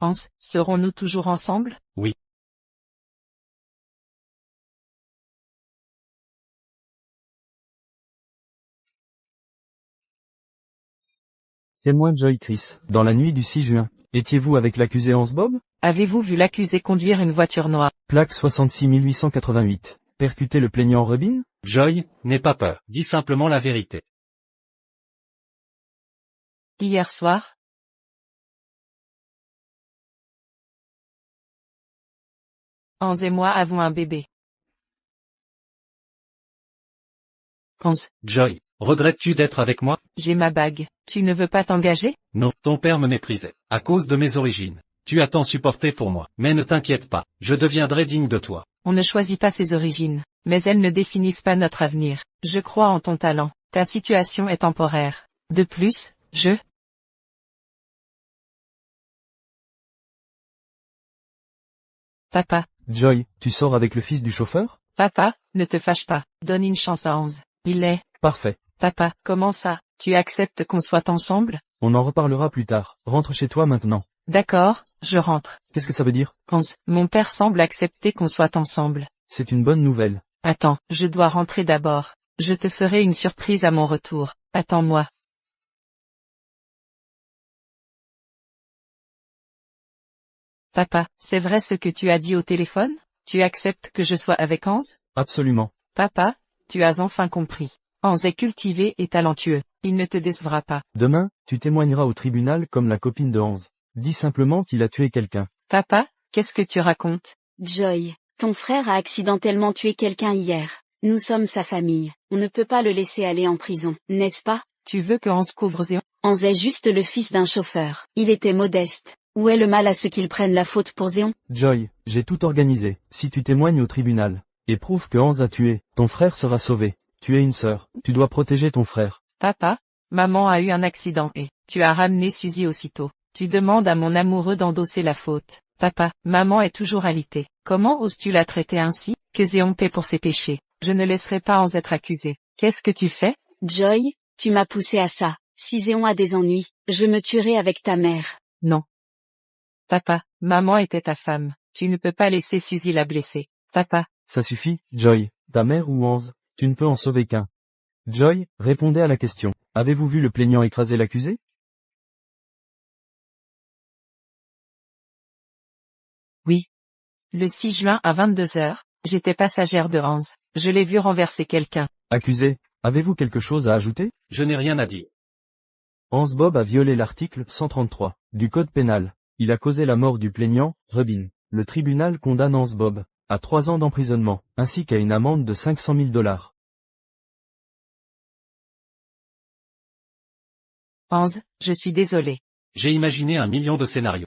Hans, serons-nous toujours ensemble? Oui. Témoin Joy Chris. Dans la nuit du 6 juin, étiez-vous avec l'accusé Hans Bob? Avez-vous vu l'accusé conduire une voiture noire? Plaque 66 888. Percuter le plaignant Robin? Joy, n'aie pas peur. Dis simplement la vérité. Hier soir? Hans et moi avons un bébé. Hans, Joy, regrettes-tu d'être avec moi? j'ai ma bague. Tu ne veux pas t'engager? Non, ton père me méprisait. À cause de mes origines. Tu as tant supporté pour moi. Mais ne t'inquiète pas, je deviendrai digne de toi. On ne choisit pas ses origines, mais elles ne définissent pas notre avenir. Je crois en ton talent. Ta situation est temporaire. De plus, Papa, Joy, tu sors avec le fils du chauffeur? papa, ne te fâche pas. Donne une chance à Hans. Il est... Parfait. Papa, comment ça? Tu acceptes qu'on soit ensemble? On en reparlera plus tard. Rentre chez toi maintenant. D'accord, je rentre. Qu'est-ce que ça veut dire? Hans, mon père semble accepter qu'on soit ensemble. C'est une bonne nouvelle. Attends, je dois rentrer d'abord. Je te ferai une surprise à mon retour. Attends-moi. Papa, c'est vrai ce que tu as dit au téléphone? Tu acceptes que je sois avec Hans? Absolument. Papa, tu as enfin compris. Hans est cultivé et talentueux. Il ne te décevra pas. Demain, tu témoigneras au tribunal comme la copine de Hans. Dis simplement qu'il a tué quelqu'un. Papa, qu'est-ce que tu racontes? Joy, ton frère a accidentellement tué quelqu'un hier. Nous sommes sa famille. On ne peut pas le laisser aller en prison, n'est-ce pas? Tu veux que Hans couvre Zéon? Hans est juste le fils d'un chauffeur. Il était modeste. Où est le mal à ce qu'il prenne la faute pour Zéon? Joy, j'ai tout organisé. Si tu témoignes au tribunal, et prouves que Hans a tué, ton frère sera sauvé. Tu es une sœur. Tu dois protéger ton frère. Papa, maman a eu un accident et tu as ramené Suzy aussitôt. Tu demandes à mon amoureux d'endosser la faute. Papa, maman est toujours alitée. Comment oses-tu la traiter ainsi? Que Zéon paie pour ses péchés. Je ne laisserai pas Hans être accusé. Qu'est-ce que tu fais? Joy, tu m'as poussé à ça. Si Zéon a des ennuis, je me tuerai avec ta mère. Non. Papa, maman était ta femme. Tu ne peux pas laisser Suzy la blesser. Papa. Ça suffit, Joy. Ta mère ou Hans, tu ne peux en sauver qu'un. Joy, répondez à la question. Avez-vous vu le plaignant écraser l'accusé? Oui. Le 6 juin à 22 heures, j'étais passagère de Hans. Je l'ai vu renverser quelqu'un. Accusé, avez-vous quelque chose à ajouter? Je n'ai rien à dire. Hans Bob a violé l'article 133 du Code pénal. Il a causé la mort du plaignant, Robin. Le tribunal condamne Hans Bob à 3 ans d'emprisonnement, ainsi qu'à une amende de $500 000. Hans, je suis désolé. J'ai imaginé 1 million de scénarios.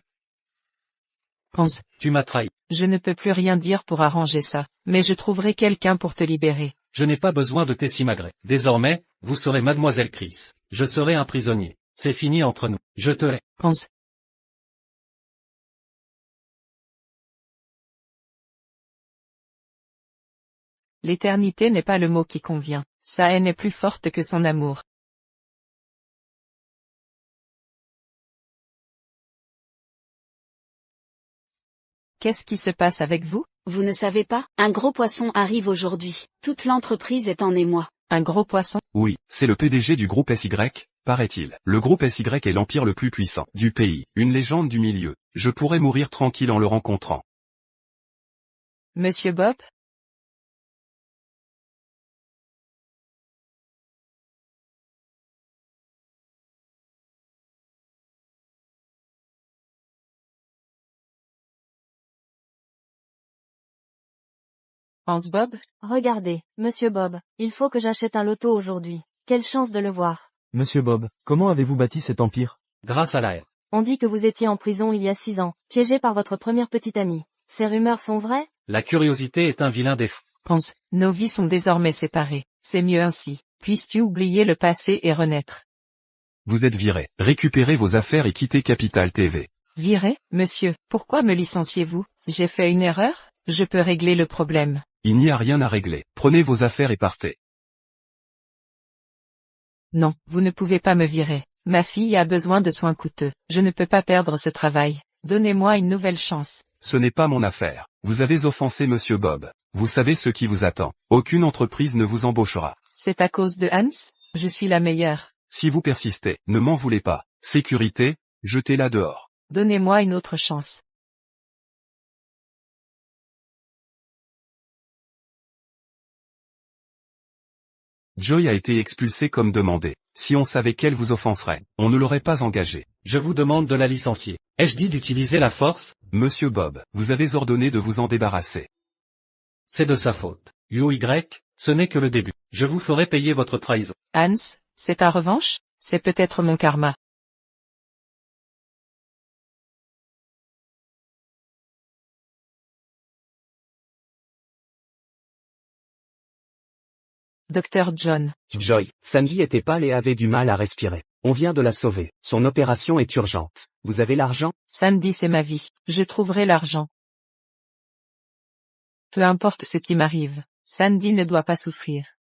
Hans, Tu m'as trahi. je ne peux plus rien dire pour arranger ça, mais je trouverai quelqu'un pour te libérer. Je n'ai pas besoin de tes simagrées. Désormais, vous serez Mademoiselle Chris. Je serai un prisonnier. C'est fini entre nous. Je te hais. Hans. L'éternité n'est pas le mot qui convient. Sa haine est plus forte que son amour. Qu'est-ce qui se passe avec vous? Vous ne savez pas? Un gros poisson arrive aujourd'hui. Toute l'entreprise est en émoi. Un gros poisson? Oui, c'est le PDG du groupe SY, paraît-il. Le groupe SY est l'empire le plus puissant du pays, une légende du milieu. Je pourrais mourir tranquille en le rencontrant. Monsieur Bob? Hans Bob? Regardez, Monsieur Bob, il faut que j'achète un loto aujourd'hui. Quelle chance de le voir. Monsieur Bob, comment avez-vous bâti cet empire? Grâce à la haine. On dit que vous étiez en prison il y a 6 ans, piégé par votre première petite amie. Ces rumeurs sont vraies? La curiosité est un vilain défaut. Hans, nos vies sont désormais séparées. C'est mieux ainsi. Puisses-tu oublier le passé et renaître? Vous êtes viré. Récupérez vos affaires et quittez Capital TV. Viré, monsieur, pourquoi me licenciez-vous? J'ai fait une erreur? Je peux régler le problème. Il n'y a rien à régler. Prenez vos affaires et partez. Non, vous ne pouvez pas me virer. Ma fille a besoin de soins coûteux. Je ne peux pas perdre ce travail. Donnez-moi une nouvelle chance. Ce n'est pas mon affaire. Vous avez offensé Monsieur Bob. Vous savez ce qui vous attend. Aucune entreprise ne vous embauchera. C'est à cause de Hans? Je suis la meilleure. Si vous persistez, ne m'en voulez pas. Sécurité, jetez-la dehors. Donnez-moi une autre chance. Joy a été expulsée comme demandé. Si on savait qu'elle vous offenserait, on ne l'aurait pas engagée. Je vous demande de la licencier. Ai-je dit d'utiliser la force? Monsieur Bob, vous avez ordonné de vous en débarrasser. C'est de sa faute. UY, ce n'est que le début. Je vous ferai payer votre trahison. Hans, c'est ta revanche? C'est peut-être mon karma. Docteur John. Joy, Sandy était pâle et avait du mal à respirer. On vient de la sauver. Son opération est urgente. Vous avez l'argent? Sandy, c'est ma vie. Je trouverai l'argent. Peu importe ce qui m'arrive, Sandy ne doit pas souffrir.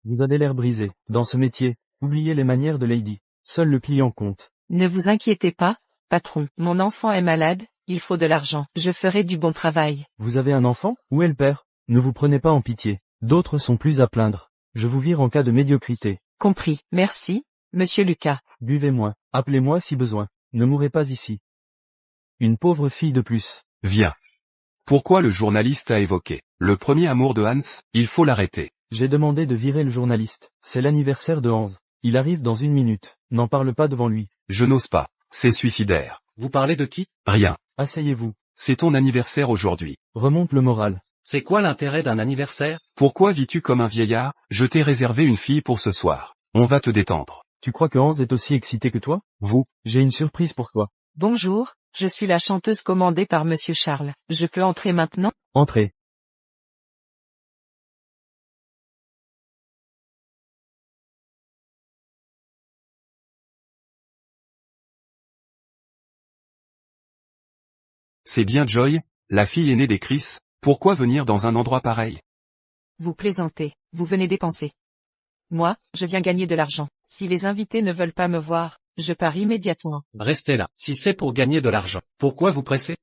Vous avez l'air brisé. Dans ce métier, oubliez les manières de Lady. Seul le client compte. Ne vous inquiétez pas, patron. Mon enfant est malade, il faut de l'argent. Je ferai du bon travail. Vous avez un enfant? Où est le père? Ne vous prenez pas en pitié. D'autres sont plus à plaindre. Je vous vire en cas de médiocrité. Compris. Merci, monsieur Lucas. Buvez moins. Appelez-moi si besoin. Ne mourrez pas ici. Une pauvre fille de plus. Viens. Pourquoi le journaliste a évoqué le premier amour de Hans? Il faut l'arrêter. J'ai demandé de virer le journaliste. C'est l'anniversaire de Hans. Il arrive dans 1 minute. N'en parle pas devant lui. Je n'ose pas. C'est suicidaire. Vous parlez de qui? Rien. Asseyez-vous. C'est ton anniversaire aujourd'hui. Remonte le moral. C'est quoi l'intérêt d'un anniversaire? Pourquoi vis-tu comme un vieillard? Je t'ai réservé une fille pour ce soir. On va te détendre. Tu crois que Hans est aussi excité que toi? Vous? J'ai une surprise pour toi. Bonjour, je suis la chanteuse commandée par monsieur Charles. Je peux entrer maintenant? Entrez. C'est bien Joy, la fille aînée des Chris. Pourquoi venir dans un endroit pareil? Vous plaisantez, vous venez dépenser. Moi, je viens gagner de l'argent. Si les invités ne veulent pas me voir, je pars immédiatement. Restez là. Si c'est pour gagner de l'argent, pourquoi vous pressez?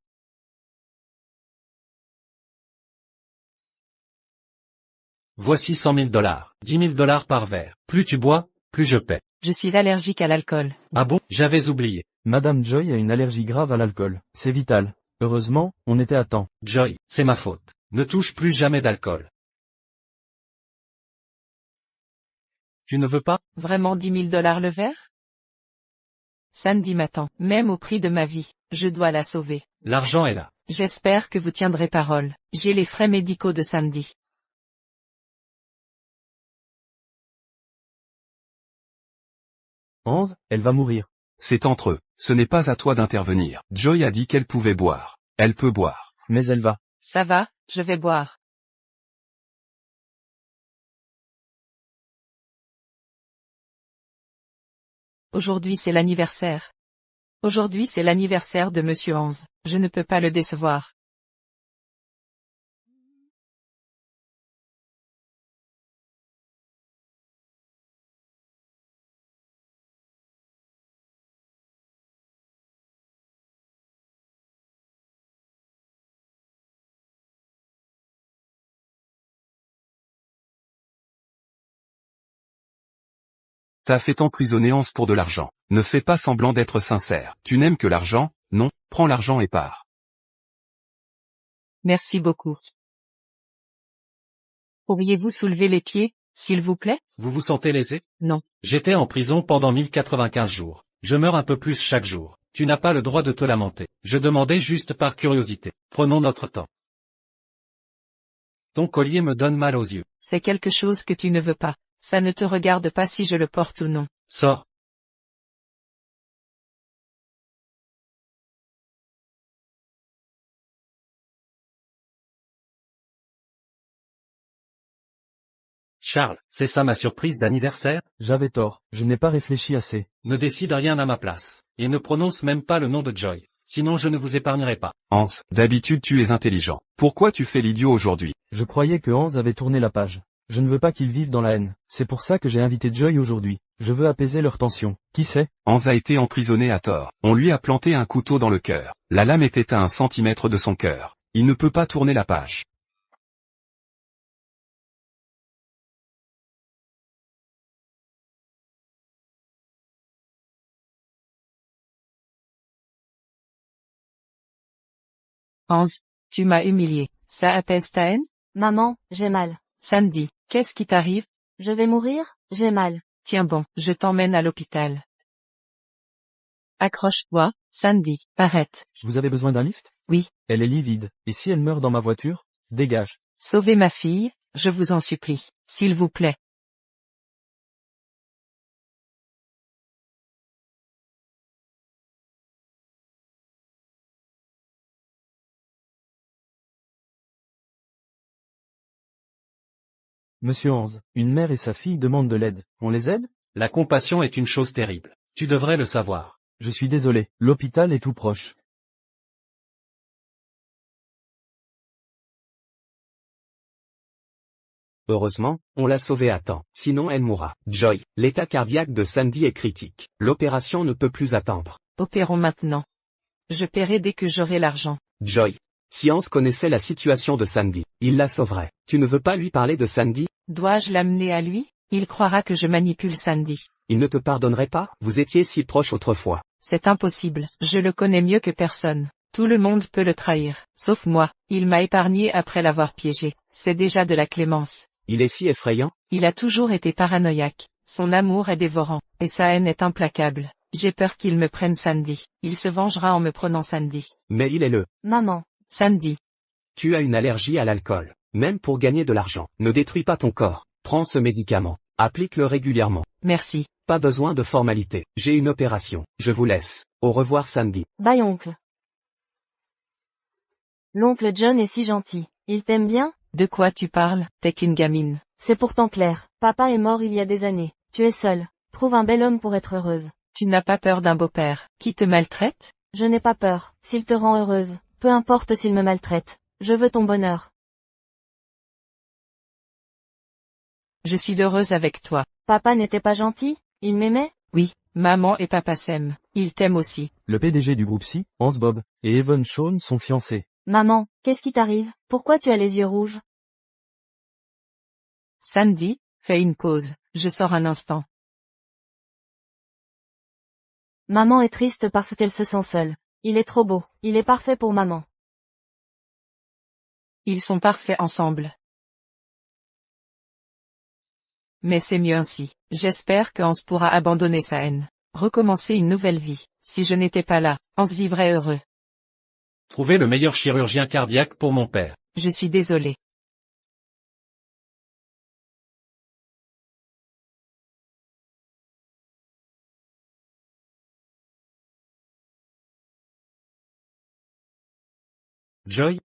Voici 100 000 $. 10 000 $ par verre. Plus tu bois, plus je paie. Je suis allergique à l'alcool. Ah bon? J'avais oublié. Madame Joy a une allergie grave à l'alcool. C'est vital. Heureusement, on était à temps. Joy, c'est ma faute. Ne touche plus jamais d'alcool. Tu ne veux pas? Vraiment 10 000 $ le verre? Sandy m'attend, même au prix de ma vie. Je dois la sauver. L'argent est là. J'espère que vous tiendrez parole. J'ai les frais médicaux de Sandy. Hans, elle va mourir. C'est entre eux. Ce n'est pas à toi d'intervenir. Joy a dit qu'elle pouvait boire. Elle peut boire. Mais elle va. Ça va, je vais boire. Aujourd'hui c'est l'anniversaire. Aujourd'hui c'est l'anniversaire de monsieur Hans. Je ne peux pas le décevoir. T'as fait emprisonner Hans pour de l'argent. Ne fais pas semblant d'être sincère. Tu n'aimes que l'argent? Non, prends l'argent et pars. Merci beaucoup. Pourriez-vous soulever les pieds, s'il vous plaît? Vous vous sentez lésé? Non. J'étais en prison pendant 1095 jours. Je meurs un peu plus chaque jour. Tu n'as pas le droit de te lamenter. Je demandais juste par curiosité. Prenons notre temps. Ton collier me donne mal aux yeux. C'est quelque chose que tu ne veux pas. Ça ne te regarde pas si je le porte ou non. Sors. Charles, c'est ça ma surprise d'anniversaire? J'avais tort. Je n'ai pas réfléchi assez. Ne décide rien à ma place. Et ne prononce même pas le nom de Joy. sinon je ne vous épargnerai pas. Hans, d'habitude tu es intelligent. Pourquoi tu fais l'idiot aujourd'hui? Je croyais que Hans avait tourné la page. Je ne veux pas qu'ils vivent dans la haine. C'est pour ça que j'ai invité Joy aujourd'hui. Je veux apaiser leur tension. Qui sait? Hans a été emprisonné à tort. On lui a planté un couteau dans le cœur. La lame était à 1 centimètre de son cœur. Il ne peut pas tourner la page. Hans, tu m'as humilié. Ça apaise ta haine? Maman, j'ai mal. Sandy, qu'est-ce qui t'arrive? Je vais mourir? J'ai mal. Tiens bon, je t'emmène à l'hôpital. Accroche-toi, Sandy, arrête. Vous avez besoin d'un lift? Oui. Elle est livide. Et si elle meurt dans ma voiture? Dégage. Sauvez ma fille, je vous en supplie, s'il vous plaît. Monsieur Hans, une mère et sa fille demandent de l'aide. On les aide? La compassion est une chose terrible. Tu devrais le savoir. Je suis désolé. L'hôpital est tout proche. Heureusement, on l'a sauvée à temps, sinon elle mourra. Joy, l'état cardiaque de Sandy est critique. L'opération ne peut plus attendre. Opérons maintenant. Je paierai dès que j'aurai l'argent. Joy, si Hans connaissait la situation de Sandy, il la sauverait. Tu ne veux pas lui parler de Sandy? Dois-je l'amener à lui? Il croira que je manipule Sandy. Il ne te pardonnerait pas? Vous étiez si proches autrefois. C'est impossible, je le connais mieux que personne. Tout le monde peut le trahir, sauf moi. Il m'a épargné après l'avoir piégé. C'est déjà de la clémence. Il est si effrayant? Il a toujours été paranoïaque. Son amour est dévorant, et sa haine est implacable. J'ai peur qu'il me prenne Sandy. Il se vengera en me prenant Sandy. Mais il est le... Maman. Sandy. Tu as une allergie à l'alcool. Même pour gagner de l'argent. Ne détruis pas ton corps. Prends ce médicament. Applique-le régulièrement. Merci. Pas besoin de formalité. J'ai une opération. Je vous laisse. Au revoir Sandy. Bye oncle. L'oncle John est si gentil. Il t'aime bien? De quoi tu parles? T'es qu'une gamine. C'est pourtant clair. Papa est mort il y a des années. Tu es seule. Trouve un bel homme pour être heureuse. Tu n'as pas peur d'un beau-père qui te maltraite? Je n'ai pas peur, s'il te rend heureuse. Peu importe s'il me maltraite. Je veux ton bonheur. Je suis heureuse avec toi. Papa n'était pas gentil? Il m'aimait? Oui, maman et papa s'aiment. Ils t'aiment aussi. Le PDG du groupe C, Hans Bob, et Evan Shawn sont fiancés. Maman, qu'est-ce qui t'arrive? Pourquoi tu as les yeux rouges? Sandy, fais une pause. Je sors un instant. Maman est triste parce qu'elle se sent seule. Il est trop beau. Il est parfait pour maman. Ils sont parfaits ensemble. Mais c'est mieux ainsi. J'espère que Hans pourra abandonner sa haine. Recommencer une nouvelle vie. Si je n'étais pas là, Hans vivrait heureux. Trouvez le meilleur chirurgien cardiaque pour mon père. Je suis désolé. Joy?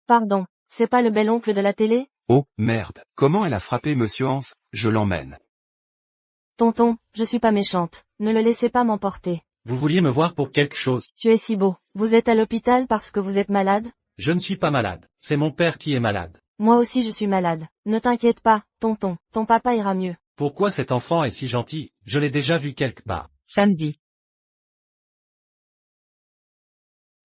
Pardon, c'est pas le bel oncle de la télé? Oh, merde. Comment elle a frappé monsieur Hans? Je l'emmène. Tonton, je suis pas méchante. Ne le laissez pas m'emporter. Vous vouliez me voir pour quelque chose? Tu es si beau. Vous êtes à l'hôpital parce que vous êtes malade? Je ne suis pas malade. C'est mon père qui est malade. Moi aussi je suis malade. Ne t'inquiète pas, tonton. Ton papa ira mieux. Pourquoi cet enfant est si gentil? Je l'ai déjà vu quelque part. Sandy.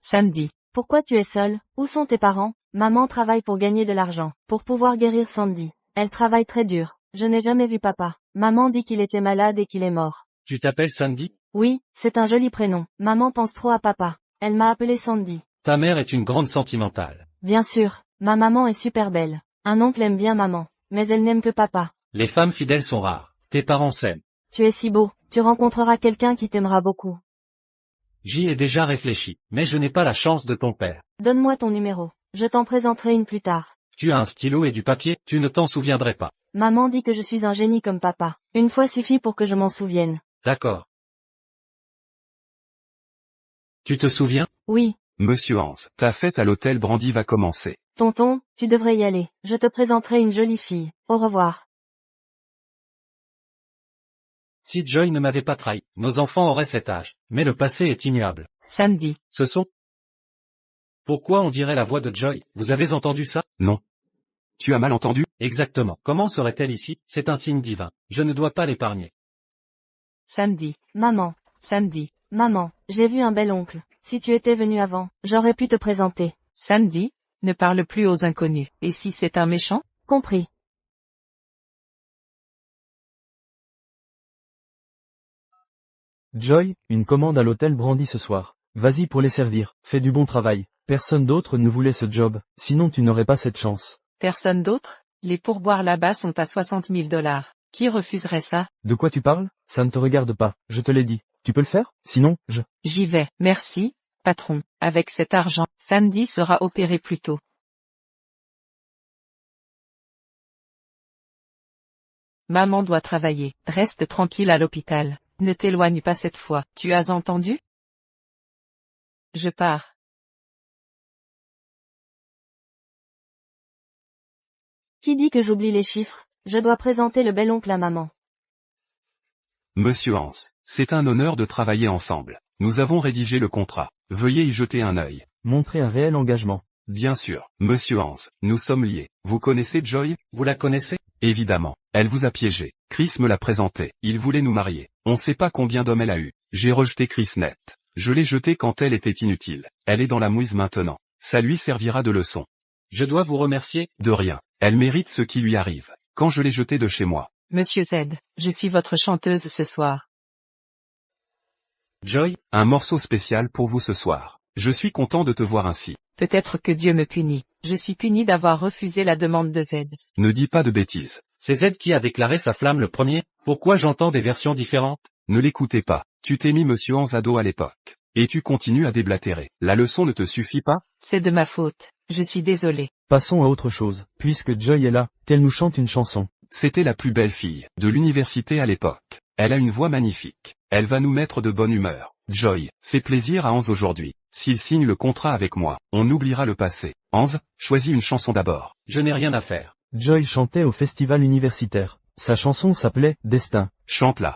Sandy. Pourquoi tu es seule? Où sont tes parents? Maman travaille pour gagner de l'argent, pour pouvoir guérir Sandy. Elle travaille très dur. Je n'ai jamais vu papa. Maman dit qu'il était malade et qu'il est mort. Tu t'appelles Sandy? Oui, c'est un joli prénom. Maman pense trop à papa. Elle m'a appelé Sandy. Ta mère est une grande sentimentale. Bien sûr, ma maman est super belle. Un oncle aime bien maman, mais elle n'aime que papa. Les femmes fidèles sont rares. Tes parents s'aiment. Tu es si beau, tu rencontreras quelqu'un qui t'aimera beaucoup. J'y ai déjà réfléchi, mais je n'ai pas la chance de ton père. Donne-moi ton numéro. Je t'en présenterai une plus tard. Tu as un stylo et du papier, tu ne t'en souviendrais pas. Maman dit que je suis un génie comme papa. Une fois suffit pour que je m'en souvienne. D'accord. Tu te souviens? Oui. Monsieur Hans, ta fête à l'hôtel Brandy va commencer. Tonton, tu devrais y aller. Je te présenterai une jolie fille. Au revoir. Si Joy ne m'avait pas trahi, nos enfants auraient cet âge. Mais le passé est ignoble. Sandy. Ce sont... Pourquoi on dirait la voix de Joy? Vous avez entendu ça? Non. Tu as mal entendu? Exactement. Comment serait-elle ici? C'est un signe divin. Je ne dois pas l'épargner. Sandy. Maman. Sandy. Maman, j'ai vu un bel oncle. Si tu étais venu avant, j'aurais pu te présenter. Sandy, ne parle plus aux inconnus. Et si c'est un méchant? Compris. Joy, une commande à l'hôtel Brandy ce soir. Vas-y pour les servir, fais du bon travail. Personne d'autre ne voulait ce job, sinon tu n'aurais pas cette chance. Personne d'autre? Les pourboires là-bas sont à 60 000 $. Qui refuserait ça? De quoi tu parles? Ça ne te regarde pas, je te l'ai dit. Tu peux le faire? Sinon, J'y vais. Merci, patron. Avec cet argent, Sandy sera opérée plus tôt. Maman doit travailler. Reste tranquille à l'hôpital. Ne t'éloigne pas cette fois. Tu as entendu? Je pars. Qui dit que j'oublie les chiffres? Je dois présenter le bel oncle à maman. Monsieur Hans, c'est un honneur de travailler ensemble. Nous avons rédigé le contrat. Veuillez y jeter un œil. montrer un réel engagement. Bien sûr, Monsieur Hans, nous sommes liés. Vous connaissez Joy? Vous la connaissez? Évidemment. Elle vous a piégé. Chris me l'a présenté. Il voulait nous marier. On sait pas combien d'hommes elle a eu. J'ai rejeté Chris net. Je l'ai jetée quand elle était inutile. Elle est dans la mouise maintenant. Ça lui servira de leçon. Je dois vous remercier. De rien. Elle mérite ce qui lui arrive. Quand je l'ai jetée de chez moi. Monsieur Z, je suis votre chanteuse ce soir. Joy, Un morceau spécial pour vous ce soir. Je suis content de te voir ainsi. Peut-être que Dieu me punit. Je suis puni d'avoir refusé la demande de Z. Ne dis pas de bêtises. c'est Z qui a déclaré sa flamme le premier. Pourquoi j'entends des versions différentes? Ne l'écoutez pas. Tu t'es mis Monsieur Hans à dos à l'époque. Et tu continues à déblatérer. La leçon ne te suffit pas? C'est de ma faute. Je suis désolé. Passons à autre chose. Puisque Joy est là, qu'elle nous chante une chanson. C'était la plus belle fille de l'université à l'époque. Elle a une voix magnifique. Elle va nous mettre de bonne humeur. Joy, fais plaisir à Hans aujourd'hui. S'il signe le contrat avec moi, on oubliera le passé. Hans, choisis une chanson d'abord. Je n'ai rien à faire. Joy chantait au festival universitaire. Sa chanson s'appelait Destin. Chante-la.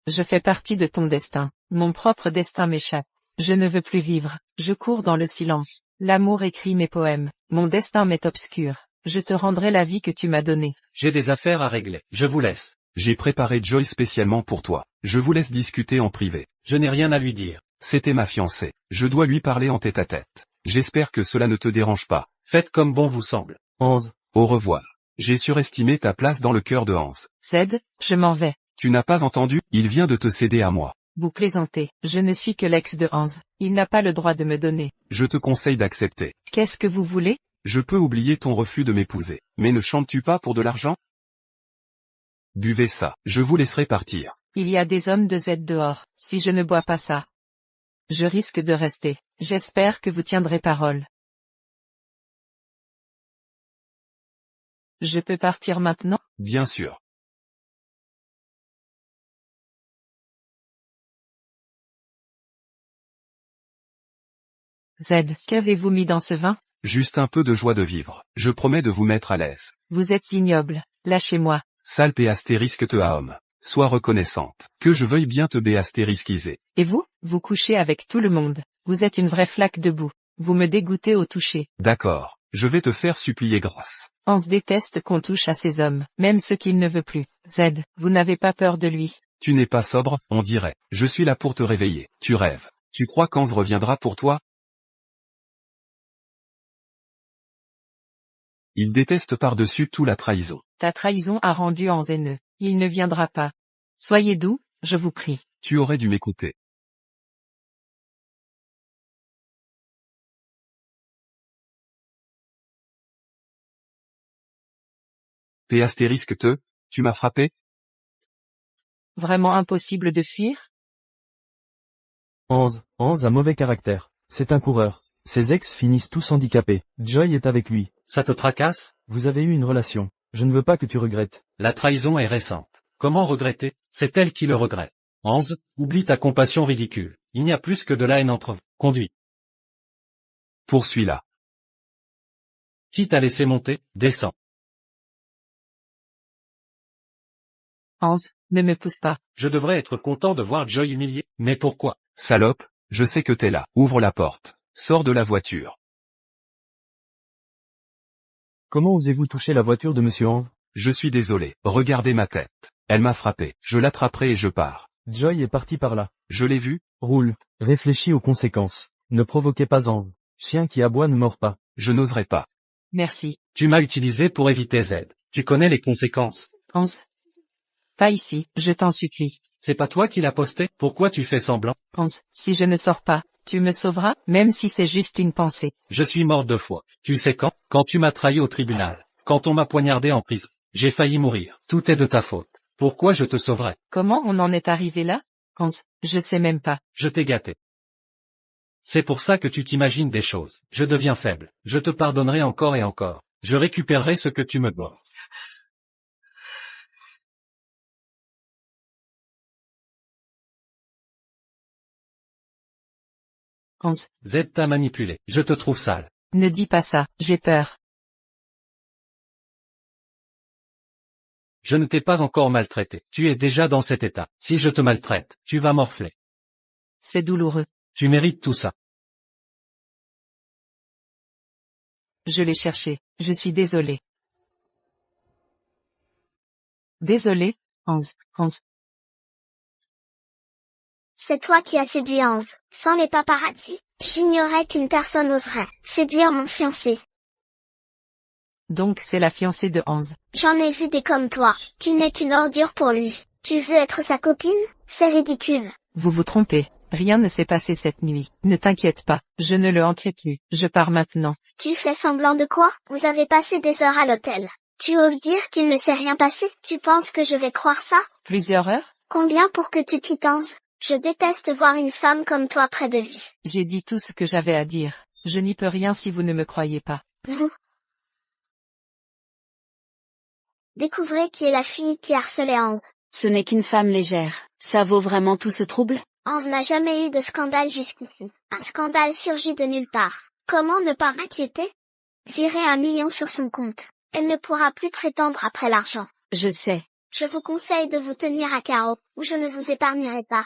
Je fais partie de ton destin. Mon propre destin m'échappe. Je ne veux plus vivre. Je cours dans le silence. L'amour écrit mes poèmes. Mon destin m'est obscur. Je te rendrai la vie que tu m'as donnée. J'ai des affaires à régler. Je vous laisse. J'ai préparé Joy spécialement pour toi. Je vous laisse discuter en privé. Je n'ai rien à lui dire. C'était ma fiancée. Je dois lui parler en tête-à-tête. J'espère que cela ne te dérange pas. Faites comme bon vous semble. Hans, Au revoir. J'ai surestimé ta place dans le cœur de Hans. Z, je m'en vais. Tu n'as pas entendu? Il vient de te céder à moi. Vous plaisantez. Je ne suis que l'ex de Hans. Il n'a pas le droit de me donner. Je te conseille d'accepter. Qu'est-ce que vous voulez? Je peux oublier ton refus de m'épouser. Mais ne chantes-tu pas pour de l'argent? Buvez ça. Je vous laisserai partir. Il y a des hommes de Z dehors. Si je ne bois pas ça, je risque de rester. J'espère que vous tiendrez parole. Je peux partir maintenant? Bien sûr. Z, qu'avez-vous mis dans ce vin? Juste un peu de joie de vivre. Je promets de vous mettre à l'aise. Vous êtes ignoble. Lâchez-moi. Salpe et astérisque te a homme. Sois reconnaissante. Que je veuille bien te béastérisquiser. Et vous? Vous couchez avec tout le monde. Vous êtes une vraie flaque de boue. Vous me dégoûtez au toucher. D'accord. Je vais te faire supplier grâce. Hans déteste qu'on touche à ces hommes, même ceux qu'il ne veut plus. Z, vous n'avez pas peur de lui. Tu n'es pas sobre, on dirait. Je suis là pour te réveiller. Tu rêves. Tu crois qu'Hans reviendra pour toi? Il déteste par-dessus tout la trahison. Ta trahison a rendu Hans haineux. Il ne viendra pas. Soyez doux, je vous prie. Tu aurais dû m'écouter. P astérisque te, tu m'as frappé? Vraiment impossible de fuir? Hans a mauvais caractère. C'est un coureur. Ses ex finissent tous handicapés. Joy est avec lui. Ça te tracasse? Vous avez eu une relation. Je ne veux pas que tu regrettes. La trahison est récente. Comment regretter? C'est elle qui le regrette. Hans, oublie ta compassion ridicule. Il n'y a plus que de la haine entre vous. Conduis. Poursuis-la. Quitte à laisser monter, descends. Hans, Ne me pousse pas. Je devrais être content de voir Joy humiliée. Mais pourquoi? Salope, je sais que t'es là. Ouvre la porte. Sors de la voiture. Comment osez-vous toucher la voiture de Monsieur Hans? Je suis désolé. Regardez ma tête. Elle m'a frappé. Je l'attraperai et je pars. Joy est parti par là. Je l'ai vu? Roule. Réfléchis aux conséquences. Ne provoquez pas Hans. Chien qui aboie ne mord pas. Je n'oserais pas. Merci. Tu m'as utilisé pour éviter Z. Tu connais les conséquences. Hans. Pas ici, je t'en supplie. C'est pas toi qui l'as posté? Pourquoi tu fais semblant? Hans, si je ne sors pas, tu me sauveras, même si c'est juste une pensée. Je suis mort 2 fois. Tu sais quand? Quand tu m'as trahi au tribunal. Quand on m'a poignardé en prison. J'ai failli mourir. Tout est de ta faute. Pourquoi je te sauverais? Comment on en est arrivé là? Hans, je sais même pas. Je t'ai gâté. C'est pour ça que tu t'imagines des choses. Je deviens faible. Je te pardonnerai encore et encore. Je récupérerai ce que tu me dois. Hans, Z t'a manipulé. Je te trouve sale. ne dis pas ça, j'ai peur. Je ne t'ai pas encore maltraité. Tu es déjà dans cet état. Si je te maltraite, tu vas morfler. C'est douloureux. Tu mérites tout ça. Je l'ai cherché. Je suis désolé. Désolé, Hans. Hans. C'est toi qui as séduit Hans. Sans les paparazzi, j'ignorais qu'une personne oserait séduire mon fiancé. Donc c'est la fiancée de Hans. J'en ai vu des comme toi. Tu n'es qu'une ordure pour lui. Tu veux être sa copine? C'est ridicule. Vous vous trompez. Rien ne s'est passé cette nuit. Ne t'inquiète pas. Je ne le hanterai plus. Je pars maintenant. Tu fais semblant de quoi? Vous avez passé des heures à l'hôtel. Tu oses dire qu'il ne s'est rien passé? Tu penses que je vais croire ça? Plusieurs heures? Combien pour que tu quittes Hans? Je déteste voir une femme comme toi près de lui. J'ai dit tout ce que j'avais à dire. Je n'y peux rien si vous ne me croyez pas. Vous découvrez qui est la fille qui harcelait Hans. Ce n'est qu'une femme légère. Ça vaut vraiment tout ce trouble? Hans n'a jamais eu de scandale jusqu'ici. Un scandale surgit de nulle part. Comment ne pas m'inquiéter? Virer 1 million sur son compte. Elle ne pourra plus prétendre après l'argent. Je sais. Je vous conseille de vous tenir à carreau, ou je ne vous épargnerai pas.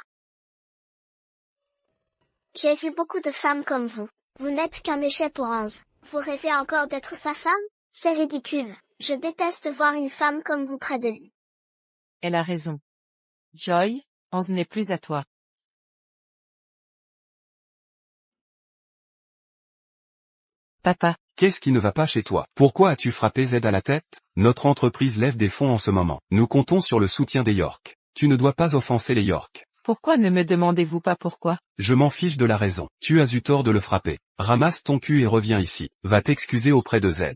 J'ai vu beaucoup de femmes comme vous. Vous n'êtes qu'un déchet pour Hans. Vous rêvez encore d'être sa femme? C'est ridicule. Je déteste voir une femme comme vous près de lui. Elle a raison. Joy, Hans n'est plus à toi. Papa. Qu'est-ce qui ne va pas chez toi? Pourquoi as-tu frappé Z à la tête? Notre entreprise lève des fonds en ce moment. Nous comptons sur le soutien des York. Tu ne dois pas offenser les York. Pourquoi ne me demandez-vous pas pourquoi? Je m'en fiche de la raison. Tu as eu tort de le frapper. Ramasse ton cul et reviens ici. Va t'excuser auprès de Z.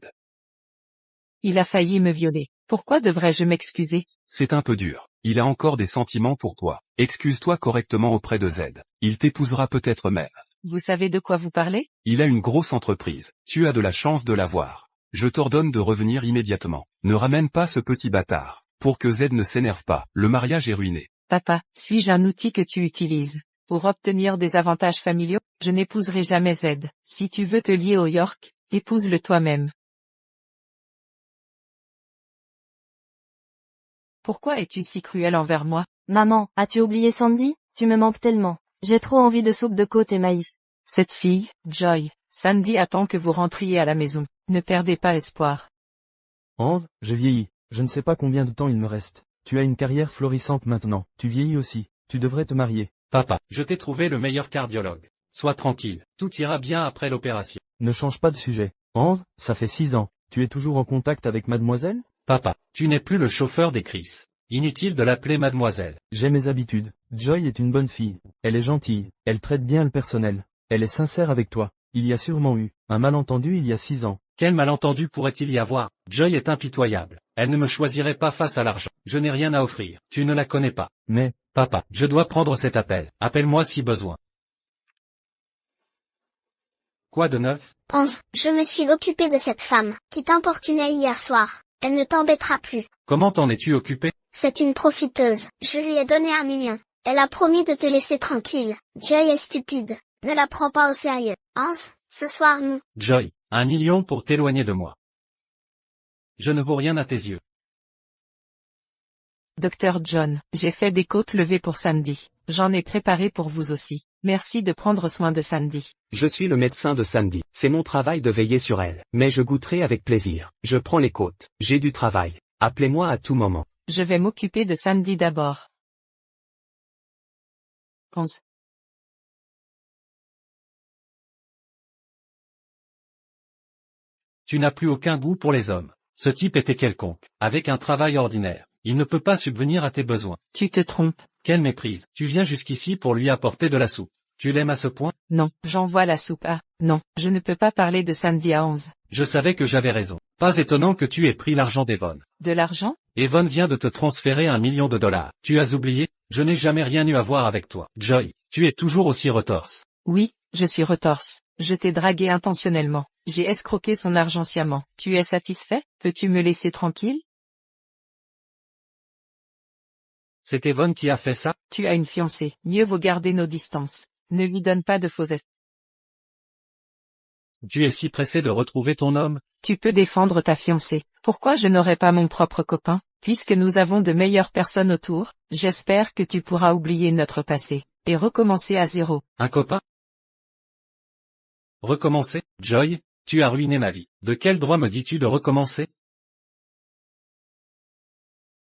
Il a failli me violer. Pourquoi devrais-je m'excuser? C'est un peu dur. Il a encore des sentiments pour toi. Excuse-toi correctement auprès de Z. Il t'épousera peut-être même. Vous savez de quoi vous parlez? Il a une grosse entreprise. Tu as de la chance de l'avoir. Je t'ordonne de revenir immédiatement. Ne ramène pas ce petit bâtard. Pour que Z ne s'énerve pas. Le mariage est ruiné. Papa, suis-je un outil que tu utilises? Pour obtenir des avantages familiaux, je n'épouserai jamais Z. Si tu veux te lier au York, épouse-le toi-même. Pourquoi es-tu si cruel envers moi? Maman, as-tu oublié Sandy? Tu me manques tellement. J'ai trop envie de soupe de côte et maïs. Cette fille, Joy, Sandy attend que vous rentriez à la maison. Ne perdez pas espoir. Hans, je vieillis. Je ne sais pas combien de temps il me reste. Tu as une carrière florissante maintenant. Tu vieillis aussi. Tu devrais te marier. Papa, je t'ai trouvé le meilleur cardiologue. Sois tranquille. Tout ira bien après l'opération. Ne change pas de sujet. Hans, ça fait 6 ans. Tu es toujours en contact avec mademoiselle? Papa, tu n'es plus le chauffeur des Chris. Inutile de l'appeler mademoiselle. J'ai mes habitudes. Joy est une bonne fille. Elle est gentille. Elle traite bien le personnel. Elle est sincère avec toi. Il y a sûrement eu un malentendu il y a 6 ans. Quel malentendu pourrait-il y avoir? Joy est impitoyable. Elle ne me choisirait pas face à l'argent. Je n'ai rien à offrir. Tu ne la connais pas. Mais, Papa, je dois prendre cet appel. Appelle-moi si besoin. Quoi de neuf? Hans, je me suis occupé de cette femme, qui t'importunait hier soir. Elle ne t'embêtera plus. Comment t'en es-tu occupé? C'est une profiteuse. Je lui ai donné 1 million. Elle a promis de te laisser tranquille. Joy est stupide. Ne la prends pas au sérieux. Hans, ce soir nous... Joy, 1 million pour t'éloigner de moi. Je ne vaux rien à tes yeux. Dr John, j'ai fait des côtes levées pour Sandy. J'en ai préparé pour vous aussi. Merci de prendre soin de Sandy. Je suis le médecin de Sandy. C'est mon travail de veiller sur elle. Mais je goûterai avec plaisir. Je prends les côtes. J'ai du travail. Appelez-moi à tout moment. Je vais m'occuper de Sandy d'abord. 11. Tu n'as plus aucun goût pour les hommes. Ce type était quelconque, avec un travail ordinaire. Il ne peut pas subvenir à tes besoins. Tu te trompes. Quelle méprise. Tu viens jusqu'ici pour lui apporter de la soupe. Tu l'aimes à ce point? Non, j'envoie la soupe à... Non, je ne peux pas parler de Sandy à 11. Je savais que j'avais raison. Pas étonnant que tu aies pris l'argent d'Evon. De l'argent? Evon vient de te transférer $1 million. Tu as oublié? Je n'ai jamais rien eu à voir avec toi. Joy, tu es toujours aussi retorse. Oui, je suis retorse. Je t'ai dragué intentionnellement. J'ai escroqué son argent sciemment. Tu es satisfait? Peux-tu me laisser tranquille? C'est Evon qui a fait ça? Tu as une fiancée. Mieux vaut garder nos distances. Ne lui donne pas de faux espoirs. Tu es si pressé de retrouver ton homme? Tu peux défendre ta fiancée. Pourquoi je n'aurais pas mon propre copain? Puisque nous avons de meilleures personnes autour, j'espère que tu pourras oublier notre passé. Et recommencer à zéro. Un copain? Recommencer? Joy, tu as ruiné ma vie. De quel droit me dis-tu de recommencer?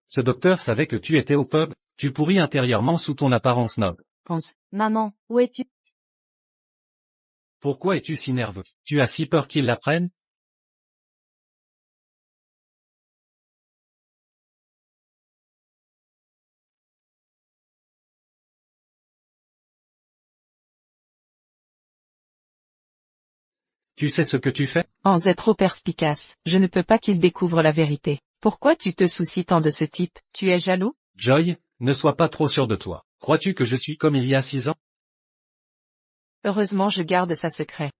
Ce docteur savait que tu étais au pub, tu pourris intérieurement sous ton apparence noble. Pense. Maman, où es-tu? Pourquoi es-tu si nerveux? Tu as si peur qu'ils l'apprennent? Tu sais ce que tu fais? Hans est trop perspicace. Je ne peux pas qu'il découvre la vérité. Pourquoi tu te soucies tant de ce type? Tu es jaloux? Joy, ne sois pas trop sûr de toi. Crois-tu que je suis comme il y a 6 ans? Heureusement je garde ça secret.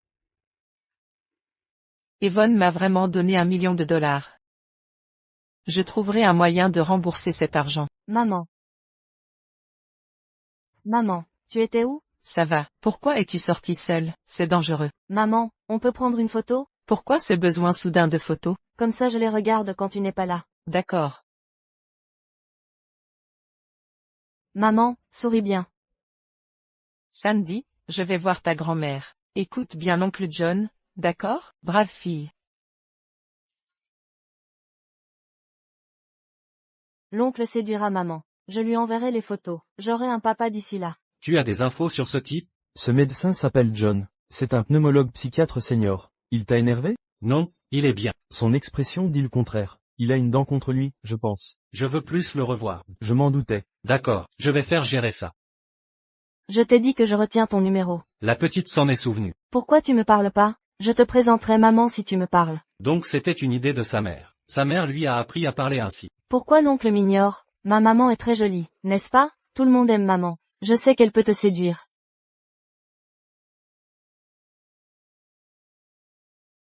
Evon m'a vraiment donné $1 million. Je trouverai un moyen de rembourser cet argent. Maman. Maman, tu étais où? Ça va. Pourquoi es-tu sorti seule? C'est dangereux. Maman, on peut prendre une photo? Pourquoi ce besoin soudain de photos? Comme ça je les regarde quand tu n'es pas là. D'accord. Maman, souris bien. Sandy, je vais voir ta grand-mère. Écoute bien l'oncle John, d'accord? Brave fille. L'oncle séduira maman. Je lui enverrai les photos. J'aurai un papa d'ici là. Tu as des infos sur ce type? Ce médecin s'appelle John. C'est un pneumologue psychiatre senior. Il t'a énervé? Non, il est bien. Son expression dit le contraire. Il a une dent contre lui, je pense. Je veux plus le revoir. Je m'en doutais. D'accord, je vais faire gérer ça. Je t'ai dit que je retiens ton numéro. La petite s'en est souvenue. Pourquoi tu me parles pas? Je te présenterai maman si tu me parles. Donc c'était une idée de sa mère. Sa mère lui a appris à parler ainsi. Pourquoi l'oncle m'ignore? Ma maman est très jolie, n'est-ce pas? Tout le monde aime maman. Je sais qu'elle peut te séduire.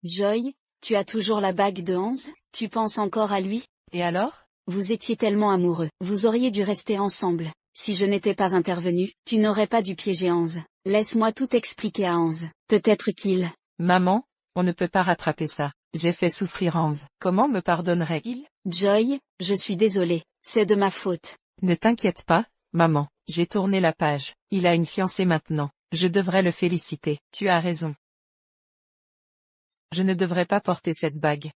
Joy, tu as toujours la bague de Hans? Tu penses encore à lui? Et alors? Vous étiez tellement amoureux. Vous auriez dû rester ensemble. Si je n'étais pas intervenu, tu n'aurais pas dû piéger Hans. Laisse-moi tout expliquer à Hans. Peut-être qu'il... Maman, on ne peut pas rattraper ça. J'ai fait souffrir Hans. Comment me pardonnerait-il? Joy, je suis désolée. C'est de ma faute. Ne t'inquiète pas, maman. J'ai tourné la page. Il a une fiancée maintenant. Je devrais le féliciter. Tu as raison. Je ne devrais pas porter cette bague.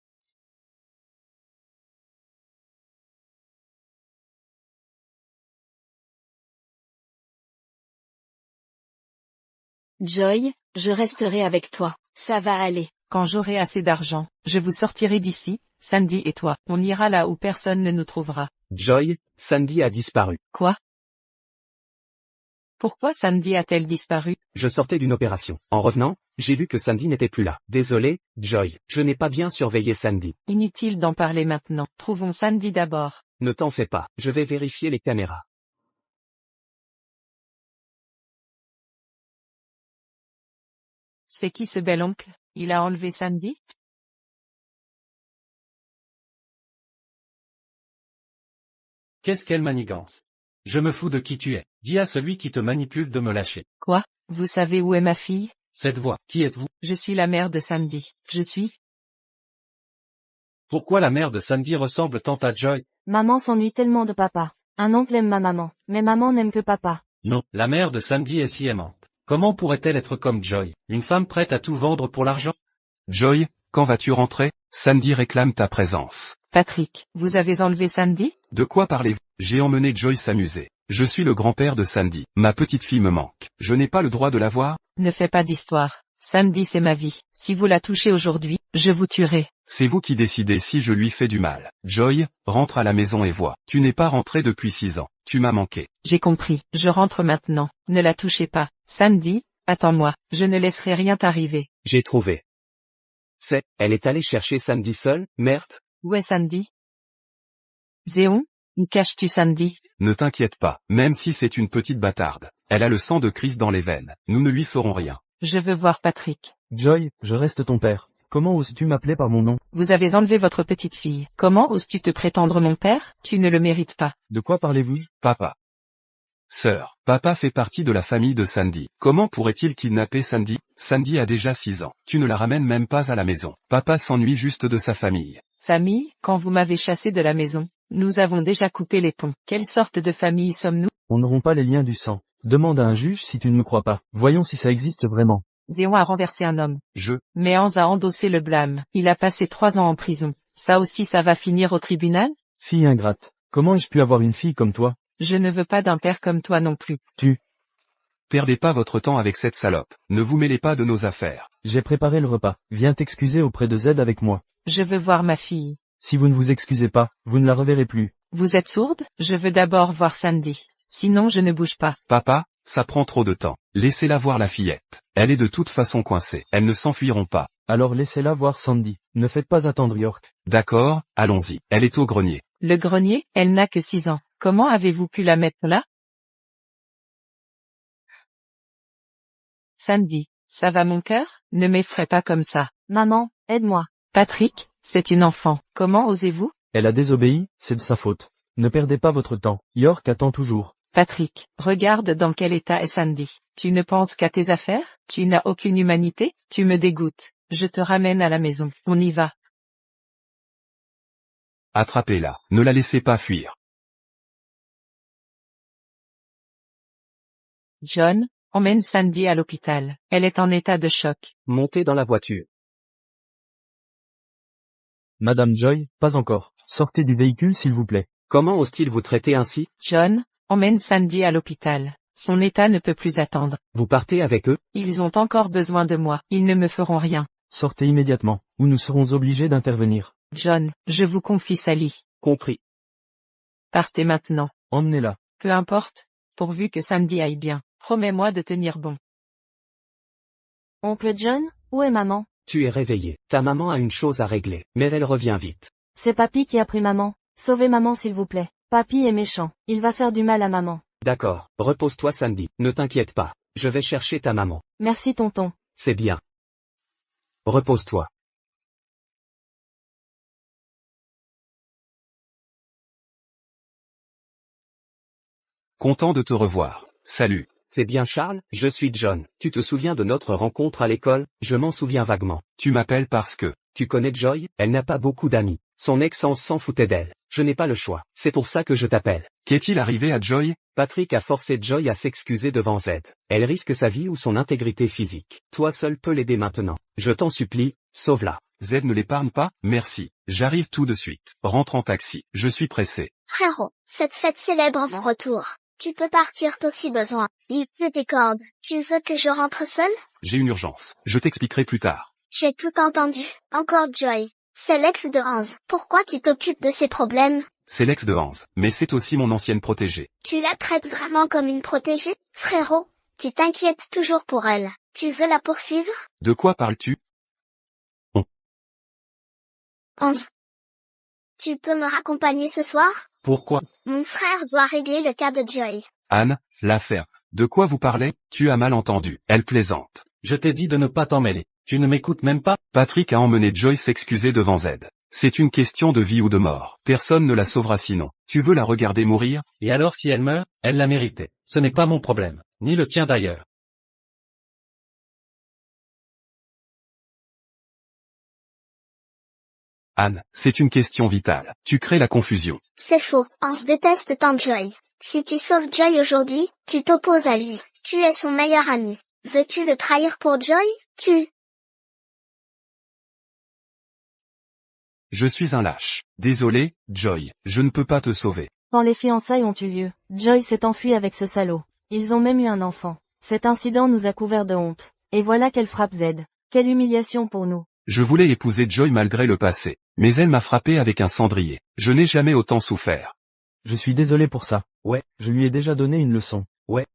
Joy, je resterai avec toi. Ça va aller. Quand j'aurai assez d'argent, je vous sortirai d'ici, Sandy et toi. On ira là où personne ne nous trouvera. Joy, Sandy a disparu. Quoi? Pourquoi Sandy a-t-elle disparu? Je sortais d'une opération. En revenant, j'ai vu que Sandy n'était plus là. Désolé, Joy, je n'ai pas bien surveillé Sandy. Inutile d'en parler maintenant. Trouvons Sandy d'abord. Ne t'en fais pas, je vais vérifier les caméras. C'est qui ce bel oncle? Il a enlevé Sandy? Qu'est-ce qu'elle manigance? Je me fous de qui tu es. Dis à celui qui te manipule de me lâcher. Quoi? Vous savez où est ma fille? Cette voix, qui êtes-vous? Je suis la mère de Sandy. Je suis... Pourquoi la mère de Sandy ressemble tant à Joy? Maman s'ennuie tellement de papa. Un oncle aime ma maman, mais maman n'aime que papa. Non, la mère de Sandy est si aimante. Comment pourrait-elle être comme Joy, une femme prête à tout vendre pour l'argent? Joy, quand vas-tu rentrer? Sandy réclame ta présence. Patrick, vous avez enlevé Sandy? De quoi parlez-vous? J'ai emmené Joy s'amuser. Je suis le grand-père de Sandy. Ma petite fille me manque. Je n'ai pas le droit de la voir? Ne fais pas d'histoire. Sandy c'est ma vie. Si vous la touchez aujourd'hui, je vous tuerai. C'est vous qui décidez si je lui fais du mal. Joy, rentre à la maison et vois. Tu n'es pas rentré depuis 6 ans. Tu m'as manqué. J'ai compris. Je rentre maintenant. Ne la touchez pas. Sandy, attends-moi. Je ne laisserai rien t'arriver. J'ai trouvé. Elle est allée chercher Sandy seule, merde. Où est Sandy? Zéon, où caches-tu Sandy? Ne t'inquiète pas, même si c'est une petite bâtarde. Elle a le sang de Chris dans les veines. Nous ne lui ferons rien. Je veux voir Patrick. Joy, je reste ton père. Comment oses-tu m'appeler par mon nom? Vous avez enlevé votre petite fille. Comment oses-tu te prétendre mon père? Tu ne le mérites pas. De quoi parlez-vous? Papa. Sœur, papa fait partie de la famille de Sandy. Comment pourrait-il kidnapper Sandy? Sandy a déjà 6 ans. Tu ne la ramènes même pas à la maison. Papa s'ennuie juste de sa famille. Famille, quand vous m'avez chassé de la maison, nous avons déjà coupé les ponts. Quelle sorte de famille sommes-nous? On n'auront pas les liens du sang. Demande à un juge si tu ne me crois pas. Voyons si ça existe vraiment. Zéon a renversé un homme. Mais Hans a endossé le blâme. Il a passé 3 ans en prison. Ça aussi ça va finir au tribunal? Fille ingrate. Comment ai-je pu avoir une fille comme toi? Je ne veux pas d'un père comme toi non plus. Perdez pas votre temps avec cette salope. Ne vous mêlez pas de nos affaires. J'ai préparé le repas. Viens t'excuser auprès de Z avec moi. Je veux voir ma fille. Si vous ne vous excusez pas, vous ne la reverrez plus. Vous êtes sourde? Je veux d'abord voir Sandy. Sinon je ne bouge pas. Papa, ça prend trop de temps. Laissez-la voir la fillette. Elle est de toute façon coincée. Elles ne s'enfuiront pas. Alors laissez-la voir Sandy. Ne faites pas attendre York. D'accord, allons-y. Elle est au grenier. Le grenier, elle n'a que 6 ans. Comment avez-vous pu la mettre là? Sandy, ça va mon cœur? Ne m'effraie pas comme ça. Maman, aide-moi. Patrick, c'est une enfant. Comment osez-vous? Elle a désobéi, c'est de sa faute. Ne perdez pas votre temps. York attend toujours. Patrick, regarde dans quel état est Sandy. Tu ne penses qu'à tes affaires? Tu n'as aucune humanité? Tu me dégoûtes. Je te ramène à la maison. On y va. Attrapez-la. Ne la laissez pas fuir. John, emmène Sandy à l'hôpital. Elle est en état de choc. Montez dans la voiture. Madame Joy, pas encore. Sortez du véhicule s'il vous plaît. Comment ose-t-il vous traiter ainsi? John, emmène Sandy à l'hôpital. Son état ne peut plus attendre. Vous partez avec eux? Ils ont encore besoin de moi. Ils ne me feront rien. Sortez immédiatement, ou nous serons obligés d'intervenir. John, je vous confie Sally. Compris. Partez maintenant. Emmenez-la. Peu importe, pourvu que Sandy aille bien. Promets-moi de tenir bon. Oncle John, où est maman? Tu es réveillé. Ta maman a une chose à régler, mais elle revient vite. C'est Papy qui a pris maman. Sauvez maman s'il vous plaît. Papy est méchant. Il va faire du mal à maman. D'accord, repose-toi Sandy. Ne t'inquiète pas. Je vais chercher ta maman. Merci tonton. C'est bien. Repose-toi. Content de te revoir. Salut. C'est bien Charles, je suis John. Tu te souviens de notre rencontre à l'école? Je m'en souviens vaguement. Tu m'appelles parce que... Tu connais Joy? Elle n'a pas beaucoup d'amis. Son ex-Hans s'en foutait d'elle. Je n'ai pas le choix. C'est pour ça que je t'appelle. Qu'est-il arrivé à Joy? Patrick a forcé Joy à s'excuser devant Z. Elle risque sa vie ou son intégrité physique. Toi seul peux l'aider maintenant. Je t'en supplie, sauve-la. Z ne l'épargne pas? Merci. J'arrive tout de suite. Rentre en taxi. Je suis pressé. Frérot, cette fête célèbre mon retour. Tu peux partir tôt si besoin. Il pleut des cordes. Tu veux que je rentre seule? J'ai une urgence. Je t'expliquerai plus tard. J'ai tout entendu. Encore Joy. C'est l'ex de Hans. Pourquoi tu t'occupes de ses problèmes? C'est l'ex de Hans, mais c'est aussi mon ancienne protégée. Tu la traites vraiment comme une protégée? Frérot, tu t'inquiètes toujours pour elle. Tu veux la poursuivre? De quoi parles-tu? Hans. Tu peux me raccompagner ce soir? Pourquoi? Mon frère doit régler le cas de Joy. Anne, l'affaire. De quoi vous parlez? Tu as mal entendu. Elle plaisante. Je t'ai dit de ne pas t'en mêler. Tu ne m'écoutes même pas? Patrick a emmené Joy s'excuser devant Z. C'est une question de vie ou de mort. Personne ne la sauvera sinon. Tu veux la regarder mourir? Et alors si elle meurt, elle l'a mérité. Ce n'est pas mon problème. Ni le tien d'ailleurs. Anne, c'est une question vitale. Tu crées la confusion. C'est faux, Hans déteste tant Joy. Si tu sauves Joy aujourd'hui, tu t'opposes à lui. Tu es son meilleur ami. Veux-tu le trahir pour Joy? Je suis un lâche. Désolé, Joy, je ne peux pas te sauver. Quand les fiançailles ont eu lieu, Joy s'est enfui avec ce salaud. Ils ont même eu un enfant. Cet incident nous a couverts de honte. Et voilà qu'elle frappe Z. Quelle humiliation pour nous. Je voulais épouser Joy malgré le passé. Mais elle m'a frappé avec un cendrier. Je n'ai jamais autant souffert. Je suis désolé pour ça. Ouais. Je lui ai déjà donné une leçon. Ouais.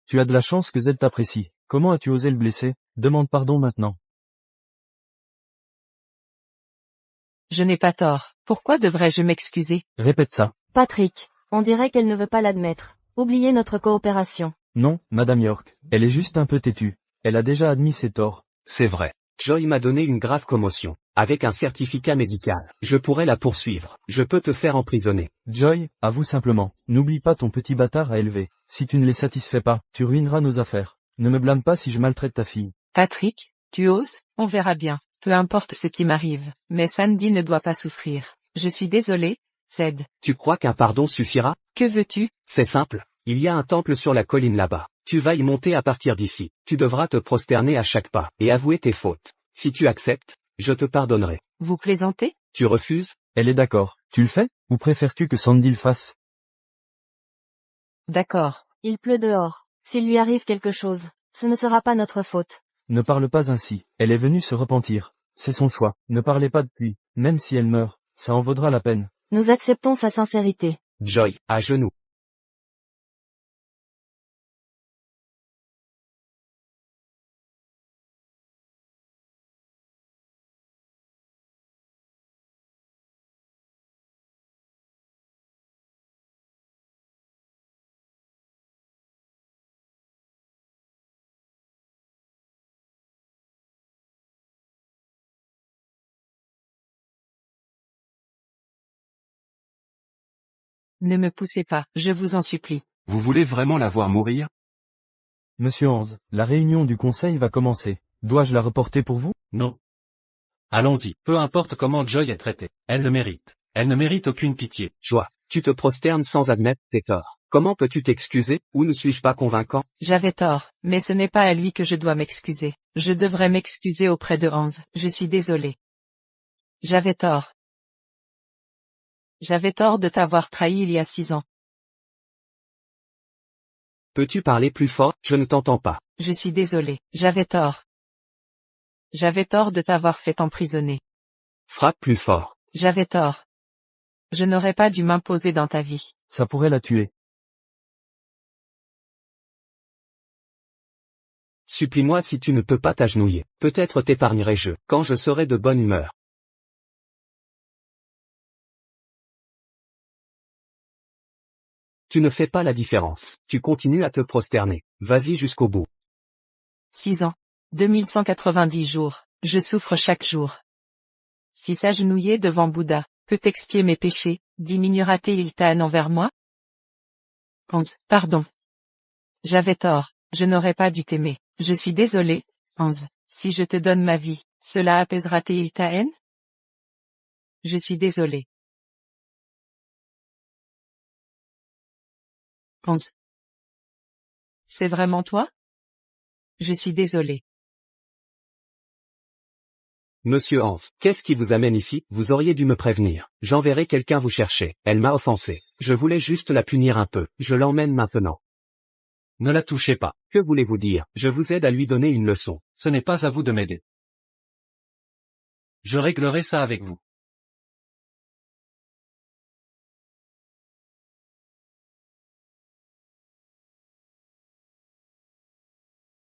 Tu as de la chance que Z t'apprécie. Comment as-tu osé le blesser? Demande pardon maintenant. Je n'ai pas tort. Pourquoi devrais-je m'excuser? Répète ça. Patrick, on dirait qu'elle ne veut pas l'admettre. Oubliez notre coopération. Non, Madame York, elle est juste un peu têtue. Elle a déjà admis ses torts. C'est vrai. Joy m'a donné une grave commotion. Avec un certificat médical, je pourrais la poursuivre. Je peux te faire emprisonner. Joy, avoue simplement. N'oublie pas ton petit bâtard à élever. Si tu ne les satisfais pas, tu ruineras nos affaires. Ne me blâme pas si je maltraite ta fille. Patrick, tu oses? On verra bien. Peu importe ce qui m'arrive. Mais Sandy ne doit pas souffrir. Je suis désolé, Z. Tu crois qu'un pardon suffira? Que veux-tu? C'est simple. Il y a un temple sur la colline là-bas. Tu vas y monter à partir d'ici. Tu devras te prosterner à chaque pas, et avouer tes fautes. Si tu acceptes, je te pardonnerai. Vous plaisantez? Tu refuses? Elle est d'accord. Tu le fais? Ou préfères-tu que Sandy le fasse? D'accord. Il pleut dehors. S'il lui arrive quelque chose, ce ne sera pas notre faute. Ne parle pas ainsi. Elle est venue se repentir. C'est son choix. Ne parlez pas de lui. Même si elle meurt, ça en vaudra la peine. Nous acceptons sa sincérité. Joy, à genoux. Ne me poussez pas, je vous en supplie. Vous voulez vraiment la voir mourir? Monsieur Hans, la réunion du conseil va commencer. Dois-je la reporter pour vous? Non. Allons-y. Peu importe comment Joy est traitée. Elle le mérite. Elle ne mérite aucune pitié. Joie, tu te prosternes sans admettre tes torts. Comment peux-tu t'excuser, ou ne suis-je pas convaincant? J'avais tort, mais ce n'est pas à lui que je dois m'excuser. Je devrais m'excuser auprès de Hans. Je suis désolé. J'avais tort. J'avais tort de t'avoir trahi il y a 6 ans. Peux-tu parler plus fort? Je ne t'entends pas. Je suis désolé. J'avais tort. J'avais tort de t'avoir fait emprisonner. Frappe plus fort. J'avais tort. Je n'aurais pas dû m'imposer dans ta vie. Ça pourrait la tuer. Supplie-moi si tu ne peux pas t'agenouiller. Peut-être t'épargnerai-je, quand je serai de bonne humeur. Tu ne fais pas la différence. Tu continues à te prosterner. Vas-y jusqu'au bout. 6 ans. 2190 jours. Je souffre chaque jour. Si s'agenouiller devant Bouddha peut expier mes péchés, diminuera-t-il ta haine envers moi? Hans, pardon. J'avais tort. Je n'aurais pas dû t'aimer. Je suis désolé, Hans. Si je te donne ma vie, cela apaisera-t-il ta haine? Je suis désolé. Hans. C'est vraiment toi? Je suis désolé. Monsieur Hans, qu'est-ce qui vous amène ici? Vous auriez dû me prévenir. J'enverrai quelqu'un vous chercher. Elle m'a offensé. Je voulais juste la punir un peu. Je l'emmène maintenant. Ne la touchez pas. Que voulez-vous dire? Je vous aide à lui donner une leçon. Ce n'est pas à vous de m'aider. Je réglerai ça avec vous.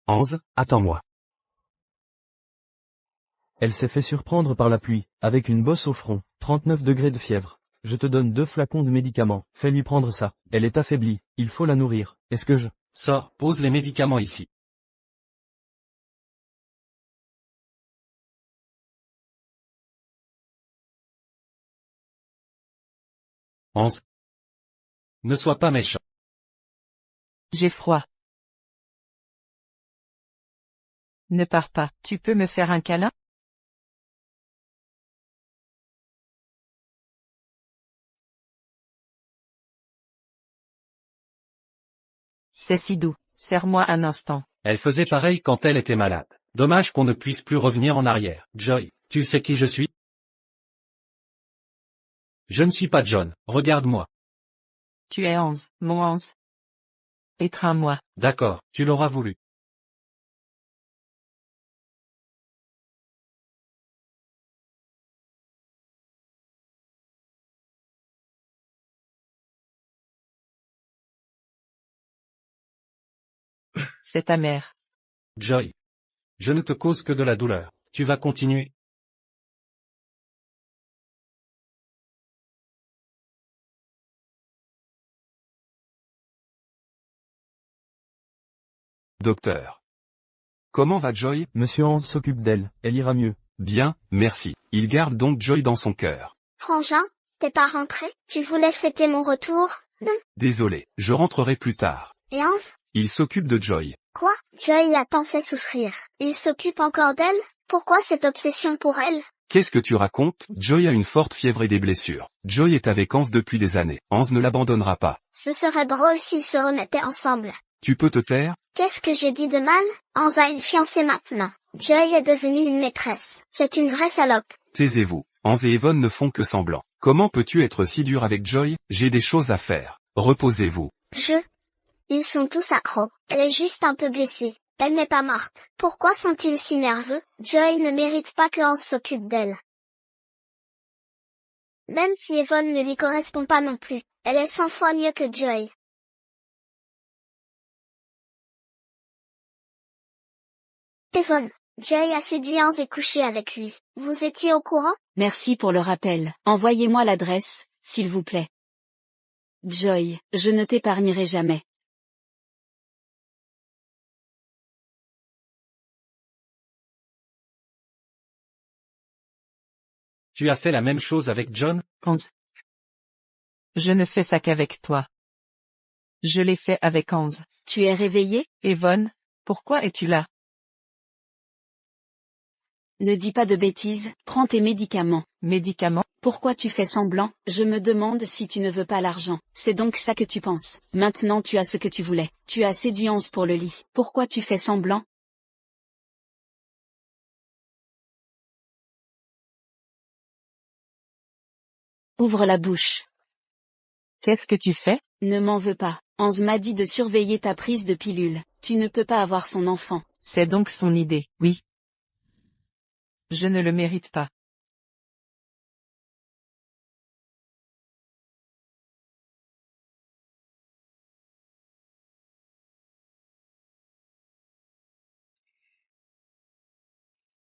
Hans, attends-moi. Elle s'est fait surprendre par la pluie, avec une bosse au front, 39 degrés de fièvre. Je te donne 2 flacons de médicaments, fais-lui prendre ça. Elle est affaiblie, il faut la nourrir. Est-ce que je... Sors, pose les médicaments ici. Hans. Ne sois pas méchant. J'ai froid. Ne pars pas. Tu peux me faire un câlin? C'est si doux. Serre-moi un instant. Elle faisait pareil quand elle était malade. Dommage qu'on ne puisse plus revenir en arrière. Joy, tu sais qui je suis? Je ne suis pas John, regarde-moi. Tu es Hans, mon Hans. Étreins-moi. D'accord, tu l'auras voulu. C'est ta mère. Joy. Je ne te cause que de la douleur. Tu vas continuer? Docteur. Comment va Joy? Monsieur Hans s'occupe d'elle, elle ira mieux. Bien, merci. Il garde donc Joy dans son cœur. Frangin, t'es pas rentré? Tu voulais fêter mon retour? Non. Désolé, je rentrerai plus tard. Et Hans? Il s'occupe de Joy. Quoi? Joy a tant fait souffrir. Il s'occupe encore d'elle? Pourquoi cette obsession pour elle? Qu'est-ce que tu racontes? Joy a une forte fièvre et des blessures. Joy est avec Hans depuis des années. Hans ne l'abandonnera pas. Ce serait drôle s'ils se remettaient ensemble. Tu peux te taire? Qu'est-ce que j'ai dit de mal? Hans a une fiancée maintenant. Joy est devenue une maîtresse. C'est une vraie salope. Taisez-vous. Hans et Yvonne ne font que semblant. Comment peux-tu être si dur avec Joy? J'ai des choses à faire. Reposez-vous. Ils sont tous accros. Elle est juste un peu blessée. Elle n'est pas morte. Pourquoi sont-ils si nerveux? Joy ne mérite pas que Hans s'occupe d'elle. Même si Yvonne ne lui correspond pas non plus, elle est 100 fois mieux que Joy. Yvonne, Joy a séduit Hans et couché avec lui. Vous étiez au courant? Merci pour le rappel. Envoyez-moi l'adresse, s'il vous plaît. Joy, je ne t'épargnerai jamais. Tu as fait la même chose avec John? Hans. Je ne fais ça qu'avec toi. Je l'ai fait avec Hans. Tu es réveillé? Yvonne, pourquoi es-tu là? Ne dis pas de bêtises, prends tes médicaments. Médicaments? Pourquoi tu fais semblant? Je me demande si tu ne veux pas l'argent. C'est donc ça que tu penses. Maintenant tu as ce que tu voulais. Tu as séduit Hans pour le lit. Pourquoi tu fais semblant? Ouvre la bouche. Qu'est-ce que tu fais? Ne m'en veux pas. Hans m'a dit de surveiller ta prise de pilule. Tu ne peux pas avoir son enfant. C'est donc son idée, oui. Je ne le mérite pas.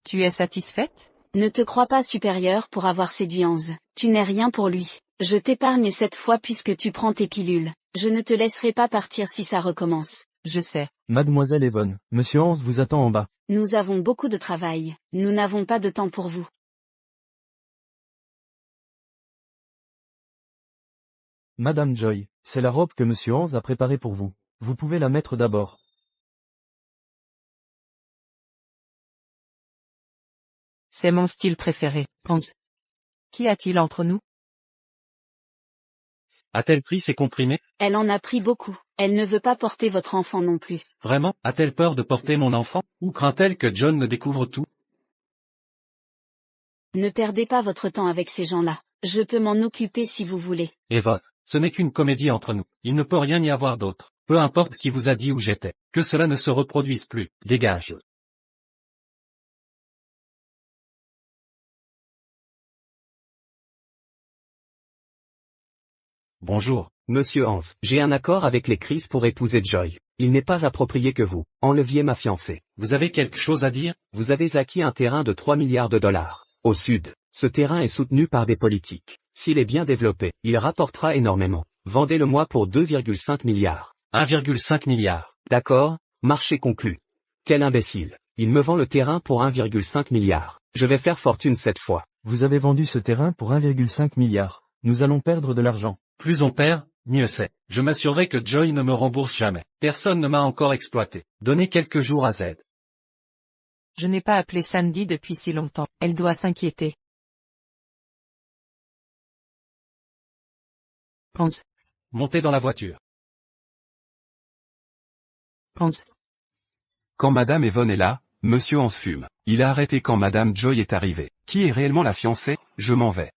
Tu es satisfaite? Ne te crois pas supérieur pour avoir séduit Hans. Tu n'es rien pour lui. Je t'épargne cette fois puisque tu prends tes pilules. Je ne te laisserai pas partir si ça recommence. Je sais. Mademoiselle Yvonne, Monsieur Hans vous attend en bas. Nous avons beaucoup de travail. Nous n'avons pas de temps pour vous. Madame Joy, c'est la robe que Monsieur Hans a préparée pour vous. Vous pouvez la mettre d'abord. C'est mon style préféré. Hans. Qu'y a-t-il entre nous? A-t-elle pris ses comprimés? Elle en a pris beaucoup. Elle ne veut pas porter votre enfant non plus. Vraiment? A-t-elle peur de porter mon enfant? Ou craint-elle que John ne découvre tout? Ne perdez pas votre temps avec ces gens-là. Je peux m'en occuper si vous voulez. Yvonne, ce n'est qu'une comédie entre nous. Il ne peut rien y avoir d'autre. Peu importe qui vous a dit où j'étais. Que cela ne se reproduise plus. Dégage. Bonjour. Monsieur Hans, j'ai un accord avec les Chris pour épouser Joy. Il n'est pas approprié que vous enleviez ma fiancée. Vous avez quelque chose à dire? Vous avez acquis un terrain de 3 milliards de dollars. Au sud, ce terrain est soutenu par des politiques. S'il est bien développé, il rapportera énormément. Vendez-le-moi pour 2,5 milliards. 1,5 milliard. D'accord, marché conclu. Quel imbécile. Il me vend le terrain pour 1,5 milliard. Je vais faire fortune cette fois. Vous avez vendu ce terrain pour 1,5 milliard. Nous allons perdre de l'argent. Plus on perd, mieux c'est. Je m'assurerai que Joy ne me rembourse jamais. Personne ne m'a encore exploité. Donnez quelques jours à Z. Je n'ai pas appelé Sandy depuis si longtemps. Elle doit s'inquiéter. Hans. Montez dans la voiture. 11. Quand Madame Yvonne est là, Monsieur Hans fume. Il a arrêté quand Madame Joy est arrivée. Qui est réellement la fiancée? Je m'en vais.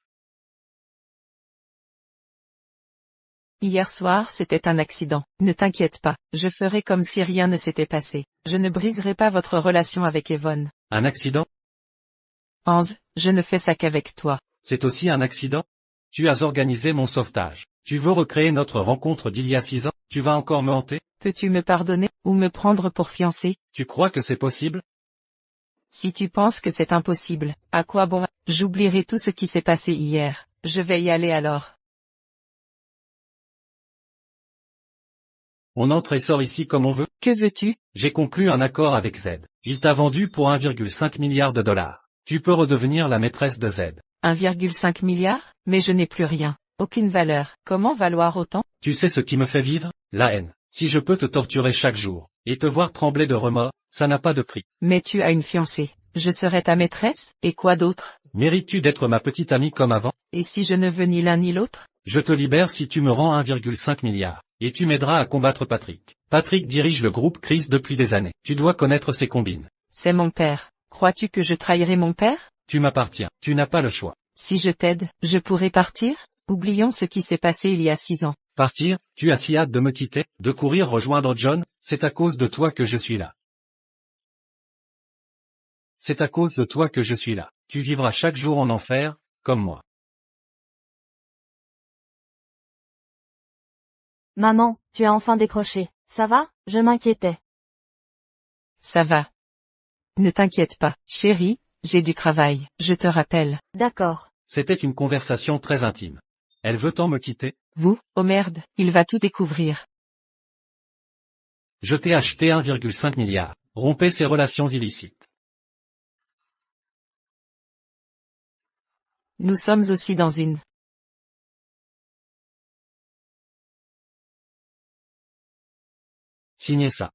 Hier soir c'était un accident. Ne t'inquiète pas, je ferai comme si rien ne s'était passé. Je ne briserai pas votre relation avec Yvonne. Un accident? 11. Je ne fais ça qu'avec toi. C'est aussi un accident? Tu as organisé mon sauvetage. Tu veux recréer notre rencontre d'il y a 6 ans? Tu vas encore me hanter? Peux-tu me pardonner, ou me prendre pour fiancé? Tu crois que c'est possible? Si tu penses que c'est impossible, à quoi bon? J'oublierai tout ce qui s'est passé hier. Je vais y aller alors. On entre et sort ici comme on veut? Que veux-tu? J'ai conclu un accord avec Z. Il t'a vendu pour 1,5 milliard de dollars. Tu peux redevenir la maîtresse de Z. 1,5 milliard? Mais je n'ai plus rien. Aucune valeur. Comment valoir autant? Tu sais ce qui me fait vivre? La haine. Si je peux te torturer chaque jour, et te voir trembler de remords, ça n'a pas de prix. Mais tu as une fiancée. Je serai ta maîtresse, et quoi d'autre? Mérites-tu d'être ma petite amie comme avant? Et si je ne veux ni l'un ni l'autre? Je te libère si tu me rends 1,5 milliard. Et tu m'aideras à combattre Patrick. Patrick dirige le groupe Chris depuis des années. Tu dois connaître ses combines. C'est mon père. Crois-tu que je trahirai mon père? Tu m'appartiens. Tu n'as pas le choix. Si je t'aide, je pourrai partir? Oublions ce qui s'est passé il y a 6 ans. Partir? Tu as si hâte de me quitter, de courir rejoindre John? C'est à cause de toi que je suis là. C'est à cause de toi que je suis là. Tu vivras chaque jour en enfer, comme moi. Maman, tu as enfin décroché. Ça va? Je m'inquiétais. Ça va. Ne t'inquiète pas, chérie, j'ai du travail, je te rappelle. D'accord. C'était une conversation très intime. Elle veut tant me quitter? Vous, oh merde, il va tout découvrir. Je t'ai acheté 1,5 milliard. Rompez ces relations illicites. Nous sommes aussi dans une. Signez ça.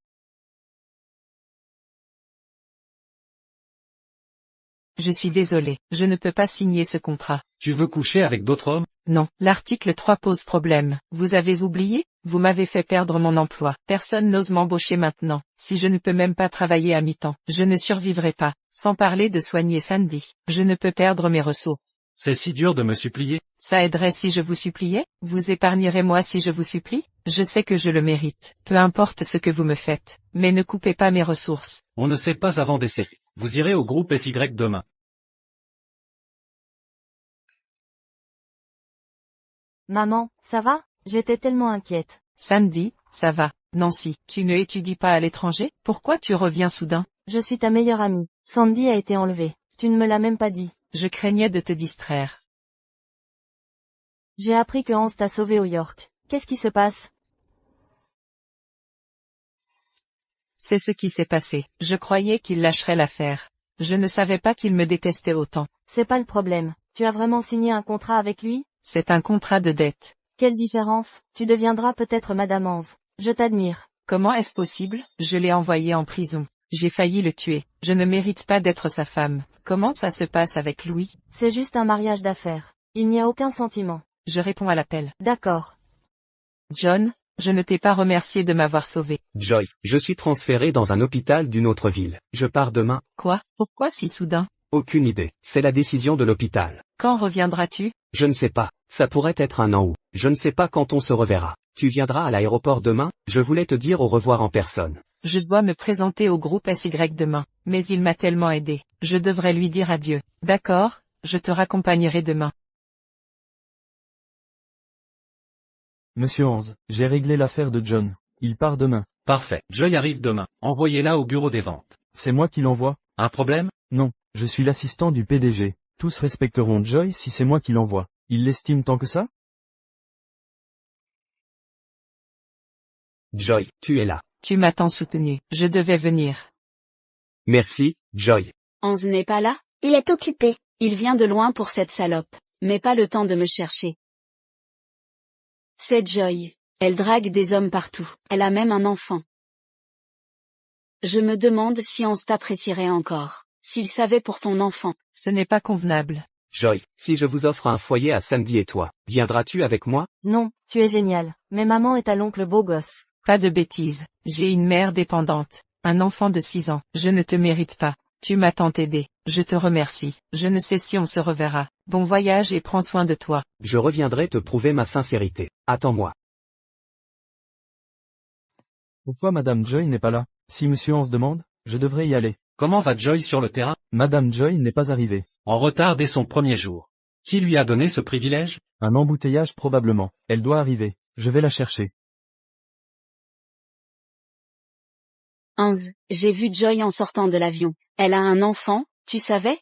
Je suis désolé, je ne peux pas signer ce contrat. Tu veux coucher avec d'autres hommes? Non, l'article 3 pose problème. Vous avez oublié? Vous m'avez fait perdre mon emploi. Personne n'ose m'embaucher maintenant. Si je ne peux même pas travailler à mi-temps, je ne survivrai pas. Sans parler de soigner Sandy. Je ne peux perdre mes ressources. C'est si dur de me supplier. Ça aiderait si je vous suppliais? Vous épargnerez moi si je vous supplie? Je sais que je le mérite. Peu importe ce que vous me faites. Mais ne coupez pas mes ressources. On ne sait pas avant d'essayer. Vous irez au groupe SY demain. Maman, ça va? J'étais tellement inquiète. Sandy, ça va. Nancy, tu ne étudies pas à l'étranger? Pourquoi tu reviens soudain? Je suis ta meilleure amie. Sandy a été enlevée. Tu ne me l'as même pas dit. Je craignais de te distraire. J'ai appris que Hans t'a sauvé au York. Qu'est-ce qui se passe? C'est ce qui s'est passé. Je croyais qu'il lâcherait l'affaire. Je ne savais pas qu'il me détestait autant. C'est pas le problème. Tu as vraiment signé un contrat avec lui? C'est un contrat de dette. Quelle différence? Tu deviendras peut-être Madame Hans. Je t'admire. Comment est-ce possible? Je l'ai envoyé en prison. J'ai failli le tuer. Je ne mérite pas d'être sa femme. Comment ça se passe avec Louis? C'est juste un mariage d'affaires. Il n'y a aucun sentiment. Je réponds à l'appel. D'accord. John, je ne t'ai pas remercié de m'avoir sauvé. Joy, je suis transféré dans un hôpital d'une autre ville. Je pars demain. Quoi? Pourquoi si soudain? Aucune idée. C'est la décision de l'hôpital. Quand reviendras-tu? Je ne sais pas. Ça pourrait être un an ou. Je ne sais pas quand on se reverra. Tu viendras à l'aéroport demain? Je voulais te dire au revoir en personne. Je dois me présenter au groupe SY demain, mais il m'a tellement aidé. Je devrais lui dire adieu. D'accord, je te raccompagnerai demain. Monsieur Hans, j'ai réglé l'affaire de John. Il part demain. Parfait. Joy arrive demain. Envoyez-la au bureau des ventes. C'est moi qui l'envoie? Un problème? Non, je suis l'assistant du PDG. Tous respecteront Joy si c'est moi qui l'envoie. Il l'estime tant que ça? Joy, tu es là. Tu m'as tant soutenu. Je devais venir. Merci, Joy. Hans n'est pas là? Il est occupé. Il vient de loin pour cette salope. Mais pas le temps de me chercher. C'est Joy. Elle drague des hommes partout. Elle a même un enfant. Je me demande si Hans t'apprécierait encore. S'il savait pour ton enfant. Ce n'est pas convenable. Joy, si je vous offre un foyer à Sandy et toi, viendras-tu avec moi? Non, tu es génial. Mais maman est à l'oncle beau gosse. Pas de bêtises, j'ai une mère dépendante, un enfant de 6 ans, je ne te mérite pas. Tu m'as tant aidé, je te remercie, je ne sais si on se reverra. Bon voyage et prends soin de toi. Je reviendrai te prouver ma sincérité. Attends-moi. Pourquoi Madame Joy n'est pas là? Si Monsieur Hans demande, je devrais y aller. Comment va Joy sur le terrain? Madame Joy n'est pas arrivée. En retard dès son premier jour. Qui lui a donné ce privilège? Un embouteillage probablement. Elle doit arriver. Je vais la chercher. Hans, j'ai vu Joy en sortant de l'avion. Elle a un enfant, tu savais?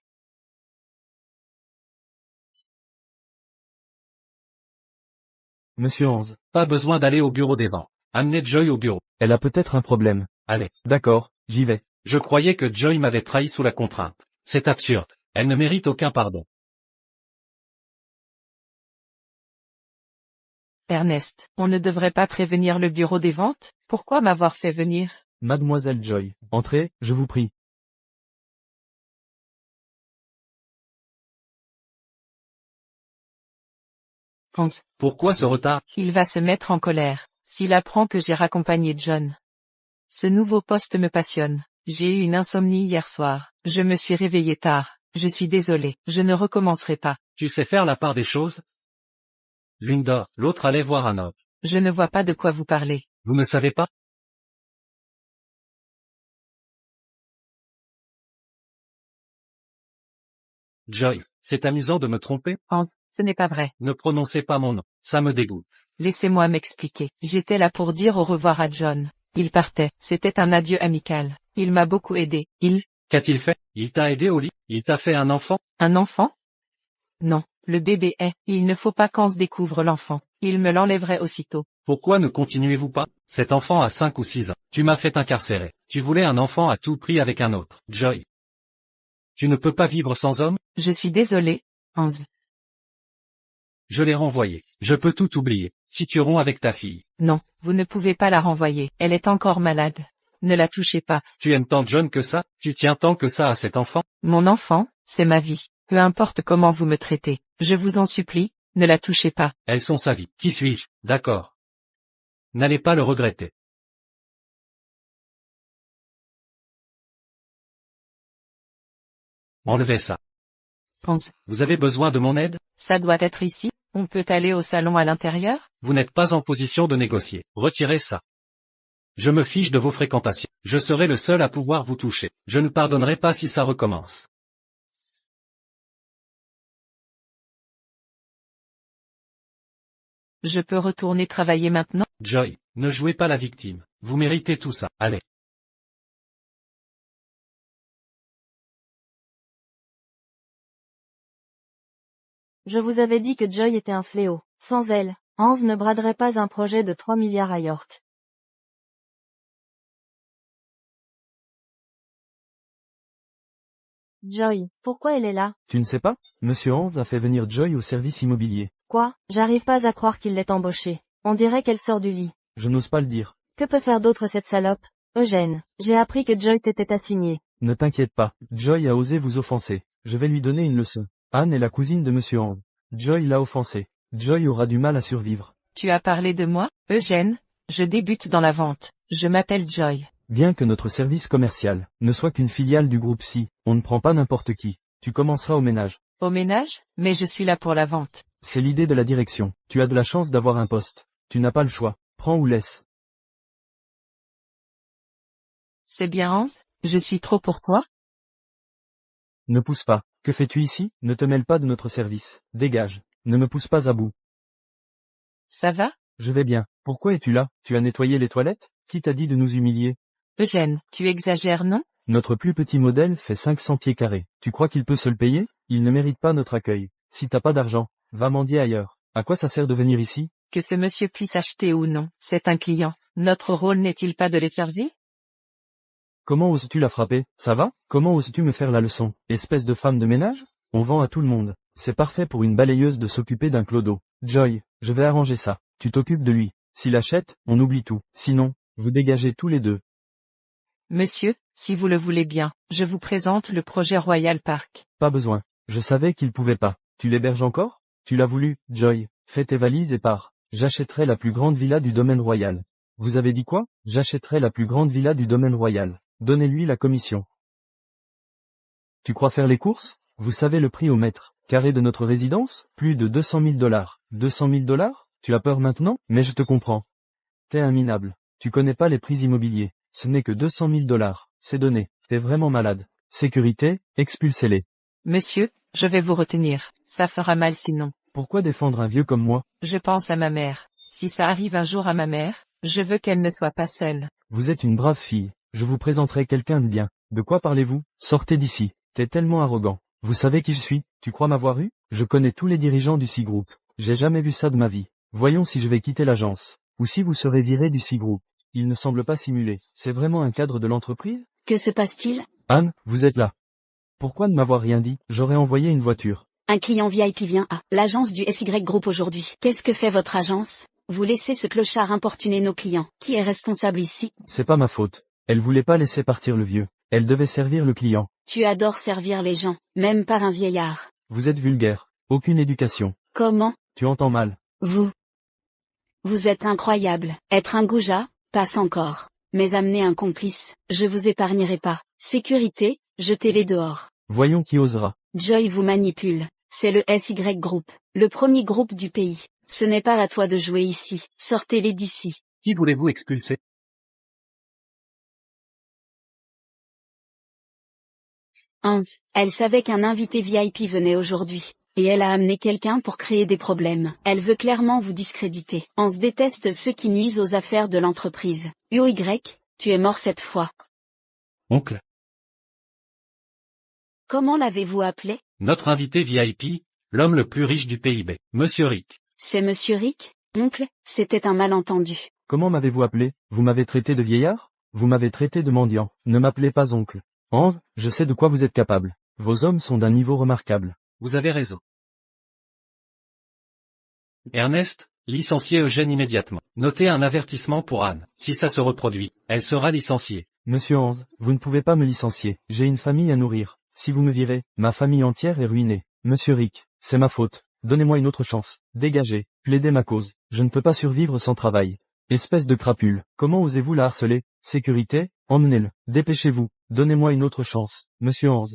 Monsieur Hans. Pas besoin d'aller au bureau des ventes. Amenez Joy au bureau. Elle a peut-être un problème. Allez. D'accord, j'y vais. Je croyais que Joy m'avait trahi sous la contrainte. C'est absurde. Elle ne mérite aucun pardon. Ernest, on ne devrait pas prévenir le bureau des ventes? Pourquoi m'avoir fait venir? Mademoiselle Joy, entrez, je vous prie. Hans, Pourquoi ce retard? il va se mettre en colère, s'il apprend que j'ai raccompagné John. Ce nouveau poste me passionne. J'ai eu une insomnie hier soir, je me suis réveillé tard. Je suis désolé, je ne recommencerai pas. Tu sais faire la part des choses? L'une dort, l'autre allait voir un homme. Je ne vois pas de quoi vous parlez. Vous ne savez pas? Joy, c'est amusant de me tromper? Hans, ce n'est pas vrai. Ne prononcez pas mon nom, ça me dégoûte. Laissez-moi m'expliquer. J'étais là pour dire au revoir à John. Il partait, c'était un adieu amical. Il m'a beaucoup aidé. Qu'a-t-il fait? Il t'a aidé au lit? Il t'a fait un enfant? Un enfant? Non, le bébé est. Il ne faut pas qu'Hans découvre l'enfant. Il me l'enlèverait aussitôt. Pourquoi ne continuez-vous pas? Cet enfant a 5 ou 6 ans. Tu m'as fait incarcérer. Tu voulais un enfant à tout prix avec un autre. Joy. Tu ne peux pas vivre sans homme? Je suis désolé, Hans. Je l'ai renvoyé. Je peux tout oublier. Si tu romps avec ta fille. Non, vous ne pouvez pas la renvoyer. Elle est encore malade. Ne la touchez pas. Tu aimes tant John que ça? Tu tiens tant que ça à cet enfant? Mon enfant, c'est ma vie. Peu importe comment vous me traitez. Je vous en supplie, ne la touchez pas. Elles sont sa vie. Qui suis-je? D'accord. N'allez pas le regretter. Enlevez ça. Hans, Vous avez besoin de mon aide? ça doit être ici. On peut aller au salon à l'intérieur? Vous n'êtes pas en position de négocier. Retirez ça. Je me fiche de vos fréquentations. Je serai le seul à pouvoir vous toucher. Je ne pardonnerai pas si ça recommence. Je peux retourner travailler maintenant? Joy, ne jouez pas la victime. Vous méritez tout ça. Allez. Je vous avais dit que Joy était un fléau. Sans elle, Hans ne braderait pas un projet de 3 milliards à York. Joy, pourquoi elle est là? Tu ne sais pas? Monsieur Hans a fait venir Joy au service immobilier. Quoi? J'arrive pas à croire qu'il l'ait embauchée. On dirait qu'elle sort du lit. Je n'ose pas le dire. Que peut faire d'autre cette salope? Eugène, j'ai appris que Joy t'était assigné. Ne t'inquiète pas, Joy a osé vous offenser. Je vais lui donner une leçon. Anne est la cousine de Monsieur Hans. Joy l'a offensé. Joy aura du mal à survivre. Tu as parlé de moi, Eugène? Je débute dans la vente. Je m'appelle Joy. Bien que notre service commercial ne soit qu'une filiale du groupe Si, on ne prend pas n'importe qui. Tu commenceras au ménage. Au ménage? Mais je suis là pour la vente. C'est l'idée de la direction. Tu as de la chance d'avoir un poste. Tu n'as pas le choix. Prends ou laisse. C'est bien Hans? Je suis trop pour toi? Ne pousse pas. Que fais-tu ici? Ne te mêle pas de notre service. Dégage. Ne me pousse pas à bout. Ça va? Je vais bien. Pourquoi es-tu là? Tu as nettoyé les toilettes? Qui t'a dit de nous humilier? Eugène, tu exagères non? Notre plus petit modèle fait 500 pieds carrés. Tu crois qu'il peut se le payer? Il ne mérite pas notre accueil. Si t'as pas d'argent, va mendier ailleurs. À quoi ça sert de venir ici? Que ce monsieur puisse acheter ou non, c'est un client. Notre rôle n'est-il pas de les servir? Comment oses-tu la frapper? Ça va? Comment oses-tu me faire la leçon? Espèce de femme de ménage? On vend à tout le monde. C'est parfait pour une balayeuse de s'occuper d'un clodo. Joy, je vais arranger ça. Tu t'occupes de lui. S'il achète, on oublie tout. Sinon, vous dégagez tous les deux. Monsieur, si vous le voulez bien, je vous présente le projet Royal Park. Pas besoin. Je savais qu'il pouvait pas. Tu l'héberges encore? Tu l'as voulu, Joy. Fais tes valises et pars. J'achèterai la plus grande villa du domaine royal. Vous avez dit quoi? J'achèterai la plus grande villa du domaine royal. Donnez-lui la commission. Tu crois faire les courses? Vous savez le prix au mètre carré de notre résidence? Plus de 200 000 dollars. 200 000 dollars? Tu as peur maintenant? Mais je te comprends. T'es un minable. Tu connais pas les prix immobiliers. Ce n'est que 200 000 dollars. C'est donné. T'es vraiment malade. Sécurité, expulsez-les. Monsieur, je vais vous retenir. Ça fera mal sinon. Pourquoi défendre un vieux comme moi? Je pense à ma mère. Si ça arrive un jour à ma mère, je veux qu'elle ne soit pas seule. Vous êtes une brave fille. Je vous présenterai quelqu'un de bien. De quoi parlez-vous? Sortez d'ici. T'es tellement arrogant. Vous savez qui je suis? Tu crois m'avoir vu? Je connais tous les dirigeants du C-Group. J'ai jamais vu ça de ma vie. Voyons si je vais quitter l'agence. Ou si vous serez viré du C-Group. Il ne semble pas simuler. C'est vraiment un cadre de l'entreprise? Que se passe-t-il? Anne, vous êtes là. Pourquoi ne m'avoir rien dit? J'aurais envoyé une voiture. Un client VIP vient à l'agence du SY Group aujourd'hui. Qu'est-ce que fait votre agence? Vous laissez ce clochard importuner nos clients. Qui est responsable ici? C'est pas ma faute. Elle voulait pas laisser partir le vieux. Elle devait servir le client. Tu adores servir les gens, même pas un vieillard. Vous êtes vulgaire. Aucune éducation. Comment? Tu entends mal. Vous êtes incroyable. Être un goujat, passe encore. Mais amener un complice, je vous épargnerai pas. Sécurité, jetez-les dehors. Voyons qui osera. Joy vous manipule. C'est le SY Group, le premier groupe du pays. Ce n'est pas à toi de jouer ici. Sortez-les d'ici. Qui voulez-vous expulser? Elle savait qu'un invité VIP venait aujourd'hui. Et elle a amené quelqu'un pour créer des problèmes. Elle veut clairement vous discréditer. Hans déteste ceux qui nuisent aux affaires de l'entreprise. UY, tu es mort cette fois. Oncle. Comment l'avez-vous appelé? Notre invité VIP, l'homme le plus riche du PIB, Monsieur Rick. C'est Monsieur Rick, oncle, c'était un malentendu. Comment m'avez-vous appelé? Vous m'avez traité de vieillard? Vous m'avez traité de mendiant. Ne m'appelez pas oncle. Hans, je sais de quoi vous êtes capable. Vos hommes sont d'un niveau remarquable. Vous avez raison. Ernest, licenciez Eugène immédiatement. Notez un avertissement pour Anne. Si ça se reproduit, elle sera licenciée. Monsieur Hans, vous ne pouvez pas me licencier. J'ai une famille à nourrir. Si vous me virez, ma famille entière est ruinée. Monsieur Rick, c'est ma faute. Donnez-moi une autre chance. Dégagez, plaidez ma cause. Je ne peux pas survivre sans travail. Espèce de crapule, comment osez-vous la harceler? Sécurité, emmenez-le. Dépêchez-vous. Donnez-moi une autre chance, monsieur Hans.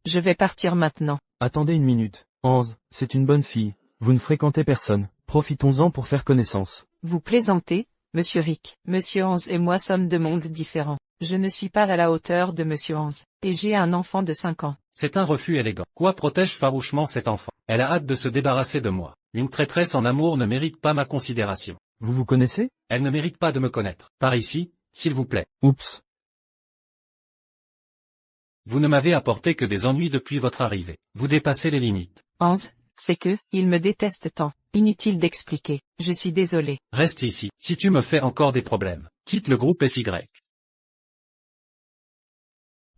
Je vais partir maintenant. Attendez une minute. Hans, c'est une bonne fille. Vous ne fréquentez personne. Profitons-en pour faire connaissance. Vous plaisantez, Monsieur Rick. Monsieur Hans et moi sommes de mondes différents. Je ne suis pas à la hauteur de Monsieur Hans, et j'ai un enfant de 5 ans. C'est un refus élégant. Quoi protège farouchement cet enfant? Elle a hâte de se débarrasser de moi. Une traîtresse en amour ne mérite pas ma considération. Vous vous connaissez? Elle ne mérite pas de me connaître. Par ici, s'il vous plaît. Oups. Vous ne m'avez apporté que des ennuis depuis votre arrivée. Vous dépassez les limites. Hans, c'est que, il me déteste tant. Inutile d'expliquer. Je suis désolé. Reste ici. Si tu me fais encore des problèmes, quitte le groupe SY.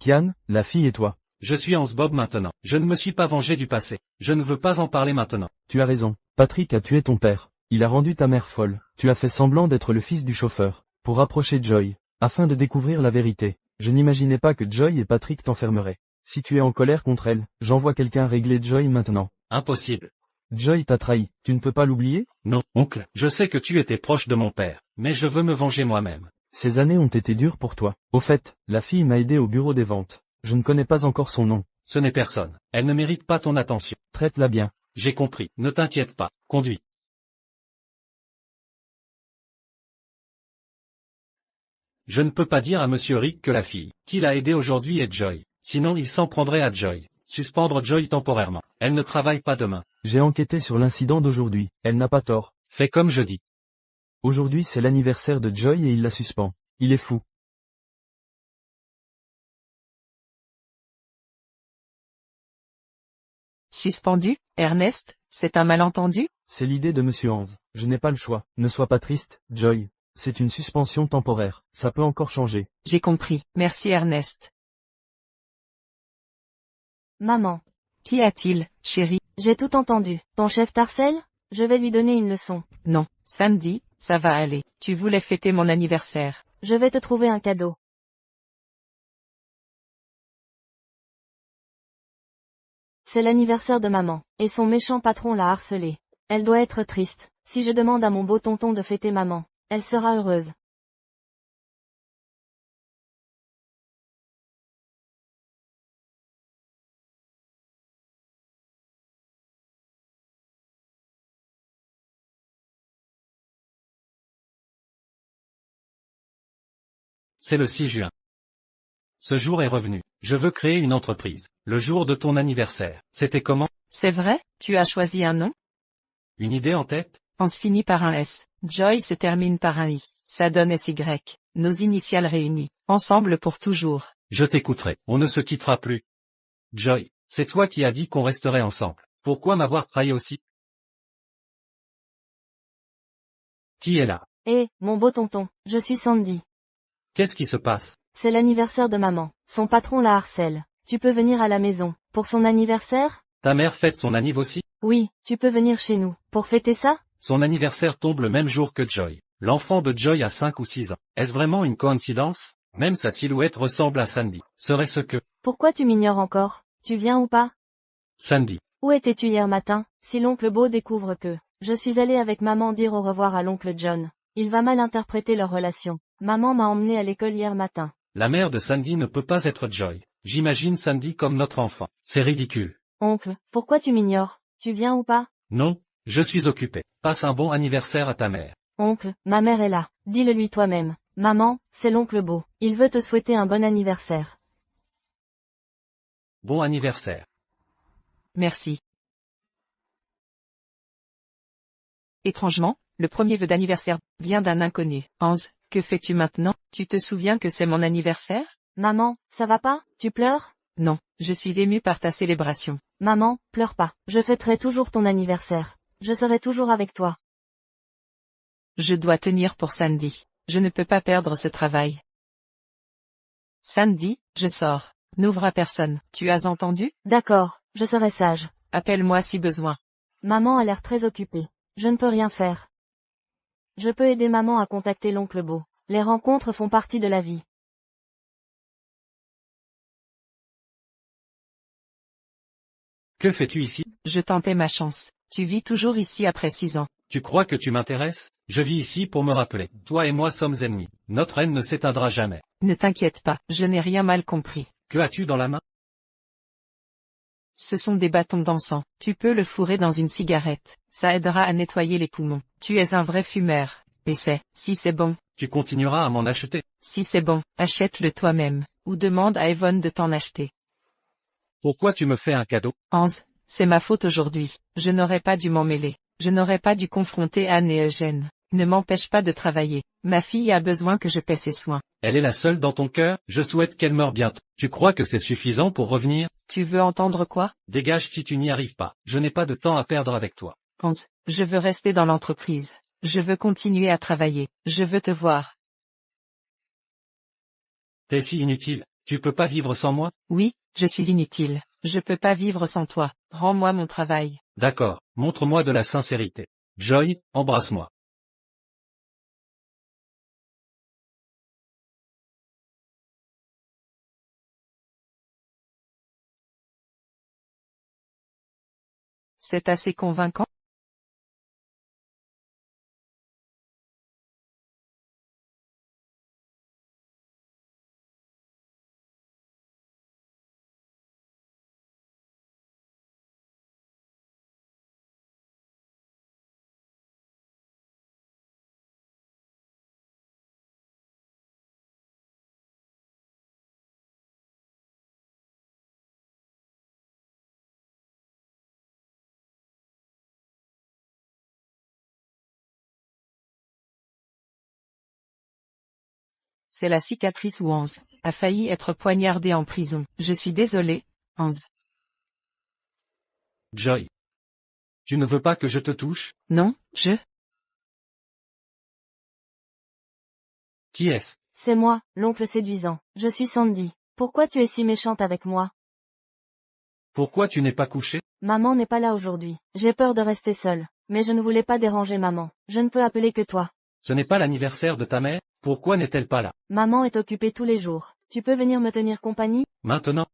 Kian, la fille et toi. Je suis Hans Bob maintenant. Je ne me suis pas vengé du passé. Je ne veux pas en parler maintenant. Tu as raison. Patrick a tué ton père. Il a rendu ta mère folle. Tu as fait semblant d'être le fils du chauffeur. Pour rapprocher Joy. Afin de découvrir la vérité. Je n'imaginais pas que Joy et Patrick t'enfermeraient. Si tu es en colère contre elle, j'envoie quelqu'un régler Joy maintenant. Impossible. Joy t'a trahi. Tu ne peux pas l'oublier? Non, oncle. Je sais que tu étais proche de mon père. Mais je veux me venger moi-même. Ces années ont été dures pour toi. Au fait, la fille m'a aidé au bureau des ventes. Je ne connais pas encore son nom. Ce n'est personne. Elle ne mérite pas ton attention. Traite-la bien. J'ai compris. Ne t'inquiète pas. Conduis. Je ne peux pas dire à Monsieur Rick que la fille qui l'a aidé aujourd'hui est Joy. Sinon il s'en prendrait à Joy. Suspendre Joy temporairement. Elle ne travaille pas demain. J'ai enquêté sur l'incident d'aujourd'hui. Elle n'a pas tort. Fais comme je dis. Aujourd'hui c'est l'anniversaire de Joy et il la suspend. Il est fou. Suspendu, Ernest, c'est un malentendu? C'est l'idée de Monsieur Hans. Je n'ai pas le choix. Ne sois pas triste, Joy. C'est une suspension temporaire. Ça peut encore changer. J'ai compris. Merci Ernest. Maman. Qu'y a-t-il, chérie? J'ai tout entendu. Ton chef t'harcèle? Je vais lui donner une leçon. Non, samedi, ça va aller. Tu voulais fêter mon anniversaire. Je vais te trouver un cadeau. C'est l'anniversaire de maman, et son méchant patron l'a harcelée. Elle doit être triste. Si je demande à mon beau tonton de fêter maman, elle sera heureuse. C'est le 6 juin. Ce jour est revenu. Je veux créer une entreprise. Le jour de ton anniversaire. C'était comment? C'est vrai, tu as choisi un nom? Une idée en tête? On se finit par un S. Joy se termine par un I. Ça donne SY. Nos initiales réunies. Ensemble pour toujours. Je t'écouterai. On ne se quittera plus. Joy, c'est toi qui as dit qu'on resterait ensemble. Pourquoi m'avoir trahi aussi? Qui est là? Mon beau tonton, je suis Sandy. Qu'est-ce qui se passe? C'est l'anniversaire de maman. Son patron la harcèle. Tu peux venir à la maison. Pour son anniversaire? Ta mère fête son anniv aussi? Oui, tu peux venir chez nous. Pour fêter ça? Son anniversaire tombe le même jour que Joy. L'enfant de Joy a 5 ou 6 ans. Est-ce vraiment une coïncidence? Même sa silhouette ressemble à Sandy. Serait-ce que... Pourquoi tu m'ignores encore? Tu viens ou pas? Sandy. Où étais-tu hier matin? Si l'oncle Beau découvre que je suis allée avec maman dire au revoir à l'oncle John, il va mal interpréter leur relation. Maman m'a emmené à l'école hier matin. La mère de Sandy ne peut pas être Joy. J'imagine Sandy comme notre enfant. C'est ridicule. Oncle, pourquoi tu m'ignores? Tu viens ou pas? Non, je suis occupé. Passe un bon anniversaire à ta mère. Oncle, ma mère est là. Dis-le lui toi-même. Maman, c'est l'oncle Beau. Il veut te souhaiter un bon anniversaire. Bon anniversaire. Merci. Étrangement, le premier vœu d'anniversaire vient d'un inconnu. Hans, que fais-tu maintenant? Tu te souviens que c'est mon anniversaire? Maman, ça va pas? Tu pleures? Non, je suis émue par ta célébration. Maman, pleure pas. Je fêterai toujours ton anniversaire. Je serai toujours avec toi. Je dois tenir pour Sandy. Je ne peux pas perdre ce travail. Sandy, je sors. N'ouvre à personne. Tu as entendu? D'accord, je serai sage. Appelle-moi si besoin. Maman a l'air très occupée. Je ne peux rien faire. Je peux aider maman à contacter l'oncle Beau. Les rencontres font partie de la vie. Que fais-tu ici? Je tentais ma chance. Tu vis toujours ici après 6 ans. Tu crois que tu m'intéresses? Je vis ici pour me rappeler. Toi et moi sommes ennemis. Notre haine ne s'éteindra jamais. Ne t'inquiète pas, je n'ai rien mal compris. Que as-tu dans la main? Ce sont des bâtons d'encens. Tu peux le fourrer dans une cigarette. Ça aidera à nettoyer les poumons. Tu es un vrai fumeur. Et si c'est bon. Tu continueras à m'en acheter. Si c'est bon, achète-le toi-même. Ou demande à Yvonne de t'en acheter. Pourquoi tu me fais un cadeau? Hans, c'est ma faute aujourd'hui. Je n'aurais pas dû m'en mêler. Je n'aurais pas dû confronter Anne et Eugène. Ne m'empêche pas de travailler. Ma fille a besoin que je paie ses soins. Elle est la seule dans ton cœur, je souhaite qu'elle meure bientôt. Tu crois que c'est suffisant pour revenir? Tu veux entendre quoi? Dégage si tu n'y arrives pas. Je n'ai pas de temps à perdre avec toi. Hans, je veux rester dans l'entreprise. Je veux continuer à travailler. Je veux te voir. T'es si inutile. Tu peux pas vivre sans moi? Oui, je suis inutile. Je peux pas vivre sans toi. Rends-moi mon travail. D'accord, montre-moi de la sincérité. Joy, embrasse-moi. C'est assez convaincant? C'est la cicatrice où Hans a failli être poignardé en prison. Je suis désolé, Hans. Joy. Tu ne veux pas que je te touche? Non, Qui est-ce? C'est moi, l'oncle séduisant. Je suis Sandy. Pourquoi tu es si méchante avec moi? Pourquoi tu n'es pas couché? Maman n'est pas là aujourd'hui. J'ai peur de rester seule. Mais je ne voulais pas déranger maman. Je ne peux appeler que toi. Ce n'est pas l'anniversaire de ta mère? Pourquoi n'est-elle pas là? Maman est occupée tous les jours. Tu peux venir me tenir compagnie? Maintenant?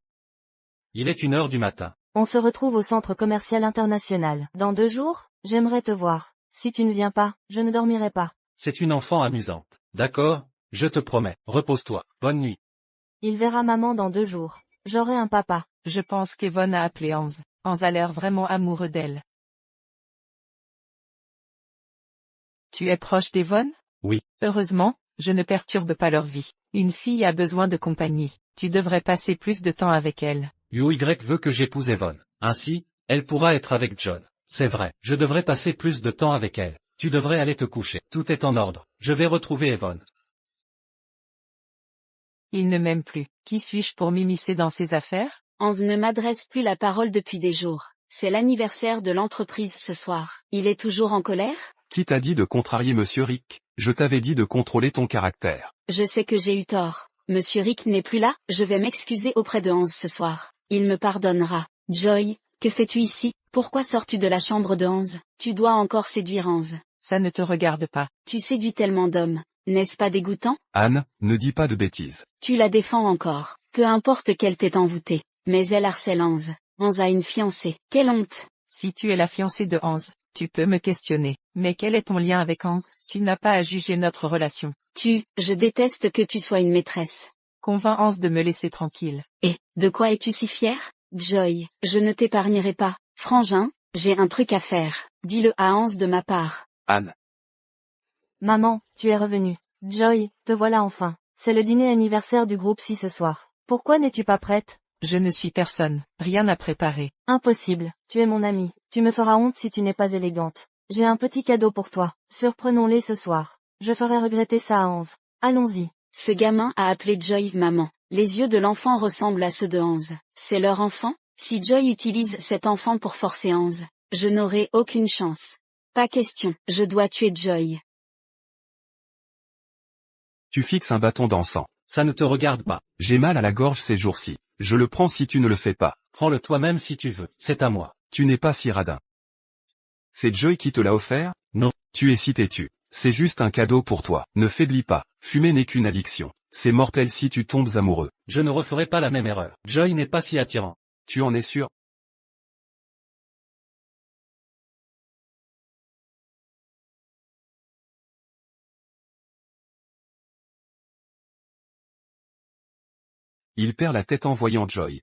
Il est 1h du matin. On se retrouve au centre commercial international. Dans 2 jours? J'aimerais te voir. Si tu ne viens pas, je ne dormirai pas. C'est une enfant amusante. D'accord, je te promets. Repose-toi. Bonne nuit. Il verra maman dans 2 jours. J'aurai un papa. Je pense qu'Yvonne a appelé Hans. Hans a l'air vraiment amoureux d'elle. Tu es proche d'Yvonne? Oui. Heureusement, je ne perturbe pas leur vie. Une fille a besoin de compagnie. Tu devrais passer plus de temps avec elle. UY veut que j'épouse Yvonne. Ainsi, elle pourra être avec John. C'est vrai, je devrais passer plus de temps avec elle. Tu devrais aller te coucher. Tout est en ordre. Je vais retrouver Yvonne. Il ne m'aime plus. Qui suis-je pour m'immiscer dans ses affaires? Hans ne m'adresse plus la parole depuis des jours. C'est l'anniversaire de l'entreprise ce soir. Il est toujours en colère? Qui t'a dit de contrarier Monsieur Rick? Je t'avais dit de contrôler ton caractère. Je sais que j'ai eu tort. Monsieur Rick n'est plus là, je vais m'excuser auprès de Hans ce soir. Il me pardonnera. Joy, que fais-tu ici? Pourquoi sors-tu de la chambre de Hans? Tu dois encore séduire Hans. Ça ne te regarde pas. Tu séduis tellement d'hommes. N'est-ce pas dégoûtant? Anne, ne dis pas de bêtises. Tu la défends encore. Peu importe qu'elle t'ait envoûté. Mais elle harcèle Hans. Hans a une fiancée. Quelle honte! Si tu es la fiancée de Hans, tu peux me questionner. Mais quel est ton lien avec Hans? Tu n'as pas à juger notre relation. Je déteste que tu sois une maîtresse. Convainc Hans de me laisser tranquille. Et, de quoi es-tu si fière? Joy, je ne t'épargnerai pas. Frangin, j'ai un truc à faire. Dis-le à Hans de ma part. Anne. Maman, tu es revenue. Joy, te voilà enfin. C'est le dîner anniversaire du groupe 6 ce soir. Pourquoi n'es-tu pas prête? Je ne suis personne. Rien à préparer. Impossible. Tu es mon amie. Tu me feras honte si tu n'es pas élégante. J'ai un petit cadeau pour toi. Surprenons-les ce soir. Je ferai regretter ça à Hans. Allons-y. Ce gamin a appelé Joy maman. Les yeux de l'enfant ressemblent à ceux de Hans. C'est leur enfant? Si Joy utilise cet enfant pour forcer Hans, je n'aurai aucune chance. Pas question. Je dois tuer Joy. Tu fixes un bâton d'encens. Ça ne te regarde pas. J'ai mal à la gorge ces jours-ci. Je le prends si tu ne le fais pas. Prends-le toi-même si tu veux. C'est à moi. Tu n'es pas si radin. C'est Joy qui te l'a offert? Non. Tu es si têtu. C'est juste un cadeau pour toi. Ne faiblis pas. Fumer n'est qu'une addiction. C'est mortel si tu tombes amoureux. Je ne referai pas la même erreur. Joy n'est pas si attirant. Tu en es sûr? Il perd la tête en voyant Joy.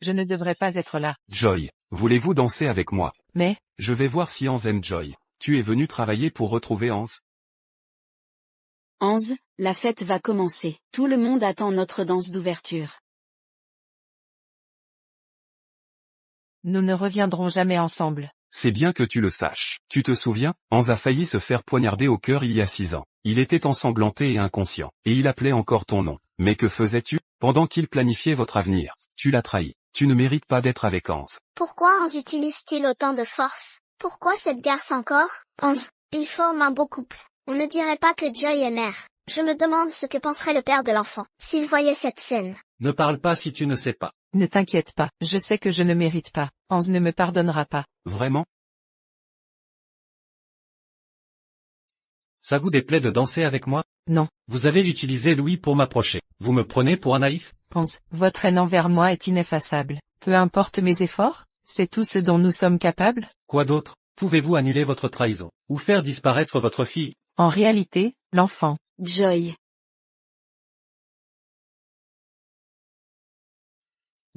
Je ne devrais pas être là. Joy, voulez-vous danser avec moi? Mais, Je vais voir si Hans aime Joy. Tu es venu travailler pour retrouver Hans? Hans, la fête va commencer. Tout le monde attend notre danse d'ouverture. nous ne reviendrons jamais ensemble. C'est bien que tu le saches. Tu te souviens, Hans a failli se faire poignarder au cœur il y a 6 ans. Il était ensanglanté et inconscient. Et il appelait encore ton nom. Mais que faisais-tu? Pendant qu'il planifiait votre avenir, tu l'as trahi. Tu ne mérites pas d'être avec Hans. Pourquoi Hans utilise-t-il autant de force? Pourquoi cette garce encore? Hans, ils forment un beau couple. On ne dirait pas que Joy est mère. Je me demande ce que penserait le père de l'enfant, s'il voyait cette scène. Ne parle pas si tu ne sais pas. Ne t'inquiète pas, je sais que je ne mérite pas. Hans ne me pardonnera pas. Vraiment? Ça vous déplaît de danser avec moi? Non. Vous avez utilisé Louis pour m'approcher. Vous me prenez pour un naïf? Hans, votre haine envers moi est ineffaçable. Peu importe mes efforts, c'est tout ce dont nous sommes capables? Quoi d'autre? Pouvez-vous annuler votre trahison? Ou faire disparaître votre fille? En réalité, l'enfant. Joy.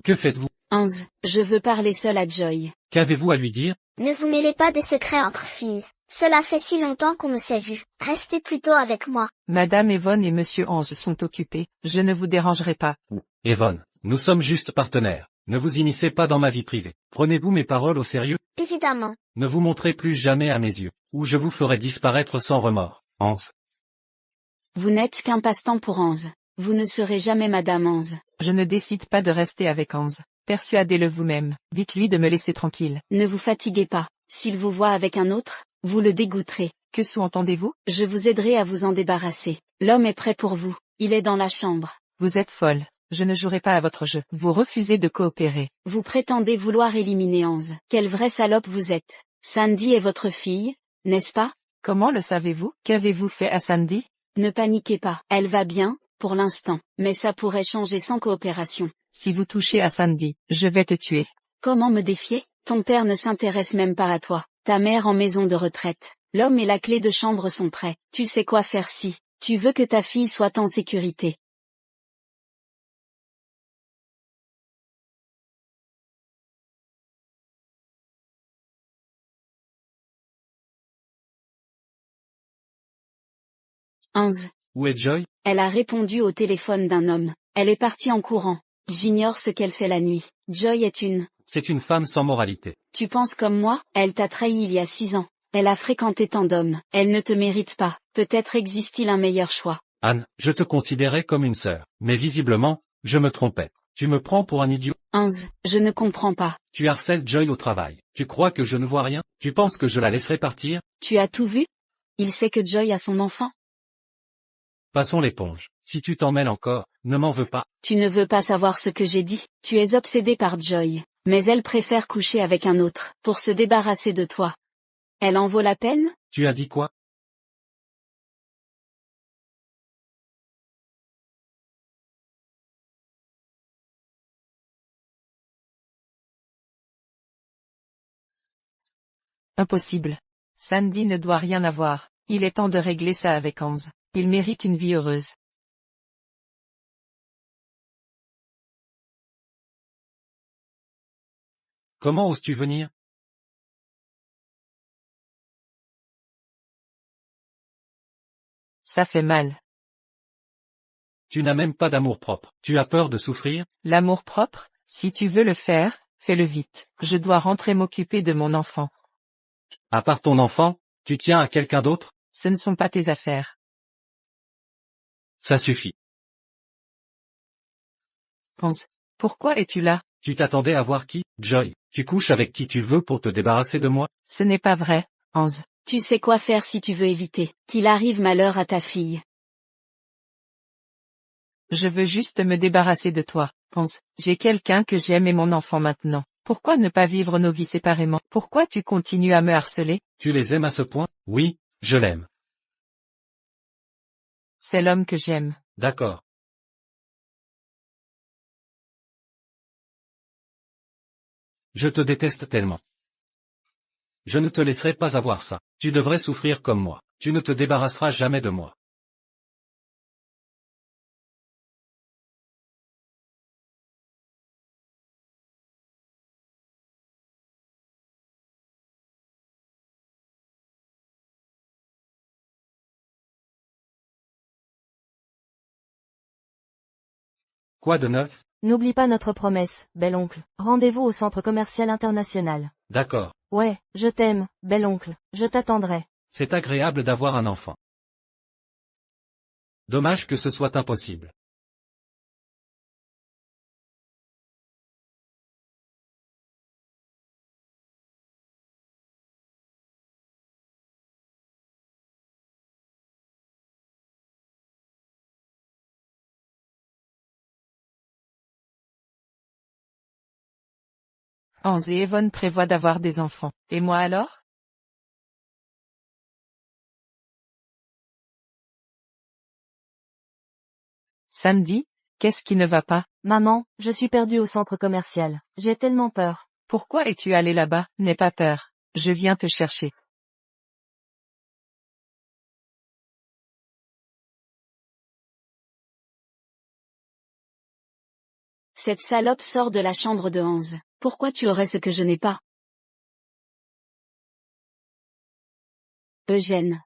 Que faites-vous? Hans, je veux parler seul à Joy. Qu'avez-vous à lui dire? Ne vous mêlez pas des secrets entre filles. Cela fait si longtemps qu'on ne s'est vu. Restez plutôt avec moi. Madame Yvonne et Monsieur Hans sont occupés. Je ne vous dérangerai pas. Yvonne, nous sommes juste partenaires. Ne vous immiscez pas dans ma vie privée. Prenez-vous mes paroles au sérieux? Évidemment. Ne vous montrez plus jamais à mes yeux, ou je vous ferai disparaître sans remords. Hans. Vous n'êtes qu'un passe-temps pour Hans. Vous ne serez jamais Madame Hans. Je ne décide pas de rester avec Hans. Persuadez-le vous-même. Dites-lui de me laisser tranquille. Ne vous fatiguez pas. S'il vous voit avec un autre, vous le dégoûterez. Que sous-entendez-vous? Je vous aiderai à vous en débarrasser. L'homme est prêt pour vous. Il est dans la chambre. Vous êtes folle. Je ne jouerai pas à votre jeu. Vous refusez de coopérer. Vous prétendez vouloir éliminer Hans. Quelle vraie salope vous êtes. Sandy est votre fille, n'est-ce pas? Comment le savez-vous? Qu'avez-vous fait à Sandy? Ne paniquez pas. Elle va bien, pour l'instant. Mais ça pourrait changer sans coopération. Si vous touchez à Sandy, je vais te tuer. Comment me défier? Ton père ne s'intéresse même pas à toi. Ta mère en maison de retraite. L'homme et la clé de chambre sont prêts. Tu sais quoi faire si tu veux que ta fille soit en sécurité. Onze. Où est Joy? Elle a répondu au téléphone d'un homme. Elle est partie en courant. J'ignore ce qu'elle fait la nuit. Joy est une... C'est une femme sans moralité. Tu penses comme moi? Elle t'a trahi il y a 6 ans. Elle a fréquenté tant d'hommes. Elle ne te mérite pas. Peut-être existe-t-il un meilleur choix. Anne, je te considérais comme une sœur. Mais visiblement, je me trompais. Tu me prends pour un idiot. Onze. Je ne comprends pas. Tu harcèles Joy au travail. Tu crois que je ne vois rien? Tu penses que je la laisserai partir? Tu as tout vu? Il sait que Joy a son enfant. Passons l'éponge. Si tu t'en mêles encore, ne m'en veux pas. Tu ne veux pas savoir ce que j'ai dit. Tu es obsédé par Joy. Mais elle préfère coucher avec un autre, pour se débarrasser de toi. Elle en vaut la peine? Tu as dit quoi? Impossible. Sandy ne doit rien avoir. Il est temps de régler ça avec Hans. Il mérite une vie heureuse. Comment oses-tu venir? Ça fait mal. Tu n'as même pas d'amour-propre. Tu as peur de souffrir? L'amour-propre, si tu veux le faire, fais-le vite. Je dois rentrer m'occuper de mon enfant. À part ton enfant, tu tiens à quelqu'un d'autre? Ce ne sont pas tes affaires. Ça suffit. Hans, pourquoi es-tu là? Tu t'attendais à voir qui? Joy. Tu couches avec qui tu veux pour te débarrasser de moi? Ce n'est pas vrai, Hans. Tu sais quoi faire si tu veux éviter qu'il arrive malheur à ta fille. Je veux juste me débarrasser de toi, Hans. J'ai quelqu'un que j'aime et mon enfant maintenant. Pourquoi ne pas vivre nos vies séparément? Pourquoi tu continues à me harceler? Tu les aimes à ce point? Oui, je l'aime. C'est l'homme que j'aime. D'accord. Je te déteste tellement. Je ne te laisserai pas avoir ça. Tu devrais souffrir comme moi. Tu ne te débarrasseras jamais de moi. Quoi de neuf? N'oublie pas notre promesse, bel oncle. Rendez-vous au centre commercial international. D'accord. Ouais, je t'aime, bel oncle. Je t'attendrai. C'est agréable d'avoir un enfant. Dommage que ce soit impossible. Hans et Yvonne prévoient d'avoir des enfants. Et moi alors? Sandy, qu'est-ce qui ne va pas? Maman, je suis perdue au centre commercial. J'ai tellement peur. Pourquoi es-tu allé là-bas? N'aie pas peur. Je viens te chercher. Cette salope sort de la chambre de Hans. Pourquoi tu aurais ce que je n'ai pas? Eugène.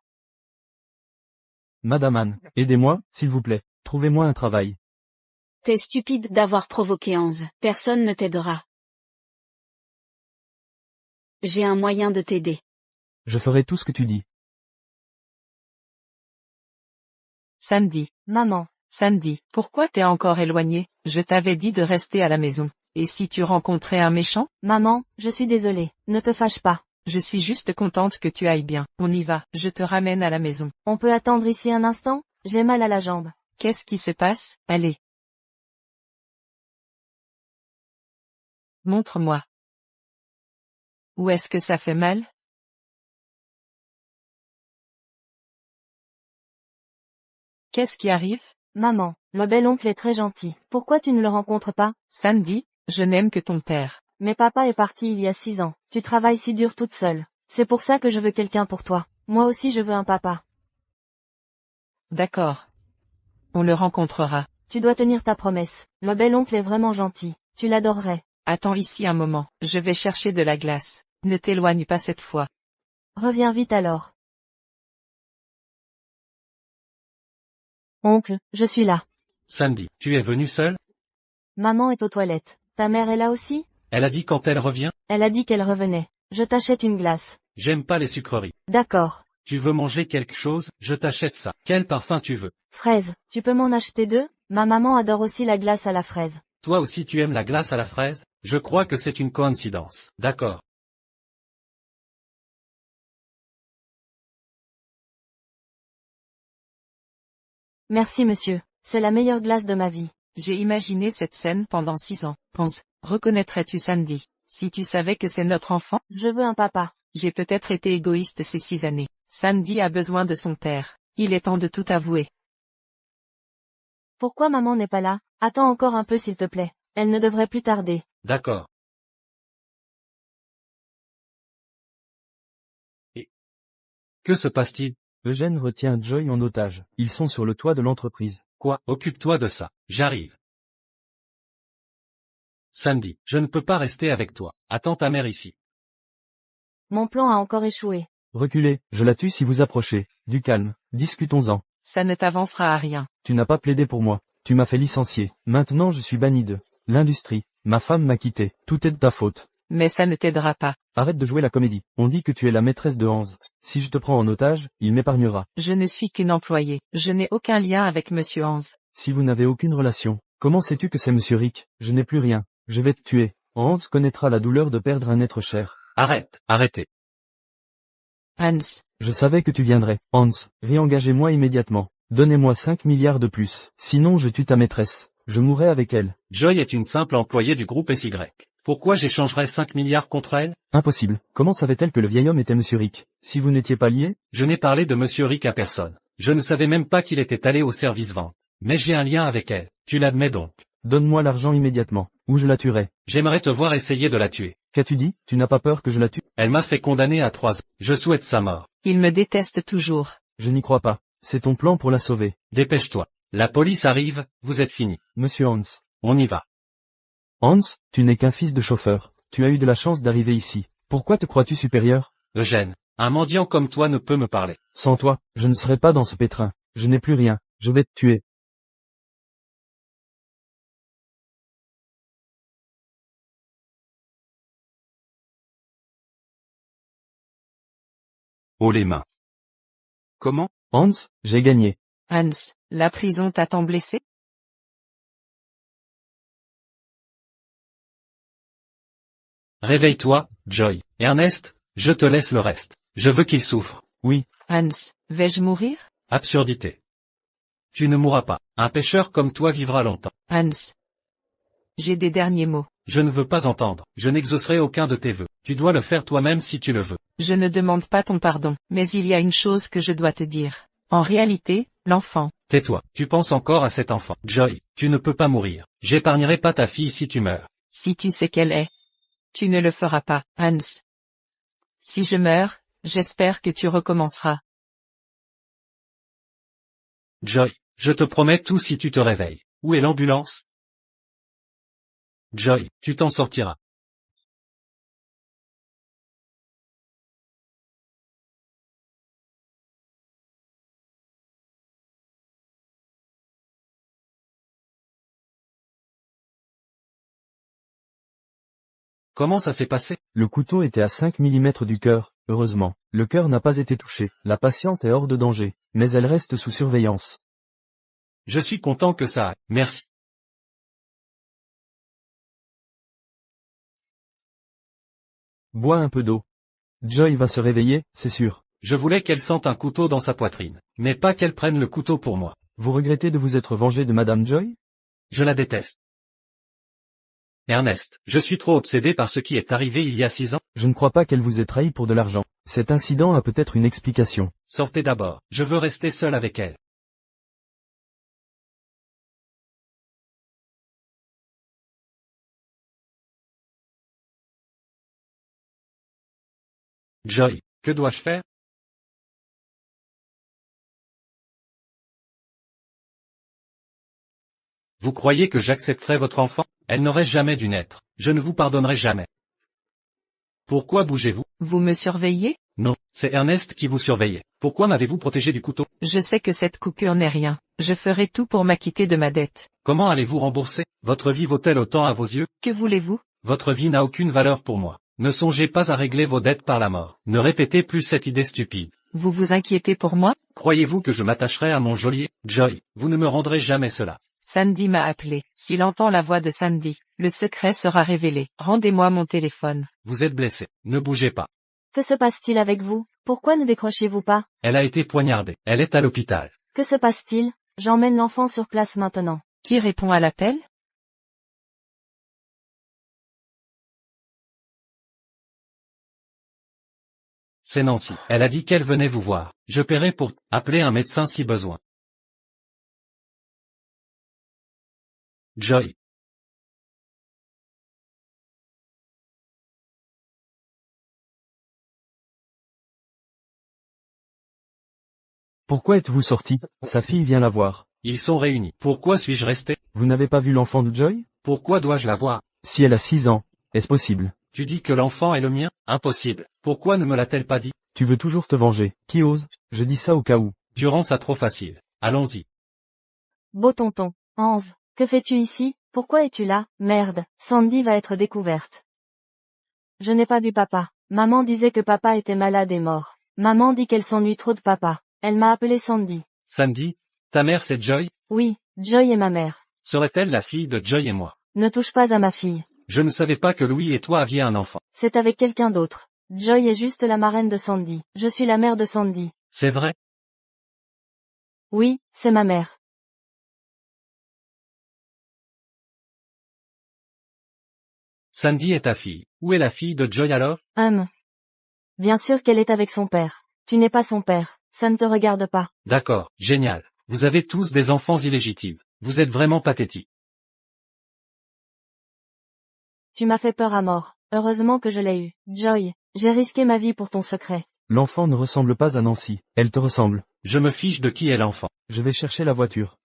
Madame Anne, aidez-moi, s'il vous plaît. Trouvez-moi un travail. T'es stupide d'avoir provoqué Hans. Personne ne t'aidera. J'ai un moyen de t'aider. Je ferai tout ce que tu dis. Sandy. Maman. Sandy, pourquoi t'es encore éloignée? Je t'avais dit de rester à la maison. Et si tu rencontrais un méchant? Maman, je suis désolée. Ne te fâche pas. Je suis juste contente que tu ailles bien. On y va, je te ramène à la maison. On peut attendre ici un instant? J'ai mal à la jambe. Qu'est-ce qui se passe? Allez. Montre-moi. Où est-ce que ça fait mal? Qu'est-ce qui arrive? Maman, le bel oncle est très gentil. Pourquoi tu ne le rencontres pas? Sandy, je n'aime que ton père. Mais papa est parti il y a 6 ans. Tu travailles si dur toute seule. C'est pour ça que je veux quelqu'un pour toi. Moi aussi je veux un papa. D'accord. On le rencontrera. Tu dois tenir ta promesse. Le bel oncle est vraiment gentil. Tu l'adorerais. Attends ici un moment. Je vais chercher de la glace. Ne t'éloigne pas cette fois. Reviens vite alors. Oncle, je suis là. Sandy, tu es venu seul? Maman est aux toilettes. Ta mère est là aussi? Elle a dit quand elle revient? Elle a dit qu'elle revenait. Je t'achète une glace. J'aime pas les sucreries. D'accord. Tu veux manger quelque chose? Je t'achète ça. Quel parfum tu veux? Fraise, tu peux m'en acheter 2? Ma maman adore aussi la glace à la fraise. Toi aussi tu aimes la glace à la fraise? Je crois que c'est une coïncidence. D'accord. Merci monsieur. C'est la meilleure glace de ma vie. J'ai imaginé cette scène pendant 6 ans. Pense, reconnaîtrais-tu Sandy? Si tu savais que c'est notre enfant? Je veux un papa. J'ai peut-être été égoïste ces 6 années. Sandy a besoin de son père. Il est temps de tout avouer. Pourquoi maman n'est pas là? Attends encore un peu s'il te plaît. Elle ne devrait plus tarder. D'accord. Et que se passe-t-il? Eugène retient Joy en otage. Ils sont sur le toit de l'entreprise. Quoi? Occupe-toi de ça. J'arrive. Sandy, je ne peux pas rester avec toi. Attends ta mère ici. Mon plan a encore échoué. Reculez, je la tue si vous approchez. Du calme, discutons-en. Ça ne t'avancera à rien. Tu n'as pas plaidé pour moi. Tu m'as fait licencier. Maintenant je suis banni de l'industrie. Ma femme m'a quitté. Tout est de ta faute. Mais ça ne t'aidera pas. Arrête de jouer la comédie. On dit que tu es la maîtresse de Hans. Si je te prends en otage, il m'épargnera. Je ne suis qu'une employée. Je n'ai aucun lien avec Monsieur Hans. Si vous n'avez aucune relation, comment sais-tu que c'est Monsieur Rick? Je n'ai plus rien. Je vais te tuer. Hans connaîtra la douleur de perdre un être cher. Arrête, arrêtez. Hans, Je savais que tu viendrais. Hans, réengagez-moi immédiatement. Donnez-moi 5 milliards de plus. Sinon je tue ta maîtresse. Je mourrai avec elle. Joy est une simple employée du groupe SY. Pourquoi j'échangerais 5 milliards contre elle? Impossible. Comment savait-elle que le vieil homme était Monsieur Rick? Si vous n'étiez pas liés? Je n'ai parlé de Monsieur Rick à personne. Je ne savais même pas qu'il était allé au service vente. Mais j'ai un lien avec elle. Tu l'admets donc? Donne-moi l'argent immédiatement, ou je la tuerai. J'aimerais te voir essayer de la tuer. Qu'as-tu dit? Tu n'as pas peur que je la tue? Elle m'a fait condamner à 3 ans. Je souhaite sa mort. il me déteste toujours. Je n'y crois pas. C'est ton plan pour la sauver. Dépêche-toi. La police arrive, vous êtes fini. Monsieur Hans. On y va. Hans, tu n'es qu'un fils de chauffeur. Tu as eu de la chance d'arriver ici. Pourquoi te crois-tu supérieur? Eugène, un mendiant comme toi ne peut me parler. Sans toi, je ne serais pas dans ce pétrin. Je n'ai plus rien. Je vais te tuer. Haut les mains. Comment? Hans, j'ai gagné. Hans, la prison t'a tant blessé? Réveille-toi, Joy. Ernest, je te laisse le reste. Je veux qu'il souffre. Oui. Hans, vais-je mourir? Absurdité. Tu ne mourras pas. Un pêcheur comme toi vivra longtemps. Hans. J'ai des derniers mots. Je ne veux pas entendre. Je n'exaucerai aucun de tes vœux. Tu dois le faire toi-même si tu le veux. Je ne demande pas ton pardon, mais il y a une chose que je dois te dire. En réalité, l'enfant. Tais-toi. Tu penses encore à cet enfant. Joy, tu ne peux pas mourir. J'épargnerai pas ta fille si tu meurs. Si tu sais qu'elle est. Tu ne le feras pas, Hans. Si je meurs, j'espère que tu recommenceras. Joy, je te promets tout si tu te réveilles. Où est l'ambulance? Joy, tu t'en sortiras. Comment ça s'est passé? Le couteau était à 5 mm du cœur, heureusement. Le cœur n'a pas été touché. La patiente est hors de danger, mais elle reste sous surveillance. Je suis content que ça aille. Merci. Bois un peu d'eau. Joy va se réveiller, c'est sûr. Je voulais qu'elle sente un couteau dans sa poitrine, mais pas qu'elle prenne le couteau pour moi. Vous regrettez de vous être vengé de Madame Joy? Je la déteste. Ernest, je suis trop obsédé par ce qui est arrivé il y a 6 ans. Je ne crois pas qu'elle vous ait trahi pour de l'argent. Cet incident a peut-être une explication. Sortez d'abord. Je veux rester seul avec elle. Joy, que dois-je faire? Vous croyez que j'accepterai votre enfant? Elle n'aurait jamais dû naître. Je ne vous pardonnerai jamais. Pourquoi bougez-vous? Vous me surveillez? Non, c'est Ernest qui vous surveillait. Pourquoi m'avez-vous protégé du couteau? Je sais que cette coupure n'est rien. Je ferai tout pour m'acquitter de ma dette. Comment allez-vous rembourser? Votre vie vaut-elle autant à vos yeux? Que voulez-vous? Votre vie n'a aucune valeur pour moi. Ne songez pas à régler vos dettes par la mort. Ne répétez plus cette idée stupide. Vous vous inquiétez pour moi? Croyez-vous que je m'attacherai à mon geôlier? Joy, vous ne me rendrez jamais cela. Sandy m'a appelé. S'il entend la voix de Sandy, le secret sera révélé. Rendez-moi mon téléphone. Vous êtes blessé. Ne bougez pas. Que se passe-t-il avec vous? Pourquoi ne décrochez-vous pas? Elle a été poignardée. Elle est à l'hôpital. Que se passe-t-il? J'emmène l'enfant sur place maintenant. Qui répond à l'appel? C'est Nancy. Elle a dit qu'elle venait vous voir. Je paierai pour appeler un médecin si besoin. Joy. Pourquoi êtes-vous sorti? Sa fille vient la voir. Ils sont réunis. Pourquoi suis-je resté? Vous n'avez pas vu l'enfant de Joy? Pourquoi dois-je la voir? Si elle a 6 ans, est-ce possible? Tu dis que l'enfant est le mien? Impossible. Pourquoi ne me l'a-t-elle pas dit? Tu veux toujours te venger. Qui ose? Je dis ça au cas où. Tu rends ça trop facile. Allons-y. Beau tonton. Hans, que fais-tu ici? Pourquoi es-tu là? Merde, Sandy va être découverte. Je n'ai pas vu papa. Maman disait que papa était malade et mort. Maman dit qu'elle s'ennuie trop de papa. Elle m'a appelé Sandy. Sandy, ta mère c'est Joy? Oui, Joy est ma mère. Serait-elle la fille de Joy et moi? Ne touche pas à ma fille. Je ne savais pas que Louis et toi aviez un enfant. C'est avec quelqu'un d'autre. Joy est juste la marraine de Sandy. Je suis la mère de Sandy. C'est vrai? Oui, c'est ma mère. Sandy est ta fille. Où est la fille de Joy alors? Bien sûr qu'elle est avec son père. Tu n'es pas son père. Ça ne te regarde pas. D'accord, génial. Vous avez tous des enfants illégitimes. Vous êtes vraiment pathétiques. Tu m'as fait peur à mort. Heureusement que je l'ai eu. Joy, j'ai risqué ma vie pour ton secret. L'enfant ne ressemble pas à Nancy. Elle te ressemble. Je me fiche de qui est l'enfant. Je vais chercher la voiture.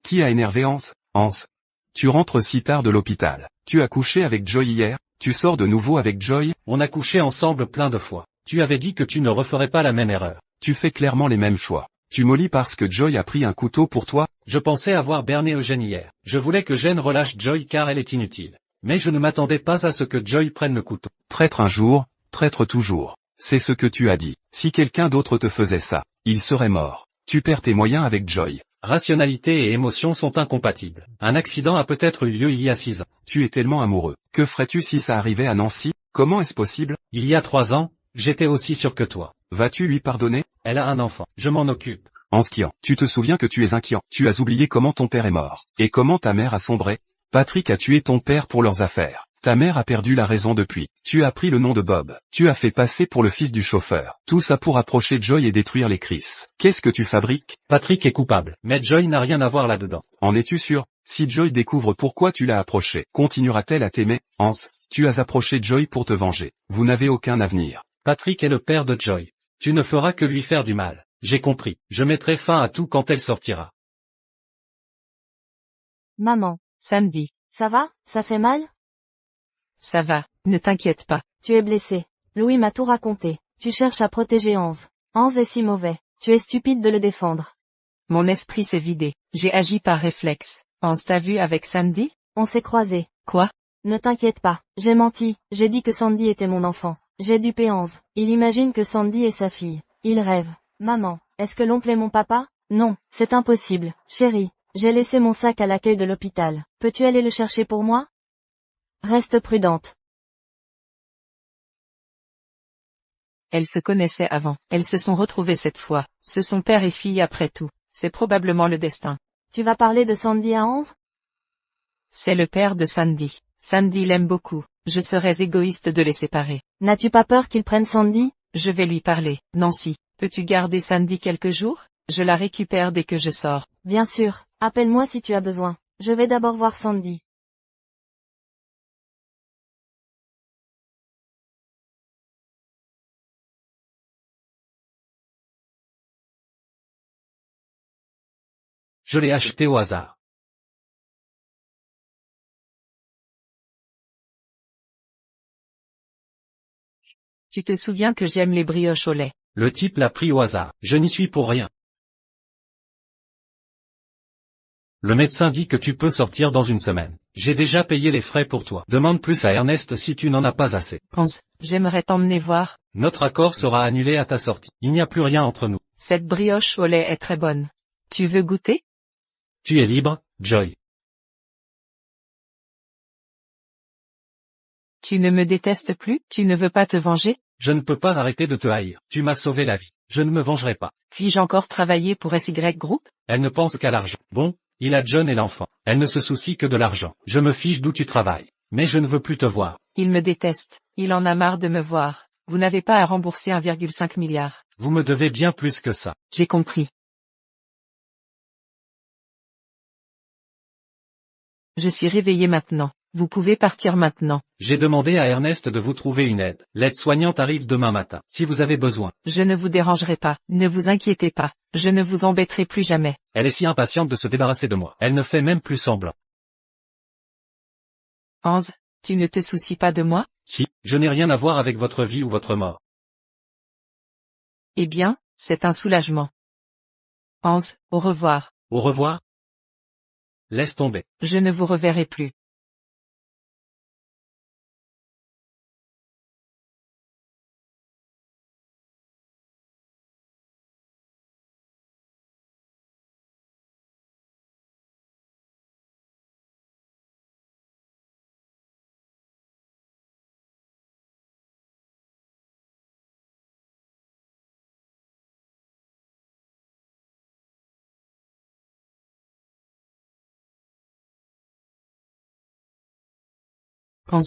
Qui a énervé Hans? Hans. Tu rentres si tard de l'hôpital. Tu as couché avec Joy hier, tu sors de nouveau avec Joy. On a couché ensemble plein de fois. Tu avais dit que tu ne referais pas la même erreur. Tu fais clairement les mêmes choix. Tu mollis parce que Joy a pris un couteau pour toi. Je pensais avoir berné Eugène hier. Je voulais que Gênes relâche Joy car elle est inutile. Mais je ne m'attendais pas à ce que Joy prenne le couteau. Traître un jour, traître toujours. C'est ce que tu as dit. Si quelqu'un d'autre te faisait ça, il serait mort. Tu perds tes moyens avec Joy. Rationalité et émotion sont incompatibles. Un accident a peut-être eu lieu il y a 6 ans. Tu es tellement amoureux. Que ferais-tu si ça arrivait à Nancy? Comment est-ce possible? Il y a 3 ans, j'étais aussi sûr que toi. Vas-tu lui pardonner? Elle a un enfant. Je m'en occupe. Anskian, tu te souviens que tu es un Kian. Tu as oublié comment ton père est mort. Et comment ta mère a sombré? Patrick a tué ton père pour leurs affaires. Ta mère a perdu la raison depuis. Tu as pris le nom de Bob. Tu as fait passer pour le fils du chauffeur. Tout ça pour approcher Joy et détruire les Chris. Qu'est-ce que tu fabriques? Patrick est coupable. Mais Joy n'a rien à voir là-dedans. En es-tu sûr? Si Joy découvre pourquoi tu l'as approché, continuera-t-elle à t'aimer? Hans, tu as approché Joy pour te venger. Vous n'avez aucun avenir. Patrick est le père de Joy. Tu ne feras que lui faire du mal. J'ai compris. Je mettrai fin à tout quand elle sortira. Maman. Sandy. Ça va? Ça fait mal? Ça va, ne t'inquiète pas. Tu es blessé. Louis m'a tout raconté. Tu cherches à protéger Hans. Hans est si mauvais. Tu es stupide de le défendre. Mon esprit s'est vidé. J'ai agi par réflexe. Hans t'a vu avec Sandy? On s'est croisés. Quoi? Ne t'inquiète pas. J'ai menti. J'ai dit que Sandy était mon enfant. J'ai dupé Hans. Il imagine que Sandy est sa fille. Il rêve. Maman, est-ce que l'oncle est mon papa? Non, c'est impossible. Chérie, j'ai laissé mon sac à l'accueil de l'hôpital. Peux-tu aller le chercher pour moi? Reste prudente. Elles se connaissaient avant. Elles se sont retrouvées cette fois. Ce sont père et fille après tout. C'est probablement le destin. Tu vas parler de Sandy à Hans? C'est le père de Sandy. Sandy l'aime beaucoup. Je serais égoïste de les séparer. N'as-tu pas peur qu'il prenne Sandy? Je vais lui parler. Nancy, peux-tu garder Sandy quelques jours? Je la récupère dès que je sors. Bien sûr. Appelle-moi si tu as besoin. Je vais d'abord voir Sandy. Je l'ai acheté au hasard. Tu te souviens que j'aime les brioches au lait. Le type l'a pris au hasard. Je n'y suis pour rien. Le médecin dit que tu peux sortir dans une semaine. J'ai déjà payé les frais pour toi. Demande plus à Ernest si tu n'en as pas assez. Hans, j'aimerais t'emmener voir. Notre accord sera annulé à ta sortie. Il n'y a plus rien entre nous. Cette brioche au lait est très bonne. Tu veux goûter? Tu es libre, Joy. Tu ne me détestes plus? Tu ne veux pas te venger? Je ne peux pas arrêter de te haïr. Tu m'as sauvé la vie. Je ne me vengerai pas. Puis-je encore travailler pour SY Group? Elle ne pense qu'à l'argent. Bon, il a John et l'enfant. Elle ne se soucie que de l'argent. Je me fiche d'où tu travailles. Mais je ne veux plus te voir. Il me déteste. Il en a marre de me voir. Vous n'avez pas à rembourser 1,5 milliard. Vous me devez bien plus que ça. J'ai compris. Je suis réveillé maintenant. Vous pouvez partir maintenant. J'ai demandé à Ernest de vous trouver une aide. L'aide-soignante arrive demain matin, si vous avez besoin. Je ne vous dérangerai pas. Ne vous inquiétez pas. Je ne vous embêterai plus jamais. Elle est si impatiente de se débarrasser de moi. Elle ne fait même plus semblant. Hans, tu ne te soucies pas de moi? Si, je n'ai rien à voir avec votre vie ou votre mort. Eh bien, c'est un soulagement. Hans, au revoir. Au revoir. Laisse tomber. Je ne vous reverrai plus. Hans.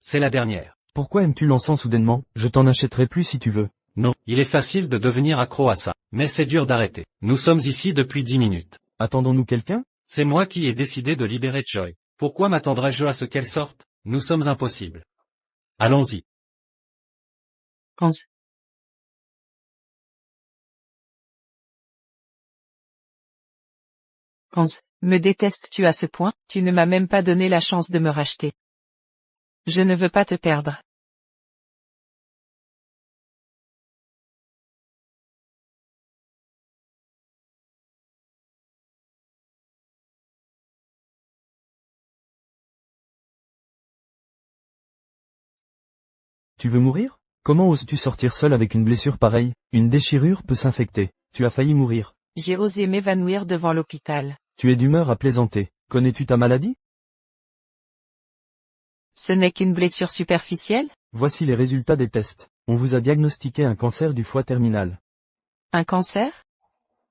C'est la dernière. Pourquoi aimes-tu l'encens soudainement? Je t'en achèterai plus si tu veux. Non, il est facile de devenir accro à ça. Mais c'est dur d'arrêter. Nous sommes ici depuis 10 minutes. Attendons-nous quelqu'un? C'est moi qui ai décidé de libérer Joy. Pourquoi m'attendrais-je à ce qu'elle sorte? Nous sommes impossibles. Allons-y. Hans. Hans, me détestes-tu à ce point? Tu ne m'as même pas donné la chance de me racheter. Je ne veux pas te perdre. Tu veux mourir? Comment oses-tu sortir seul avec une blessure pareille? Une déchirure peut s'infecter. Tu as failli mourir. J'ai osé m'évanouir devant l'hôpital. Tu es d'humeur à plaisanter. Connais-tu ta maladie? Ce n'est qu'une blessure superficielle? Voici les résultats des tests. On vous a diagnostiqué un cancer du foie terminal. Un cancer?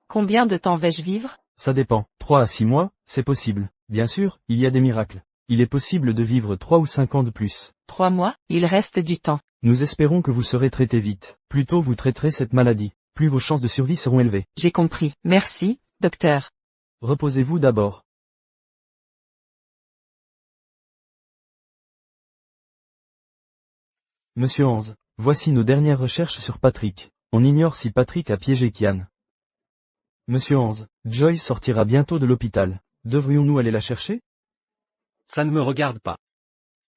Combien de temps vais-je vivre? Ça dépend. 3 à 6 mois, c'est possible. Bien sûr, il y a des miracles. Il est possible de vivre 3 ou 5 ans de plus. 3 mois, il reste du temps. Nous espérons que vous serez traité vite. Plus tôt vous traiterez cette maladie, plus vos chances de survie seront élevées. J'ai compris. Merci, docteur. Reposez-vous d'abord. Monsieur Hans, voici nos dernières recherches sur Patrick. On ignore si Patrick a piégé Kian. Monsieur Hans, Joy sortira bientôt de l'hôpital. Devrions-nous aller la chercher? Ça ne me regarde pas.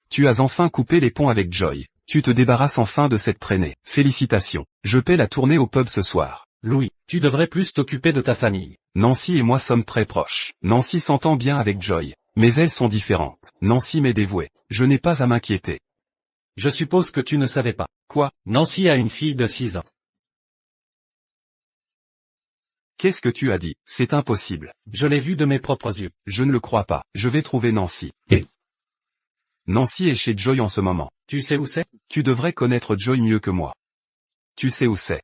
Tu as enfin coupé les ponts avec Joy. Tu te débarrasses enfin de cette traînée. Félicitations. Je paie la tournée au pub ce soir. Louis, tu devrais plus t'occuper de ta famille. Nancy et moi sommes très proches. Nancy s'entend bien avec Joy. Mais elles sont différentes. Nancy m'est dévouée. Je n'ai pas à m'inquiéter. Je suppose que tu ne savais pas. Quoi? Nancy a une fille de 6 ans. Qu'est-ce que tu as dit? C'est impossible. Je l'ai vue de mes propres yeux. Je ne le crois pas. Je vais trouver Nancy. Nancy est chez Joy en ce moment. Tu sais où c'est? Tu devrais connaître Joy mieux que moi. Tu sais où c'est.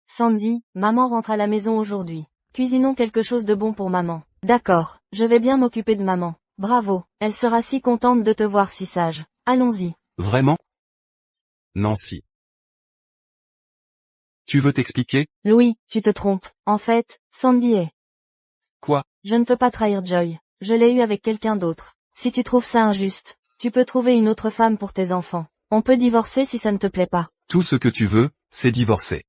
Sandy, maman rentre à la maison aujourd'hui. Cuisinons quelque chose de bon pour maman. D'accord, je vais bien m'occuper de maman. Bravo, elle sera si contente de te voir si sage. Allons-y. Vraiment? Nancy. Tu veux t'expliquer? Louis, tu te trompes. En fait, Sandy est... Quoi? Je ne peux pas trahir Joy. Je l'ai eu avec quelqu'un d'autre. Si tu trouves ça injuste. Tu peux trouver une autre femme pour tes enfants. On peut divorcer si ça ne te plaît pas. Tout ce que tu veux, c'est divorcer.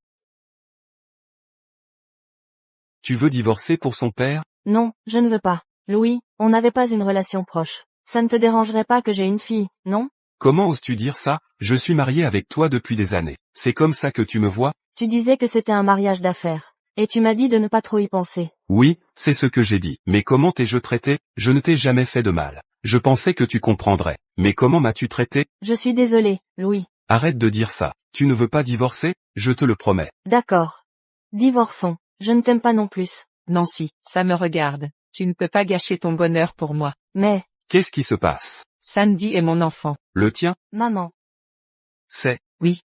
Tu veux divorcer pour son père? Non, je ne veux pas. Louis, on n'avait pas une relation proche. Ça ne te dérangerait pas que j'ai une fille, non? Comment oses-tu dire ça? Je suis marié avec toi depuis des années. C'est comme ça que tu me vois? Tu disais que c'était un mariage d'affaires. Et tu m'as dit de ne pas trop y penser. Oui, c'est ce que j'ai dit. Mais comment t'ai-je traité? Je ne t'ai jamais fait de mal. Je pensais que tu comprendrais. Mais comment m'as-tu traité? Je suis désolée, Louis. Arrête de dire ça. Tu ne veux pas divorcer? Je te le promets. D'accord. Divorçons. Je ne t'aime pas non plus. Nancy, ça me regarde. Tu ne peux pas gâcher ton bonheur pour moi. Mais, Qu'est-ce qui se passe? Sandy est mon enfant. Le tien? maman, C'est... Oui.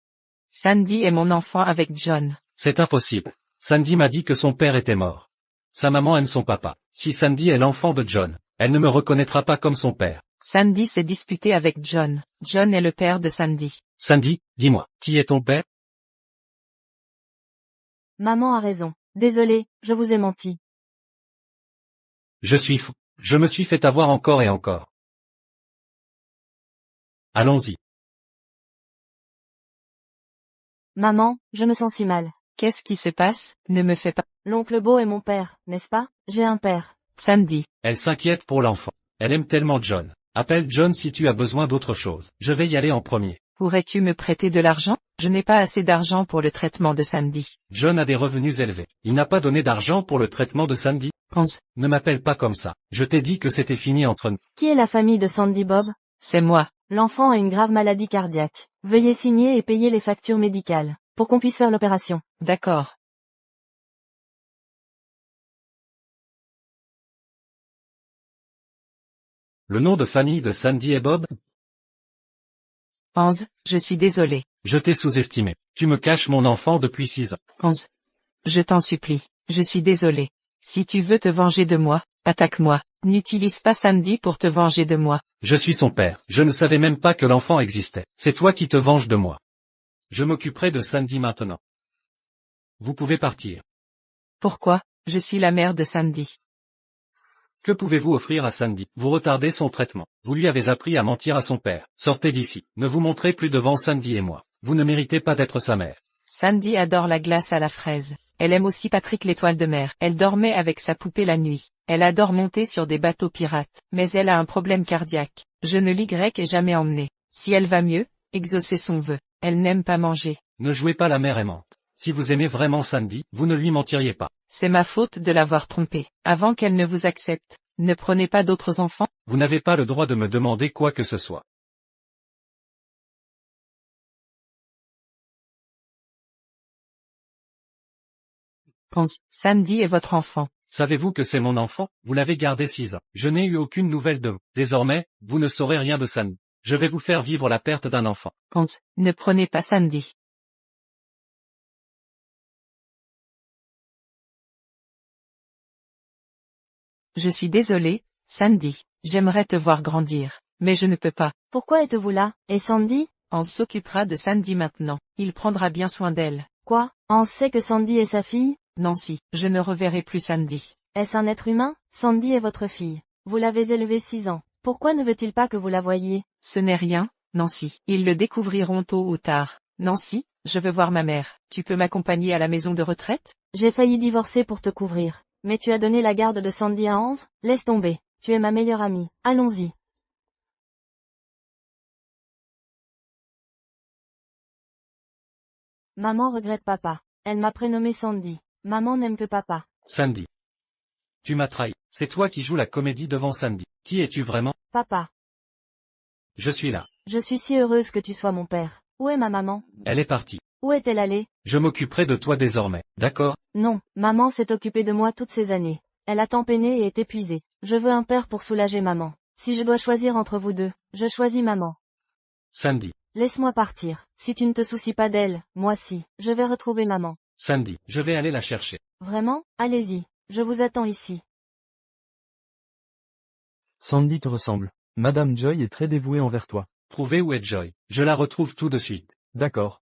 Sandy est mon enfant avec John. C'est impossible. Sandy m'a dit que son père était mort. Sa maman aime son papa. Si Sandy est l'enfant de John, elle ne me reconnaîtra pas comme son père. Sandy s'est disputée avec John. John est le père de Sandy. Sandy, dis-moi, qui est ton père? maman a raison. Désolée, je vous ai menti. Je suis fou. Je me suis fait avoir encore et encore. Allons-y. Maman, je me sens si mal. Qu'est-ce qui se passe? Ne me fais pas. L'oncle Beau est mon père, n'est-ce pas? J'ai un père. Sandy. Elle s'inquiète pour l'enfant. Elle aime tellement John. Appelle John si tu as besoin d'autre chose. Je vais y aller en premier. Pourrais-tu me prêter de l'argent? Je n'ai pas assez d'argent pour le traitement de Sandy. John a des revenus élevés. Il n'a pas donné d'argent pour le traitement de Sandy. Pense. Ne m'appelle pas comme ça. Je t'ai dit que c'était fini entre nous. Qui est la famille de Sandy Bob? C'est moi. L'enfant a une grave maladie cardiaque. Veuillez signer et payer les factures médicales, pour qu'on puisse faire l'opération. D'accord. Le nom de famille de Sandy et Bob? Hans, je suis désolé. Je t'ai sous-estimé. Tu me caches mon enfant depuis 6 ans. Hans. Je t'en supplie. Je suis désolé. Si tu veux te venger de moi, attaque-moi. N'utilise pas Sandy pour te venger de moi. Je suis son père. Je ne savais même pas que l'enfant existait. C'est toi qui te venges de moi. Je m'occuperai de Sandy maintenant. Vous pouvez partir. Pourquoi? Je suis la mère de Sandy. Que pouvez-vous offrir à Sandy? Vous retardez son traitement. Vous lui avez appris à mentir à son père. Sortez d'ici. Ne vous montrez plus devant Sandy et moi. Vous ne méritez pas d'être sa mère. Sandy adore la glace à la fraise. Elle aime aussi Patrick l'étoile de mer. Elle dormait avec sa poupée la nuit. Elle adore monter sur des bateaux pirates. Mais elle a un problème cardiaque. Je ne l'ai jamais emmenée. Si elle va mieux, exaucez son vœu. Elle n'aime pas manger. Ne jouez pas la mère aimante. Si vous aimez vraiment Sandy, vous ne lui mentiriez pas. C'est ma faute de l'avoir trompée. Avant qu'elle ne vous accepte, ne prenez pas d'autres enfants. Vous n'avez pas le droit de me demander quoi que ce soit. Pense, Sandy est votre enfant. Savez-vous que c'est mon enfant? Vous l'avez gardé 6 ans. Je n'ai eu aucune nouvelle de vous. Désormais, vous ne saurez rien de Sandy. Je vais vous faire vivre la perte d'un enfant. Pense, ne prenez pas Sandy. Je suis désolée, Sandy. J'aimerais te voir grandir. Mais je ne peux pas. Pourquoi êtes-vous là? Et Sandy? Hans s'occupera de Sandy maintenant. Il prendra bien soin d'elle. Quoi? Hans sait que Sandy est sa fille? Nancy, je ne reverrai plus Sandy. Est-ce un être humain? Sandy est votre fille. Vous l'avez élevée 6 ans. Pourquoi ne veut-il pas que vous la voyiez? Ce n'est rien, Nancy. Ils le découvriront tôt ou tard. Nancy, je veux voir ma mère. Tu peux m'accompagner à la maison de retraite? J'ai failli divorcer pour te couvrir. Mais tu as donné la garde de Sandy à Hans? Laisse tomber. Tu es ma meilleure amie. Allons-y. Maman regrette papa. Elle m'a prénommé Sandy. Maman n'aime que papa. Sandy. Tu m'as trahi. C'est toi qui joues la comédie devant Sandy. Qui es-tu vraiment? Papa. Je suis là. Je suis si heureuse que tu sois mon père. Où est ma maman? Elle est partie. Où est-elle allée? Je m'occuperai de toi désormais. D'accord? Non, maman s'est occupée de moi toutes ces années. Elle a tant peiné et est épuisée. Je veux un père pour soulager maman. Si je dois choisir entre vous deux, je choisis maman. Sandy. Laisse-moi partir. Si tu ne te soucies pas d'elle, moi si. Je vais retrouver maman. Sandy. Je vais aller la chercher. Vraiment? Allez-y. Je vous attends ici. Sandy te ressemble. Madame Joy est très dévouée envers toi. Trouvez où est Joy. Je la retrouve tout de suite. D'accord.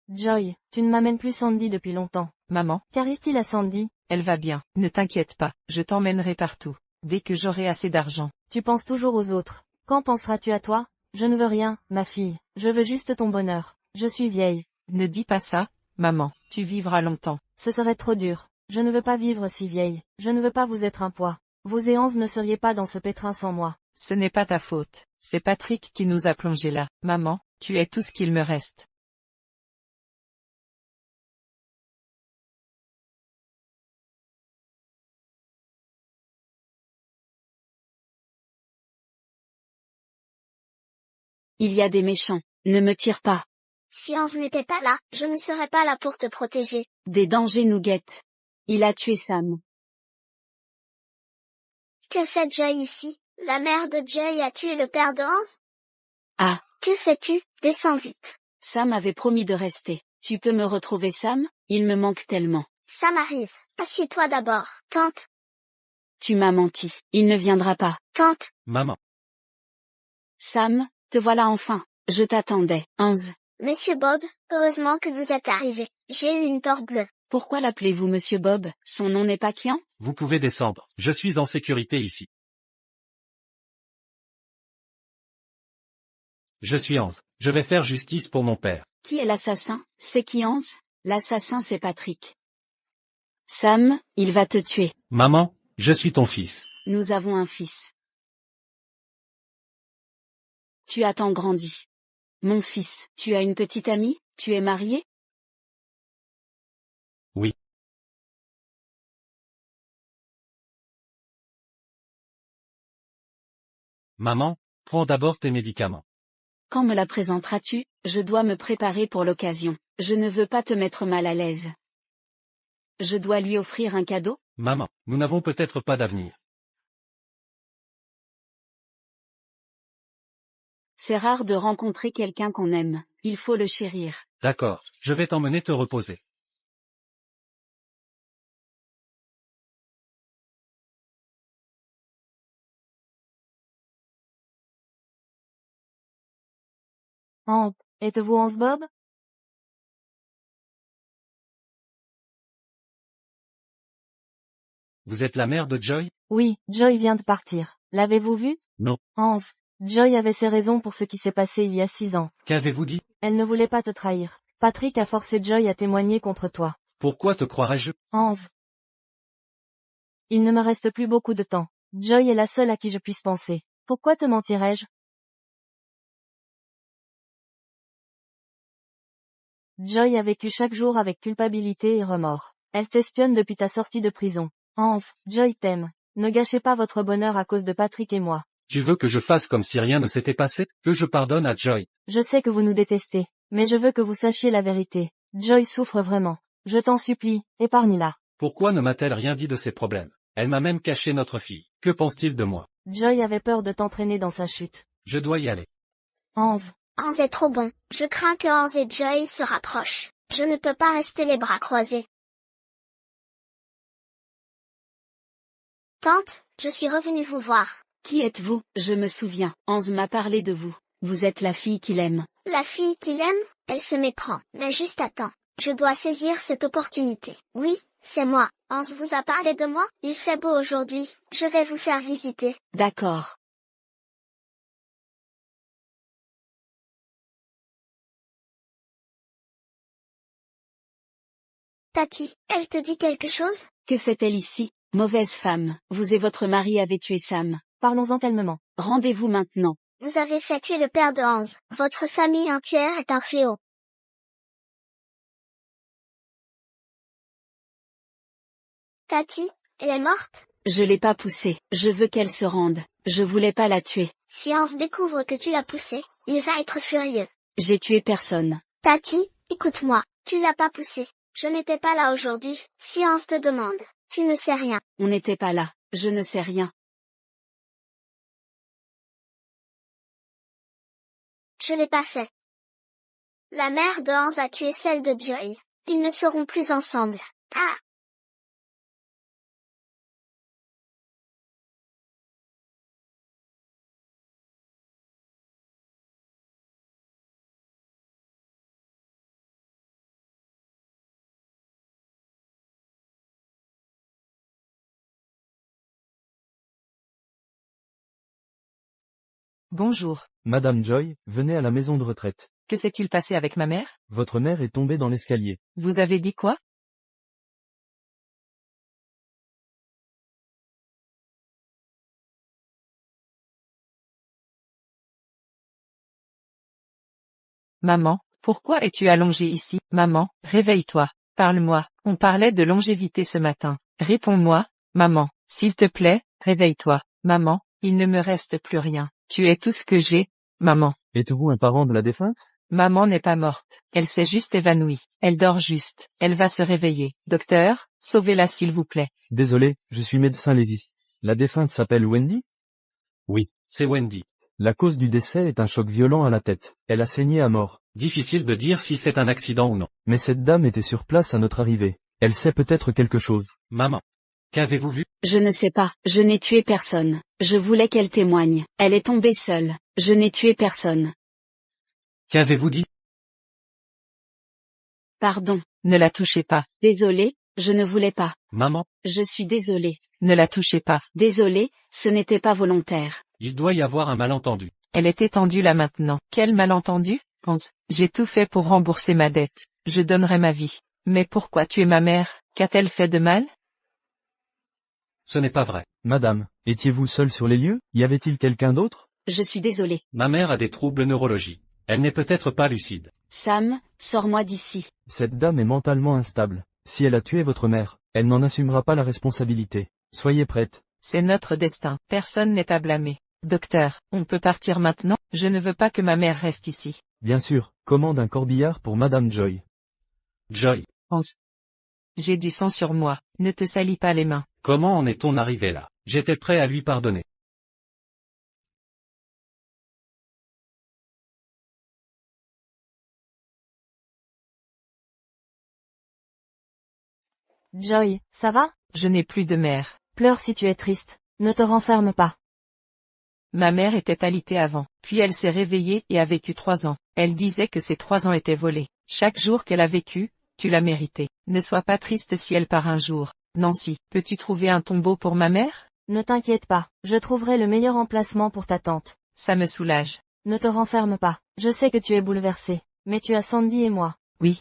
Joy, tu ne m'amènes plus Sandy depuis longtemps. Maman, Qu'arrive-t-il à Sandy? elle va bien. Ne t'inquiète pas. Je t'emmènerai partout. dès que j'aurai assez d'argent. Tu penses toujours aux autres. Quand penseras-tu à toi? Je ne veux rien, ma fille. Je veux juste ton bonheur. Je suis vieille. Ne dis pas ça, maman, tu vivras longtemps. Ce serait trop dur. Je ne veux pas vivre si vieille. Je ne veux pas vous être un poids. Vous et Hans ne seriez pas dans ce pétrin sans moi. Ce n'est pas ta faute. C'est Patrick qui nous a plongés là. Maman, tu es tout ce qu'il me reste. Il y a des méchants. Ne me tire pas. Si Hans n'était pas là, je ne serais pas là pour te protéger. Des dangers nous guettent. Il a tué Sam. Que fait Joy ici? La mère de Joy a tué le père de Hans? Ah, Que fais-tu? Descends vite. Sam avait promis de rester. Tu peux me retrouver Sam? Il me manque tellement. Ça m'arrive. Assieds-toi d'abord. Tante. Tu m'as menti. Il ne viendra pas. Tante. Maman. Sam, te voilà enfin. Je t'attendais. Hans. Monsieur Bob, heureusement que vous êtes arrivé. J'ai eu une peur bleue. Pourquoi l'appelez-vous Monsieur Bob? Son nom n'est pas Kian? Vous pouvez descendre. Je suis en sécurité ici. Je suis Hans. Je vais faire justice pour mon père. Qui est l'assassin? C'est qui Hans? L'assassin c'est Patrick. Sam, il va te tuer. Maman, je suis ton fils. Nous avons un fils. Tu as tant grandi. Mon fils, tu as une petite amie? Tu es marié? Oui. Maman, prends d'abord tes médicaments. Quand me la présenteras-tu? Je dois me préparer pour l'occasion. Je ne veux pas te mettre mal à l'aise. Je dois lui offrir un cadeau? Maman, nous n'avons peut-être pas d'avenir. C'est rare de rencontrer quelqu'un qu'on aime. Il faut le chérir. D'accord, je vais t'emmener te reposer. Hans, êtes-vous Hans Bob? Vous êtes la mère de Joy? Oui, Joy vient de partir. L'avez-vous vu? Non. Hans, Joy avait ses raisons pour ce qui s'est passé il y a 6 ans. Qu'avez-vous dit? Elle ne voulait pas te trahir. Patrick a forcé Joy à témoigner contre toi. Pourquoi te croirais-je? Hans. Il ne me reste plus beaucoup de temps. Joy est la seule à qui je puisse penser. Pourquoi te mentirais-je? Joy a vécu chaque jour avec culpabilité et remords. Elle t'espionne depuis ta sortie de prison. Hans, Joy t'aime. Ne gâchez pas votre bonheur à cause de Patrick et moi. Tu veux que je fasse comme si rien ne s'était passé? Que je pardonne à Joy? Je sais que vous nous détestez, mais je veux que vous sachiez la vérité. Joy souffre vraiment. Je t'en supplie, épargne-la. Pourquoi ne m'a-t-elle rien dit de ses problèmes? Elle m'a même caché notre fille. Que pense-t-il de moi? Joy avait peur de t'entraîner dans sa chute. Je dois y aller. Hans. Hans est trop bon. Je crains que Hans et Joy se rapprochent. Je ne peux pas rester les bras croisés. Tante, je suis revenue vous voir. Qui êtes-vous? Je me souviens. Hans m'a parlé de vous. Vous êtes la fille qu'il aime. La fille qu'il aime, elle se méprend. Mais juste à temps. Je dois saisir cette opportunité. Oui, c'est moi. Hans vous a parlé de moi? Il fait beau aujourd'hui. Je vais vous faire visiter. D'accord. Tati, elle te dit quelque chose? Que fait-elle ici? Mauvaise femme. Vous et votre mari avez tué Sam. Parlons-en calmement. Rendez-vous maintenant. Vous avez fait tuer le père de Hans. Votre famille entière est un fléau. Tati, elle est morte? Je l'ai pas poussée. Je veux qu'elle se rende. Je voulais pas la tuer. Si Hans découvre que tu l'as poussée, il va être furieux. J'ai tué personne. Tati, écoute-moi. Tu l'as pas poussée. Je n'étais pas là aujourd'hui. Si Hans te demande, tu ne sais rien. On n'était pas là. Je ne sais rien. Je l'ai pas fait. La mère de Hans a tué celle de Joy. Ils ne seront plus ensemble. Ah! Bonjour. Madame Joy, venez à la maison de retraite. Que s'est-il passé avec ma mère? Votre mère est tombée dans l'escalier. Vous avez dit quoi? Maman, pourquoi es-tu allongée ici? Maman, réveille-toi. Parle-moi, on parlait de longévité ce matin. Réponds-moi, maman, s'il te plaît, réveille-toi. Maman, il ne me reste plus rien. Tu es tout ce que j'ai, maman. Êtes-vous un parent de la défunte? Maman n'est pas morte. Elle s'est juste évanouie. Elle dort juste. Elle va se réveiller. Docteur, sauvez-la s'il vous plaît. Désolé, je suis médecin légiste. La défunte s'appelle Wendy? Oui, c'est Wendy. La cause du décès est un choc violent à la tête. Elle a saigné à mort. Difficile de dire si c'est un accident ou non. Mais cette dame était sur place à notre arrivée. Elle sait peut-être quelque chose. Maman. Qu'avez-vous vu? Je ne sais pas, je n'ai tué personne. Je voulais qu'elle témoigne. Elle est tombée seule. Je n'ai tué personne. Qu'avez-vous dit? Pardon. Ne la touchez pas. Désolé, je ne voulais pas. Maman, Je suis désolé. Ne la touchez pas. Désolé, ce n'était pas volontaire. il doit y avoir un malentendu. Elle est étendue là maintenant. Quel malentendu? Pense. J'ai tout fait pour rembourser ma dette. Je donnerai ma vie. Mais pourquoi tuer ma mère? Qu'a-t-elle fait de mal? Ce n'est pas vrai. Madame, étiez-vous seule sur les lieux? Y avait-il quelqu'un d'autre? Je suis désolé. Ma mère a des troubles neurologiques. Elle n'est peut-être pas lucide. Sam, sors-moi d'ici. Cette dame est mentalement instable. Si elle a tué votre mère, elle n'en assumera pas la responsabilité. Soyez prête. C'est notre destin. Personne n'est à blâmer. Docteur, on peut partir maintenant? Je ne veux pas que ma mère reste ici. Bien sûr, commande un corbillard pour Madame Joy. Joy, Pense. J'ai du sang sur moi. Ne te salis pas les mains. comment en est-on arrivé là? J'étais prêt à lui pardonner. Joy, ça va? Je n'ai plus de mère. Pleure si tu es triste. Ne te renferme pas. Ma mère était alitée avant, puis elle s'est réveillée et a vécu 3 ans. Elle disait que ces 3 ans étaient volés. Chaque jour qu'elle a vécu, tu l'as mérité. Ne sois pas triste si elle part un jour. Nancy, peux-tu trouver un tombeau pour ma mère? Ne t'inquiète pas, je trouverai le meilleur emplacement pour ta tante. Ça me soulage. Ne te renferme pas. Je sais que tu es bouleversé. Mais tu as Sandy et moi. Oui.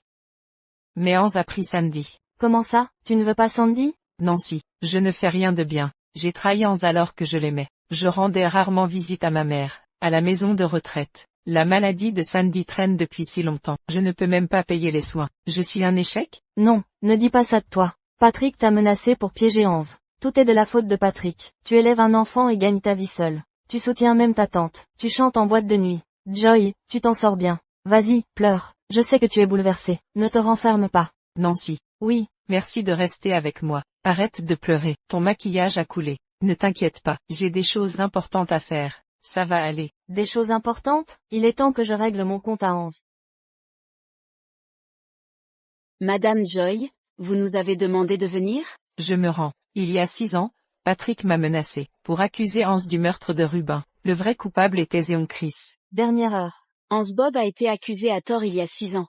Mais Hans a pris Sandy. Comment ça? Tu ne veux pas Sandy? Nancy, je ne fais rien de bien. J'ai trahi Hans alors que je l'aimais. Je rendais rarement visite à ma mère, à la maison de retraite. La maladie de Sandy traîne depuis si longtemps. Je ne peux même pas payer les soins. Je suis un échec? Non, ne dis pas ça de toi. Patrick t'a menacé pour piéger Hans. Tout est de la faute de Patrick. Tu élèves un enfant et gagnes ta vie seule. Tu soutiens même ta tante. Tu chantes en boîte de nuit. Joy, tu t'en sors bien. Vas-y, pleure. Je sais que tu es bouleversé. Ne te renferme pas. Nancy. Oui. Merci de rester avec moi. Arrête de pleurer. Ton maquillage a coulé. Ne t'inquiète pas. J'ai des choses importantes à faire. Ça va aller. Des choses importantes? Il est temps que je règle mon compte à Hans. Madame Joy, vous nous avez demandé de venir? Je me rends. Il y a 6 ans, Patrick m'a menacé, pour accuser Hans du meurtre de Rubin. Le vrai coupable était Zéon Chris. Dernière heure. Hans Bob a été accusé à tort il y a 6 ans.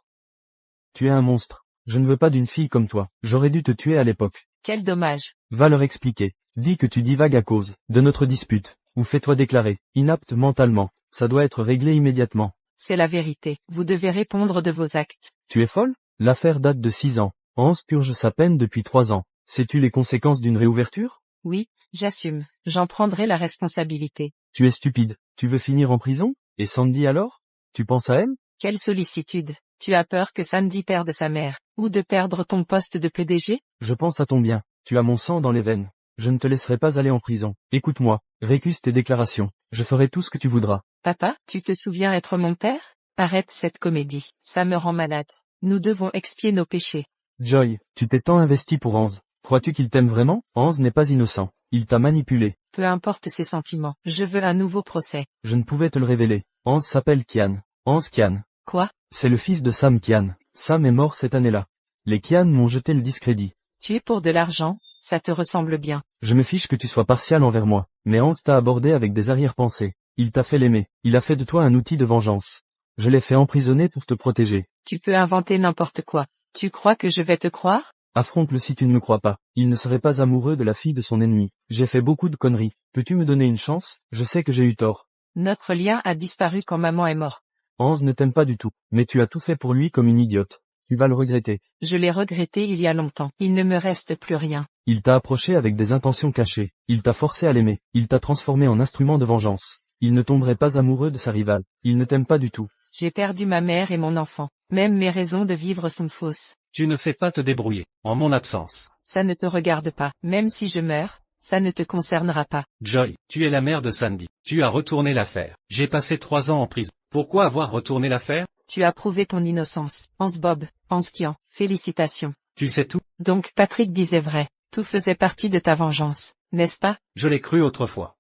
Tu es un monstre. Je ne veux pas d'une fille comme toi. J'aurais dû te tuer à l'époque. Quel dommage. Va leur expliquer. Dis que tu divagues à cause de notre dispute. Ou fais-toi déclarer inapte mentalement. Ça doit être réglé immédiatement. C'est la vérité. Vous devez répondre de vos actes. Tu es folle? L'affaire date de 6 ans. Hans purge sa peine depuis 3 ans. Sais-tu les conséquences d'une réouverture? Oui, j'assume. J'en prendrai la responsabilité. Tu es stupide. Tu veux finir en prison? Et Sandy alors? Tu penses à elle? Quelle sollicitude. Tu as peur que Sandy perde sa mère, ou de perdre ton poste de PDG? Je pense à ton bien. Tu as mon sang dans les veines. Je ne te laisserai pas aller en prison. Écoute-moi, récuse tes déclarations. Je ferai tout ce que tu voudras. Papa, tu te souviens être mon père? Arrête cette comédie. Ça me rend malade. Nous devons expier nos péchés. Joy, tu t'es tant investi pour Hans. Crois-tu qu'il t'aime vraiment? Hans n'est pas innocent. Il t'a manipulé. Peu importe ses sentiments. Je veux un nouveau procès. Je ne pouvais te le révéler. Hans s'appelle Kian. Hans Kian. Quoi? C'est le fils de Sam Kian. Sam est mort cette année-là. Les Kian m'ont jeté le discrédit. Tu es pour de l'argent? Ça te ressemble bien. Je me fiche que tu sois partial envers moi. Mais Hans t'a abordé avec des arrière-pensées. Il t'a fait l'aimer. Il a fait de toi un outil de vengeance. Je l'ai fait emprisonner pour te protéger. Tu peux inventer n'importe quoi. Tu crois que je vais te croire? Affronte-le si tu ne me crois pas. Il ne serait pas amoureux de la fille de son ennemi. J'ai fait beaucoup de conneries. Peux-tu me donner une chance? Je sais que j'ai eu tort. Notre lien a disparu quand maman est morte. Hans ne t'aime pas du tout, mais tu as tout fait pour lui comme une idiote. Tu vas le regretter. Je l'ai regretté il y a longtemps. Il ne me reste plus rien. Il t'a approché avec des intentions cachées. Il t'a forcé à l'aimer. Il t'a transformé en instrument de vengeance. Il ne tomberait pas amoureux de sa rivale. Il ne t'aime pas du tout. J'ai perdu ma mère et mon enfant. Même mes raisons de vivre sont fausses. Tu ne sais pas te débrouiller, en mon absence. Ça ne te regarde pas. Même si je meurs, ça ne te concernera pas. Joy, tu es la mère de Sandy. Tu as retourné l'affaire. J'ai passé 3 ans en prison. Pourquoi avoir retourné l'affaire? Tu as prouvé ton innocence. Hans Bob, Hans Kian, félicitations. Tu sais tout? Donc Patrick disait vrai. Tout faisait partie de ta vengeance, n'est-ce pas? Je l'ai cru autrefois.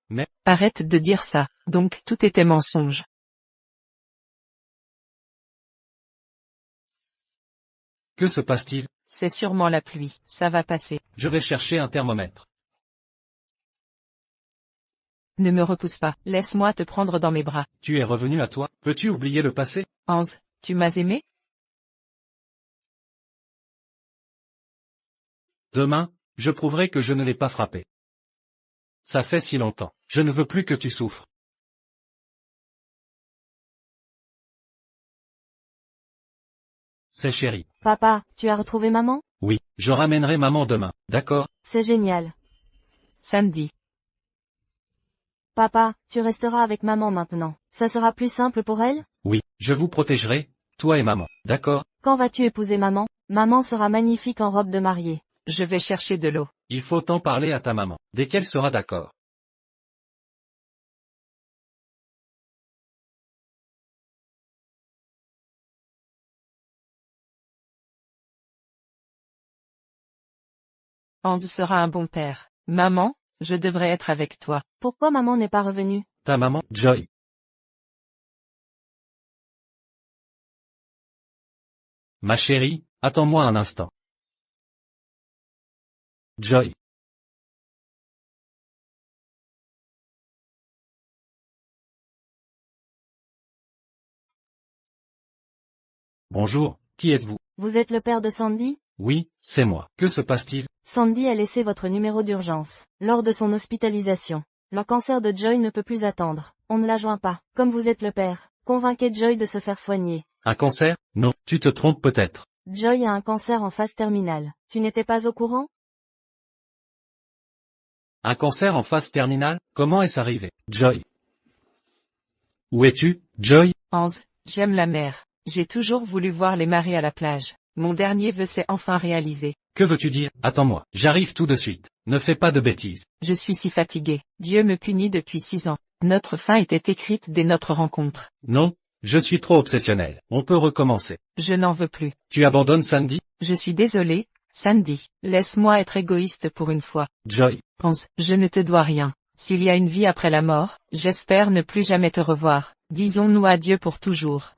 Mais... Arrête de dire ça. Donc tout était mensonge. Que se passe-t-il? C'est sûrement la pluie. Ça va passer. Je vais chercher un thermomètre. Ne me repousse pas. Laisse-moi te prendre dans mes bras. Tu es revenu à toi. Peux-tu oublier le passé? Hans, tu m'as aimé? Demain, je prouverai que je ne l'ai pas frappé. Ça fait si longtemps. Je ne veux plus que tu souffres. C'est chéri. Papa, tu as retrouvé maman? Oui, je ramènerai maman demain, d'accord? C'est génial. Sandy. Papa, tu resteras avec maman maintenant. Ça sera plus simple pour elle? Oui, je vous protégerai, toi et maman, d'accord? Quand vas-tu épouser maman? Maman sera magnifique en robe de mariée. Je vais chercher de l'eau. Il faut en parler à ta maman, dès qu'elle sera d'accord. Hans sera un bon père. Maman, je devrais être avec toi. Pourquoi maman n'est pas revenue? Ta maman, Joy. Ma chérie, attends-moi un instant. Joy. Bonjour, qui êtes-vous? Vous êtes le père de Sandy? Oui, c'est moi. Que se passe-t-il? Sandy a laissé votre numéro d'urgence. Lors de son hospitalisation. Le cancer de Joy ne peut plus attendre. On ne la joint pas. Comme vous êtes le père, convainquez Joy de se faire soigner. Un cancer? Non, tu te trompes peut-être. Joy a un cancer en phase terminale. Tu n'étais pas au courant? Un cancer en phase terminale? Comment est-ce arrivé? Joy. Où es-tu, Joy? Hans, j'aime la mer. J'ai toujours voulu voir les marées à la plage. Mon dernier vœu s'est enfin réalisé. Que veux-tu dire? Attends-moi, j'arrive tout de suite. Ne fais pas de bêtises. Je suis si fatigué. Dieu me punit depuis 6 ans. Notre fin était écrite dès notre rencontre. Non, je suis trop obsessionnel. On peut recommencer. Je n'en veux plus. Tu abandonnes Sandy? Je suis désolé, Sandy. Laisse-moi être égoïste pour une fois. Joy. Hans, je ne te dois rien. S'il y a une vie après la mort, j'espère ne plus jamais te revoir. Disons-nous adieu pour toujours.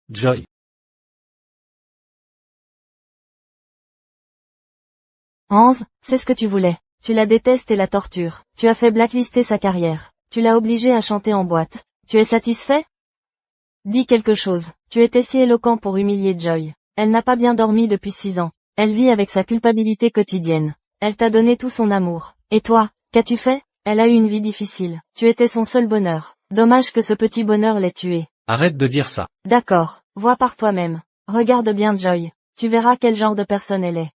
Joy. Hans, c'est ce que tu voulais. Tu la détestes et la tortures. Tu as fait blacklister sa carrière. Tu l'as obligée à chanter en boîte. Tu es satisfait? Dis quelque chose. Tu étais si éloquent pour humilier Joy. Elle n'a pas bien dormi depuis 6 ans. Elle vit avec sa culpabilité quotidienne. Elle t'a donné tout son amour. Et toi, qu'as-tu fait? Elle a eu une vie difficile. Tu étais son seul bonheur. Dommage que ce petit bonheur l'ait tuée. Arrête de dire ça. D'accord. Vois par toi-même. Regarde bien Joy. Tu verras quel genre de personne elle est.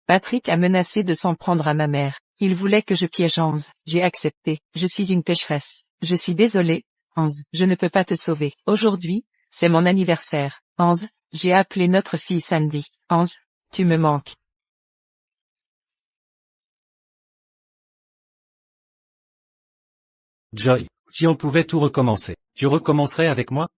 Patrick a menacé de s'en prendre à ma mère. Il voulait que je piège Hans. J'ai accepté. Je suis une pécheresse. Je suis désolée, Hans. Je ne peux pas te sauver. Aujourd'hui, c'est mon anniversaire. Hans, j'ai appelé notre fille Sandy. Hans, tu me manques. Joy, si on pouvait tout recommencer, tu recommencerais avec moi?